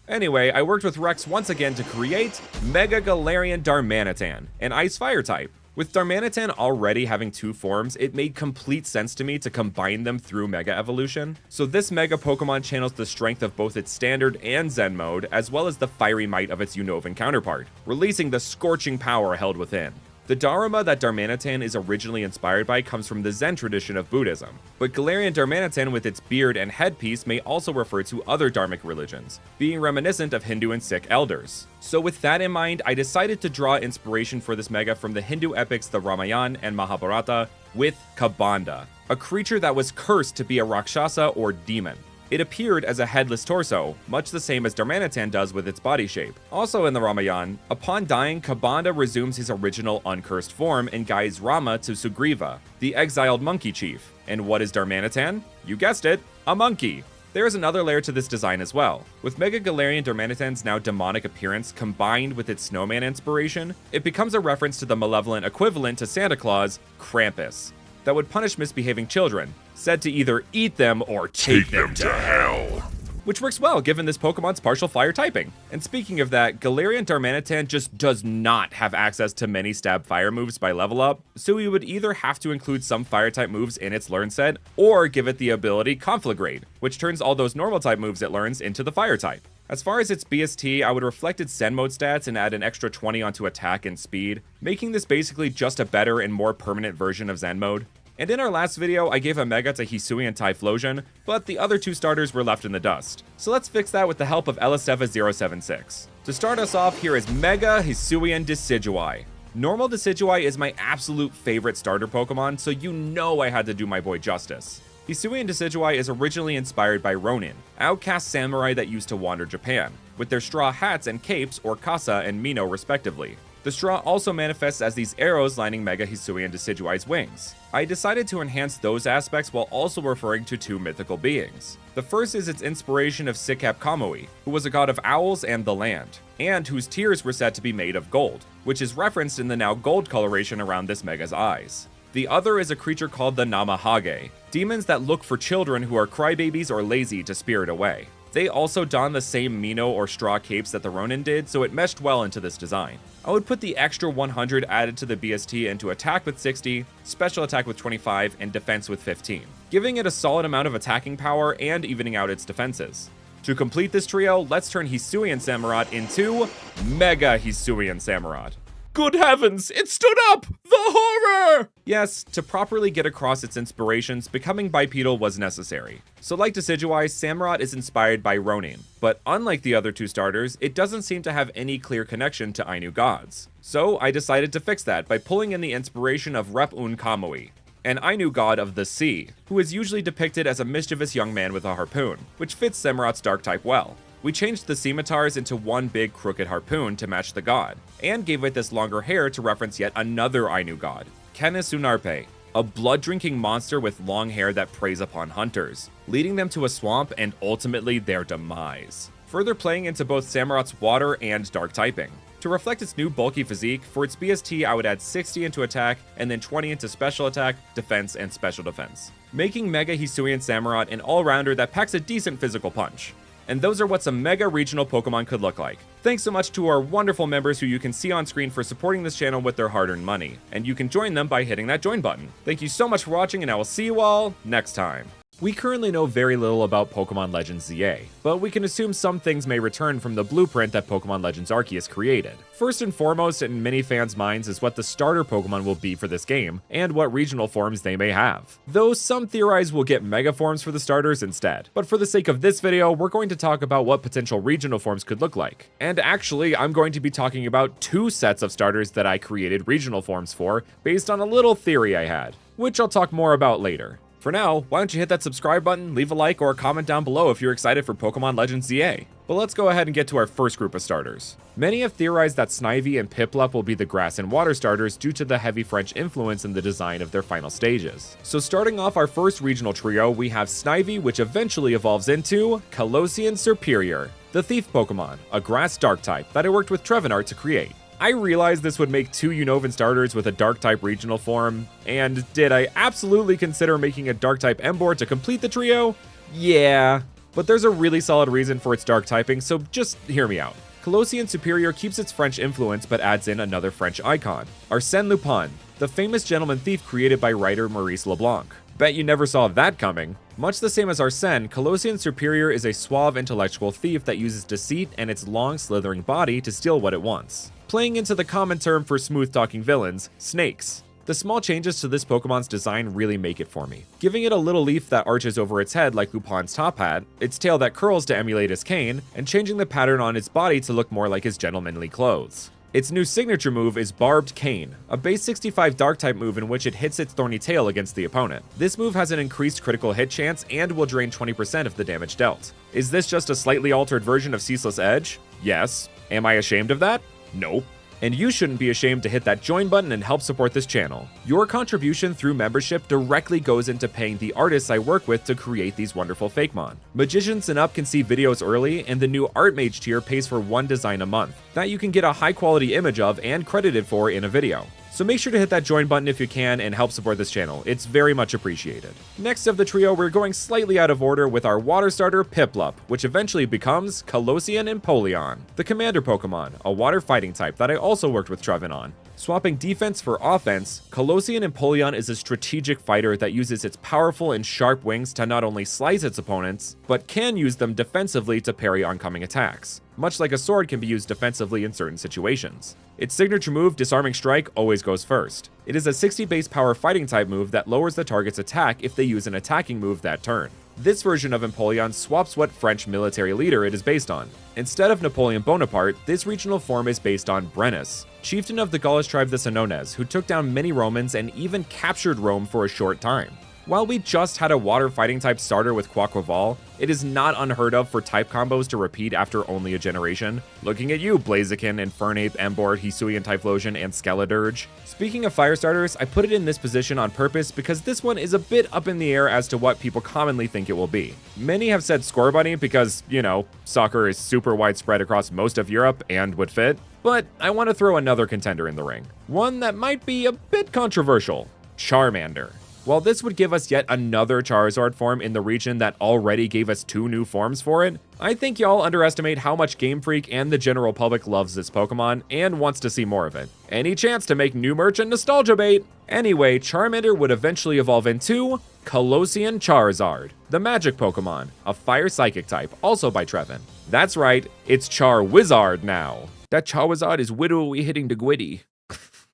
A: Anyway, I worked with Rex once again to create Mega Galarian Darmanitan, an Ice-Fire type. With Darmanitan already having 2 forms, it made complete sense to me to combine them through Mega Evolution. So this Mega Pokemon channels the strength of both its Standard and Zen mode, as well as the fiery might of its Unovan counterpart, releasing the scorching power held within. The Daruma that Darmanitan is originally inspired by comes from the Zen tradition of Buddhism, but Galarian Darmanitan with its beard and headpiece may also refer to other Dharmic religions, being reminiscent of Hindu and Sikh elders. So with that in mind, I decided to draw inspiration for this Mega from the Hindu epics the Ramayana and Mahabharata with Kabanda, a creature that was cursed to be a Rakshasa or demon. It appeared as a headless torso, much the same as Darmanitan does with its body shape. Also in the Ramayana, upon dying, Kabanda resumes his original uncursed form and guides Rama to Sugriva, the exiled monkey chief. And what is Darmanitan? You guessed it, a monkey. There is another layer to this design as well. With Mega Galarian Darmanitan's now demonic appearance combined with its snowman inspiration, it becomes a reference to the malevolent equivalent to Santa Claus, Krampus, that would punish misbehaving children, said to either eat them or take them to hell. Which works well given this Pokemon's partial fire typing. And speaking of that, Galarian Darmanitan just does not have access to many stab fire moves by level up, so we would either have to include some fire type moves in its learn set, or give it the ability Conflagrate, which turns all those normal type moves it learns into the fire type. As far as its BST, I would reflect its Zen mode stats and add an extra 20 onto attack and speed, making this basically just a better and more permanent version of Zen mode. And in our last video, I gave a Mega to Hisuian Typhlosion, but the other two starters were left in the dust. So let's fix that with the help of Elisteva076. To start us off, here is Mega Hisuian Decidueye. Normal Decidueye is my absolute favorite starter Pokemon, so you know I had to do my boy justice. Hisuian Decidueye is originally inspired by Ronin, outcast samurai that used to wander Japan, with their straw hats and capes, or Kasa and Mino respectively. The straw also manifests as these arrows lining Mega Hisuian Decidueye's wings. I decided to enhance those aspects while also referring to two mythical beings. The first is its inspiration of Sikap Kamui, who was a god of owls and the land, and whose tears were said to be made of gold, which is referenced in the now gold coloration around this Mega's eyes. The other is a creature called the Namahage, demons that look for children who are crybabies or lazy to spirit away. They also don the same Mino or straw capes that the Ronin did, so it meshed well into this design. I would put the extra 100 added to the BST into attack with 60, special attack with 25, and defense with 15, giving it a solid amount of attacking power and evening out its defenses. To complete this trio, let's turn Hisuian Samurott into Mega Hisuian Samurott. Good heavens, it stood up! The horror! Yes, to properly get across its inspirations, becoming bipedal was necessary. So like Decidueye, Samurott is inspired by Ronin, but unlike the other two starters, it doesn't seem to have any clear connection to Ainu gods. So I decided to fix that by pulling in the inspiration of Rep-Un Kamui, an Ainu god of the sea, who is usually depicted as a mischievous young man with a harpoon, which fits Samurott's dark type well. We changed the scimitars into one big crooked harpoon to match the god, and gave it this longer hair to reference yet another Ainu god, Kanisunarpe, a blood-drinking monster with long hair that preys upon hunters, leading them to a swamp and ultimately their demise. Further playing into both Samurott's water and dark typing. To reflect its new bulky physique, for its BST I would add 60 into attack, and then 20 into special attack, defense, and special defense, making Mega Hisuian Samurott an all-rounder that packs a decent physical punch. And those are what some Mega regional Pokemon could look like. Thanks so much to our wonderful members who you can see on screen for supporting this channel with their hard-earned money, and you can join them by hitting that join button. Thank you so much for watching, and I will see you all next time. We currently know very little about Pokemon Legends ZA, but we can assume some things may return from the blueprint that Pokemon Legends Arceus created. First and foremost in many fans' minds is what the starter Pokemon will be for this game, and what regional forms they may have. Though some theorize we'll get Mega forms for the starters instead. But for the sake of this video, we're going to talk about what potential regional forms could look like. And actually, I'm going to be talking about two sets of starters that I created regional forms for, based on a little theory I had, which I'll talk more about later. For now, why don't you hit that subscribe button, leave a like, or a comment down below if you're excited for Pokemon Legends ZA. But let's go ahead and get to our first group of starters. Many have theorized that Snivy and Piplup will be the grass and water starters due to the heavy French influence in the design of their final stages. So starting off our first regional trio, we have Snivy, which eventually evolves into Colossian Superior, the Thief Pokemon, a grass dark type that I worked with Trevenart to create. I realized this would make two Unova starters with a Dark-type regional form, and did I absolutely consider making a Dark-type Emboar to complete the trio? Yeah, but there's a really solid reason for its Dark typing, so just hear me out. Colossian Superior keeps its French influence but adds in another French icon, Arsène Lupin, the famous gentleman thief created by writer Maurice Leblanc. Bet you never saw that coming. Much the same as Arsène, Colossian Superior is a suave intellectual thief that uses deceit and its long slithering body to steal what it wants. Playing into the common term for smooth-talking villains, snakes. The small changes to this Pokemon's design really make it for me. Giving it a little leaf that arches over its head like Lupin's top hat, its tail that curls to emulate his cane, and changing the pattern on its body to look more like his gentlemanly clothes. Its new signature move is Barbed Cane, a base 65 Dark-type move in which it hits its thorny tail against the opponent. This move has an increased critical hit chance and will drain 20% of the damage dealt. Is this just a slightly altered version of Ceaseless Edge? Yes. Am I ashamed of that? Nope. And you shouldn't be ashamed to hit that join button and help support this channel. Your contribution through membership directly goes into paying the artists I work with to create these wonderful Fakemon. Magicians and up can see videos early, and the new Art Mage tier pays for one design a month that you can get a high quality image of and credited for in a video. So make sure to hit that join button if you can and help support this channel. It's very much appreciated. Next of the trio, we're going slightly out of order with our water starter Piplup, which eventually becomes Colossian Empoleon, the commander Pokemon, a water fighting type that I also worked with Trevin on. Swapping defense for offense, Colossian Empoleon is a strategic fighter that uses its powerful and sharp wings to not only slice its opponents, but can use them defensively to parry oncoming attacks, much like a sword can be used defensively in certain situations. Its signature move, Disarming Strike, always goes first. It is a 60 base power fighting type move that lowers the target's attack if they use an attacking move that turn. This version of Empoleon swaps what French military leader it is based on. Instead of Napoleon Bonaparte, this regional form is based on Brennus, chieftain of the Gaulish tribe the Senones, who took down many Romans and even captured Rome for a short time. While we just had a water fighting type starter with Quaquaval, it is not unheard of for type combos to repeat after only a generation. Looking at you, Blaziken, Infernape, Emboar, Hisuian Typhlosion, and Skeledirge. Speaking of fire starters, I put it in this position on purpose because this one is a bit up in the air as to what people commonly think it will be. Many have said Scorbunny because, you know, soccer is super widespread across most of Europe and would fit. But I want to throw another contender in the ring. One that might be a bit controversial. Charmander. While this would give us yet another Charizard form in the region that already gave us 2 new forms for it, I think y'all underestimate how much Game Freak and the general public loves this Pokemon and wants to see more of it. Any chance to make new merch and nostalgia bait? Anyway, Charmander would eventually evolve into Colossian Charizard, the magic Pokemon, a fire psychic type, also by Trevin. That's right, it's Charwizard now. That Charizard is widowy hitting the Gwitty.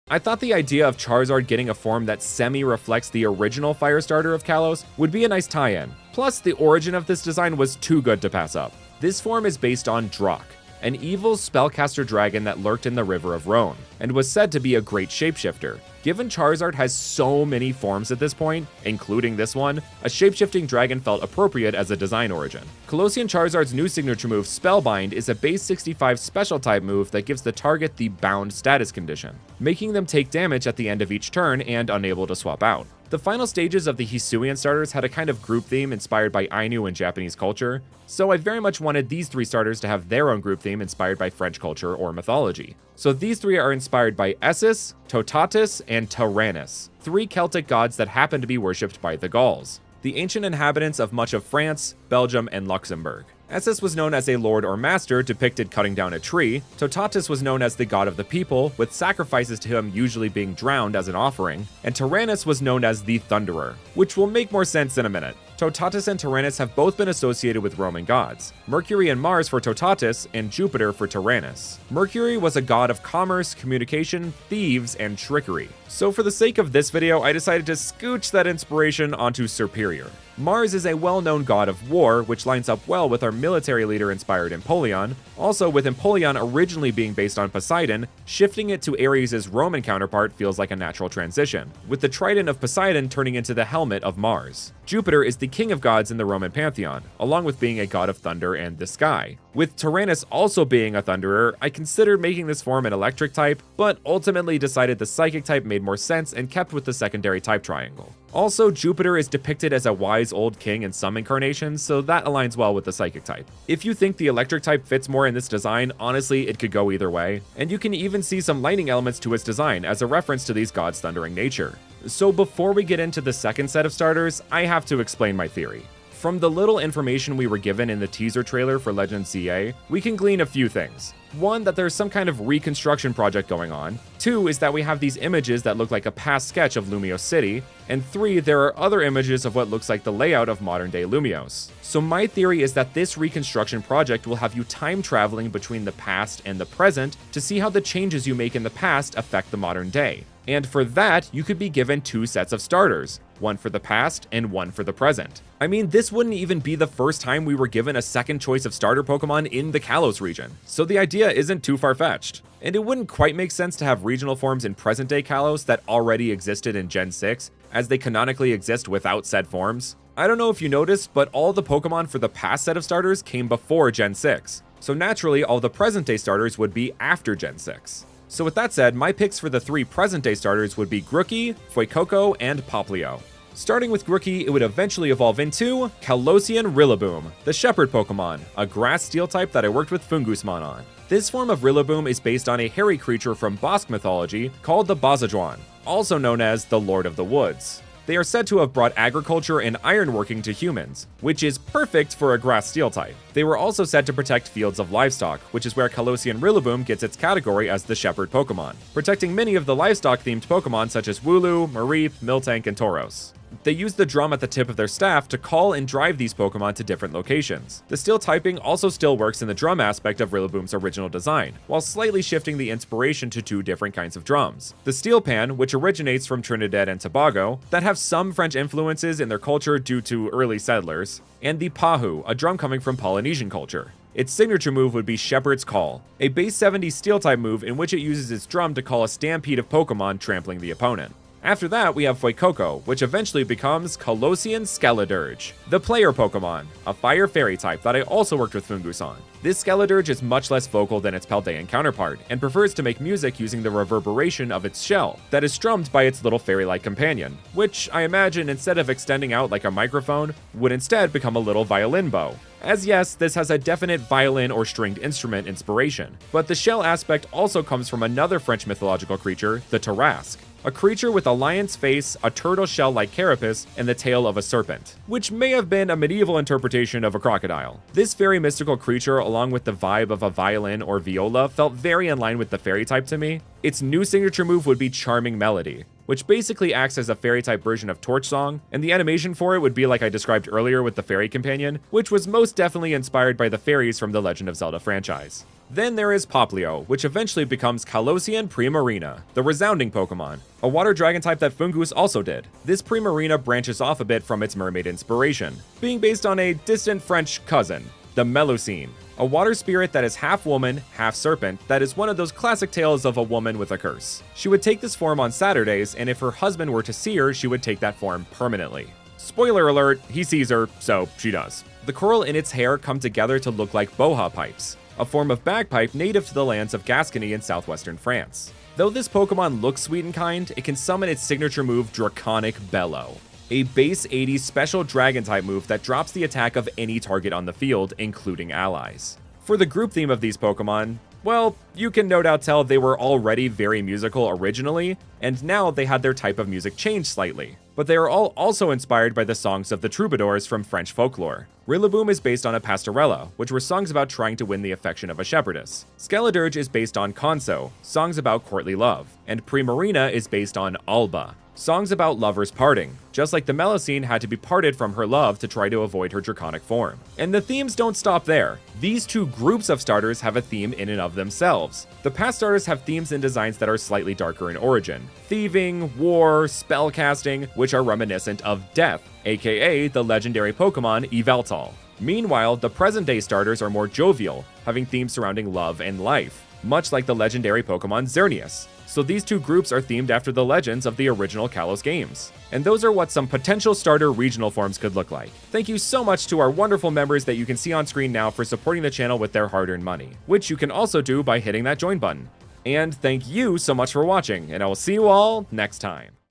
A: I thought the idea of Charizard getting a form that semi-reflects the original Firestarter of Kalos would be a nice tie-in. Plus, the origin of this design was too good to pass up. This form is based on Drak, an evil spellcaster dragon that lurked in the River of Rhone, and was said to be a great shapeshifter. Given Charizard has so many forms at this point, including this one, a shapeshifting dragon felt appropriate as a design origin. Colossian Charizard's new signature move, Spellbind, is a base 65 special type move that gives the target the bound status condition, making them take damage at the end of each turn and unable to swap out. The final stages of the Hisuian starters had a kind of group theme inspired by Ainu and Japanese culture, so I very much wanted these 3 starters to have their own group theme inspired by French culture or mythology. So these 3 are inspired by Essus, Totatus, and Tyrannus, 3 Celtic gods that happen to be worshipped by the Gauls, the ancient inhabitants of much of France, Belgium, and Luxembourg. Essus was known as a lord or master depicted cutting down a tree. Totatus was known as the god of the people, with sacrifices to him usually being drowned as an offering, and Tyrannus was known as the Thunderer, which will make more sense in a minute. Totatus and Tyrannus have both been associated with Roman gods, Mercury and Mars for Totatus, and Jupiter for Tyrannus. Mercury was a god of commerce, communication, thieves, and trickery. So for the sake of this video, I decided to scooch that inspiration onto Superior. Mars is a well-known god of war, which lines up well with our military leader-inspired Empoleon. Also, with Empoleon originally being based on Poseidon, shifting it to Ares' Roman counterpart feels like a natural transition, with the trident of Poseidon turning into the helmet of Mars. Jupiter is the king of gods in the Roman pantheon, along with being a god of thunder and the sky. With Tyrannus also being a thunderer, I considered making this form an electric type, but ultimately decided the psychic type made more sense and kept with the secondary type triangle. Also, Jupiter is depicted as a wise old king in some incarnations, so that aligns well with the psychic type. If you think the electric type fits more in this design, honestly, it could go either way, and you can even see some lightning elements to its design as a reference to these gods' thundering nature. So before we get into the second set of starters, I have to explain my theory. From the little information we were given in the teaser trailer for Legends ZA, we can glean a few things. 1, that there's some kind of reconstruction project going on. 2 is that we have these images that look like a past sketch of Lumios City. And 3, there are other images of what looks like the layout of modern-day Lumios. So my theory is that this reconstruction project will have you time traveling between the past and the present to see how the changes you make in the past affect the modern day. And for that, you could be given 2 sets of starters, one for the past and one for the present. I mean, this wouldn't even be the first time we were given a second choice of starter Pokemon in the Kalos region, so the idea isn't too far-fetched. And it wouldn't quite make sense to have regional forms in present-day Kalos that already existed in Gen 6, as they canonically exist without said forms. I don't know if you noticed, but all the Pokemon for the past set of starters came before Gen 6, so naturally all the present-day starters would be after Gen 6. So with that said, my picks for the 3 present-day starters would be Grookey, Fuecoco, and Popplio. Starting with Grookey, it would eventually evolve into Kalosian Rillaboom, the Shepherd Pokemon, a grass steel type that I worked with Fungusmon on. This form of Rillaboom is based on a hairy creature from Bosque mythology called the Bazajuan, also known as the Lord of the Woods. They are said to have brought agriculture and ironworking to humans, which is perfect for a grass steel type. They were also said to protect fields of livestock, which is where Kalosian Rillaboom gets its category as the Shepherd Pokemon, protecting many of the livestock-themed Pokemon such as Wooloo, Mareep, Miltank, and Tauros. They use the drum at the tip of their staff to call and drive these Pokemon to different locations. The steel typing also still works in the drum aspect of Rillaboom's original design, while slightly shifting the inspiration to 2 different kinds of drums. The steel pan, which originates from Trinidad and Tobago, that have some French influences in their culture due to early settlers, and the pahu, a drum coming from Polynesian culture. Its signature move would be Shepherd's Call, a base 70 steel-type move in which it uses its drum to call a stampede of Pokemon trampling the opponent. After that, we have Fuecoco, which eventually becomes Kalosian Skeledirge, the player Pokemon, a fire fairy type that I also worked with Fungus on. This Skeledirge is much less vocal than its Paldean counterpart, and prefers to make music using the reverberation of its shell that is strummed by its little fairy-like companion, which I imagine instead of extending out like a microphone, would instead become a little violin bow. As yes, this has a definite violin or stringed instrument inspiration, but the shell aspect also comes from another French mythological creature, the Tarrasque, a creature with a lion's face, a turtle shell-like carapace, and the tail of a serpent, which may have been a medieval interpretation of a crocodile. This very mystical creature, along with the vibe of a violin or viola, felt very in line with the fairy type to me. Its new signature move would be Charming Melody, which basically acts as a fairy-type version of Torch Song, and the animation for it would be like I described earlier with the fairy companion, which was most definitely inspired by the fairies from the Legend of Zelda franchise. Then there is Popplio, which eventually becomes Kalosian Primarina, the Resounding Pokemon, a water dragon type that Fungus also did. This Primarina branches off a bit from its mermaid inspiration, being based on a distant French cousin, the Melusine, a water spirit that is half woman, half serpent, that is one of those classic tales of a woman with a curse. She would take this form on Saturdays, and if her husband were to see her, she would take that form permanently. Spoiler alert, he sees her, so she does. The coral in its hair come together to look like boha pipes, a form of bagpipe native to the lands of Gascony in southwestern France. Though this Pokemon looks sweet and kind, it can summon its signature move Draconic Bellow, a base 80 special dragon-type move that drops the attack of any target on the field, including allies. For the group theme of these Pokemon, well, you can no doubt tell they were already very musical originally, and now they had their type of music changed slightly. But they are all also inspired by the songs of the troubadours from French folklore. Rillaboom is based on a pastorella, which were songs about trying to win the affection of a shepherdess. Skeledirge is based on Conso, songs about courtly love, and Primarina is based on Alba, songs about lovers parting, just like the Melusine had to be parted from her love to try to avoid her draconic form. And the themes don't stop there. These 2 groups of starters have a theme in and of themselves. The past starters have themes and designs that are slightly darker in origin. Thieving, war, spellcasting, which are reminiscent of death, aka the legendary Pokemon Yveltal. Meanwhile, the present-day starters are more jovial, having themes surrounding love and life, much like the legendary Pokemon Xerneas. So these 2 groups are themed after the legends of the original Kalos games. And those are what some potential starter regional forms could look like. Thank you so much to our wonderful members that you can see on screen now for supporting the channel with their hard-earned money, which you can also do by hitting that join button. And thank you so much for watching, and I will see you all next time.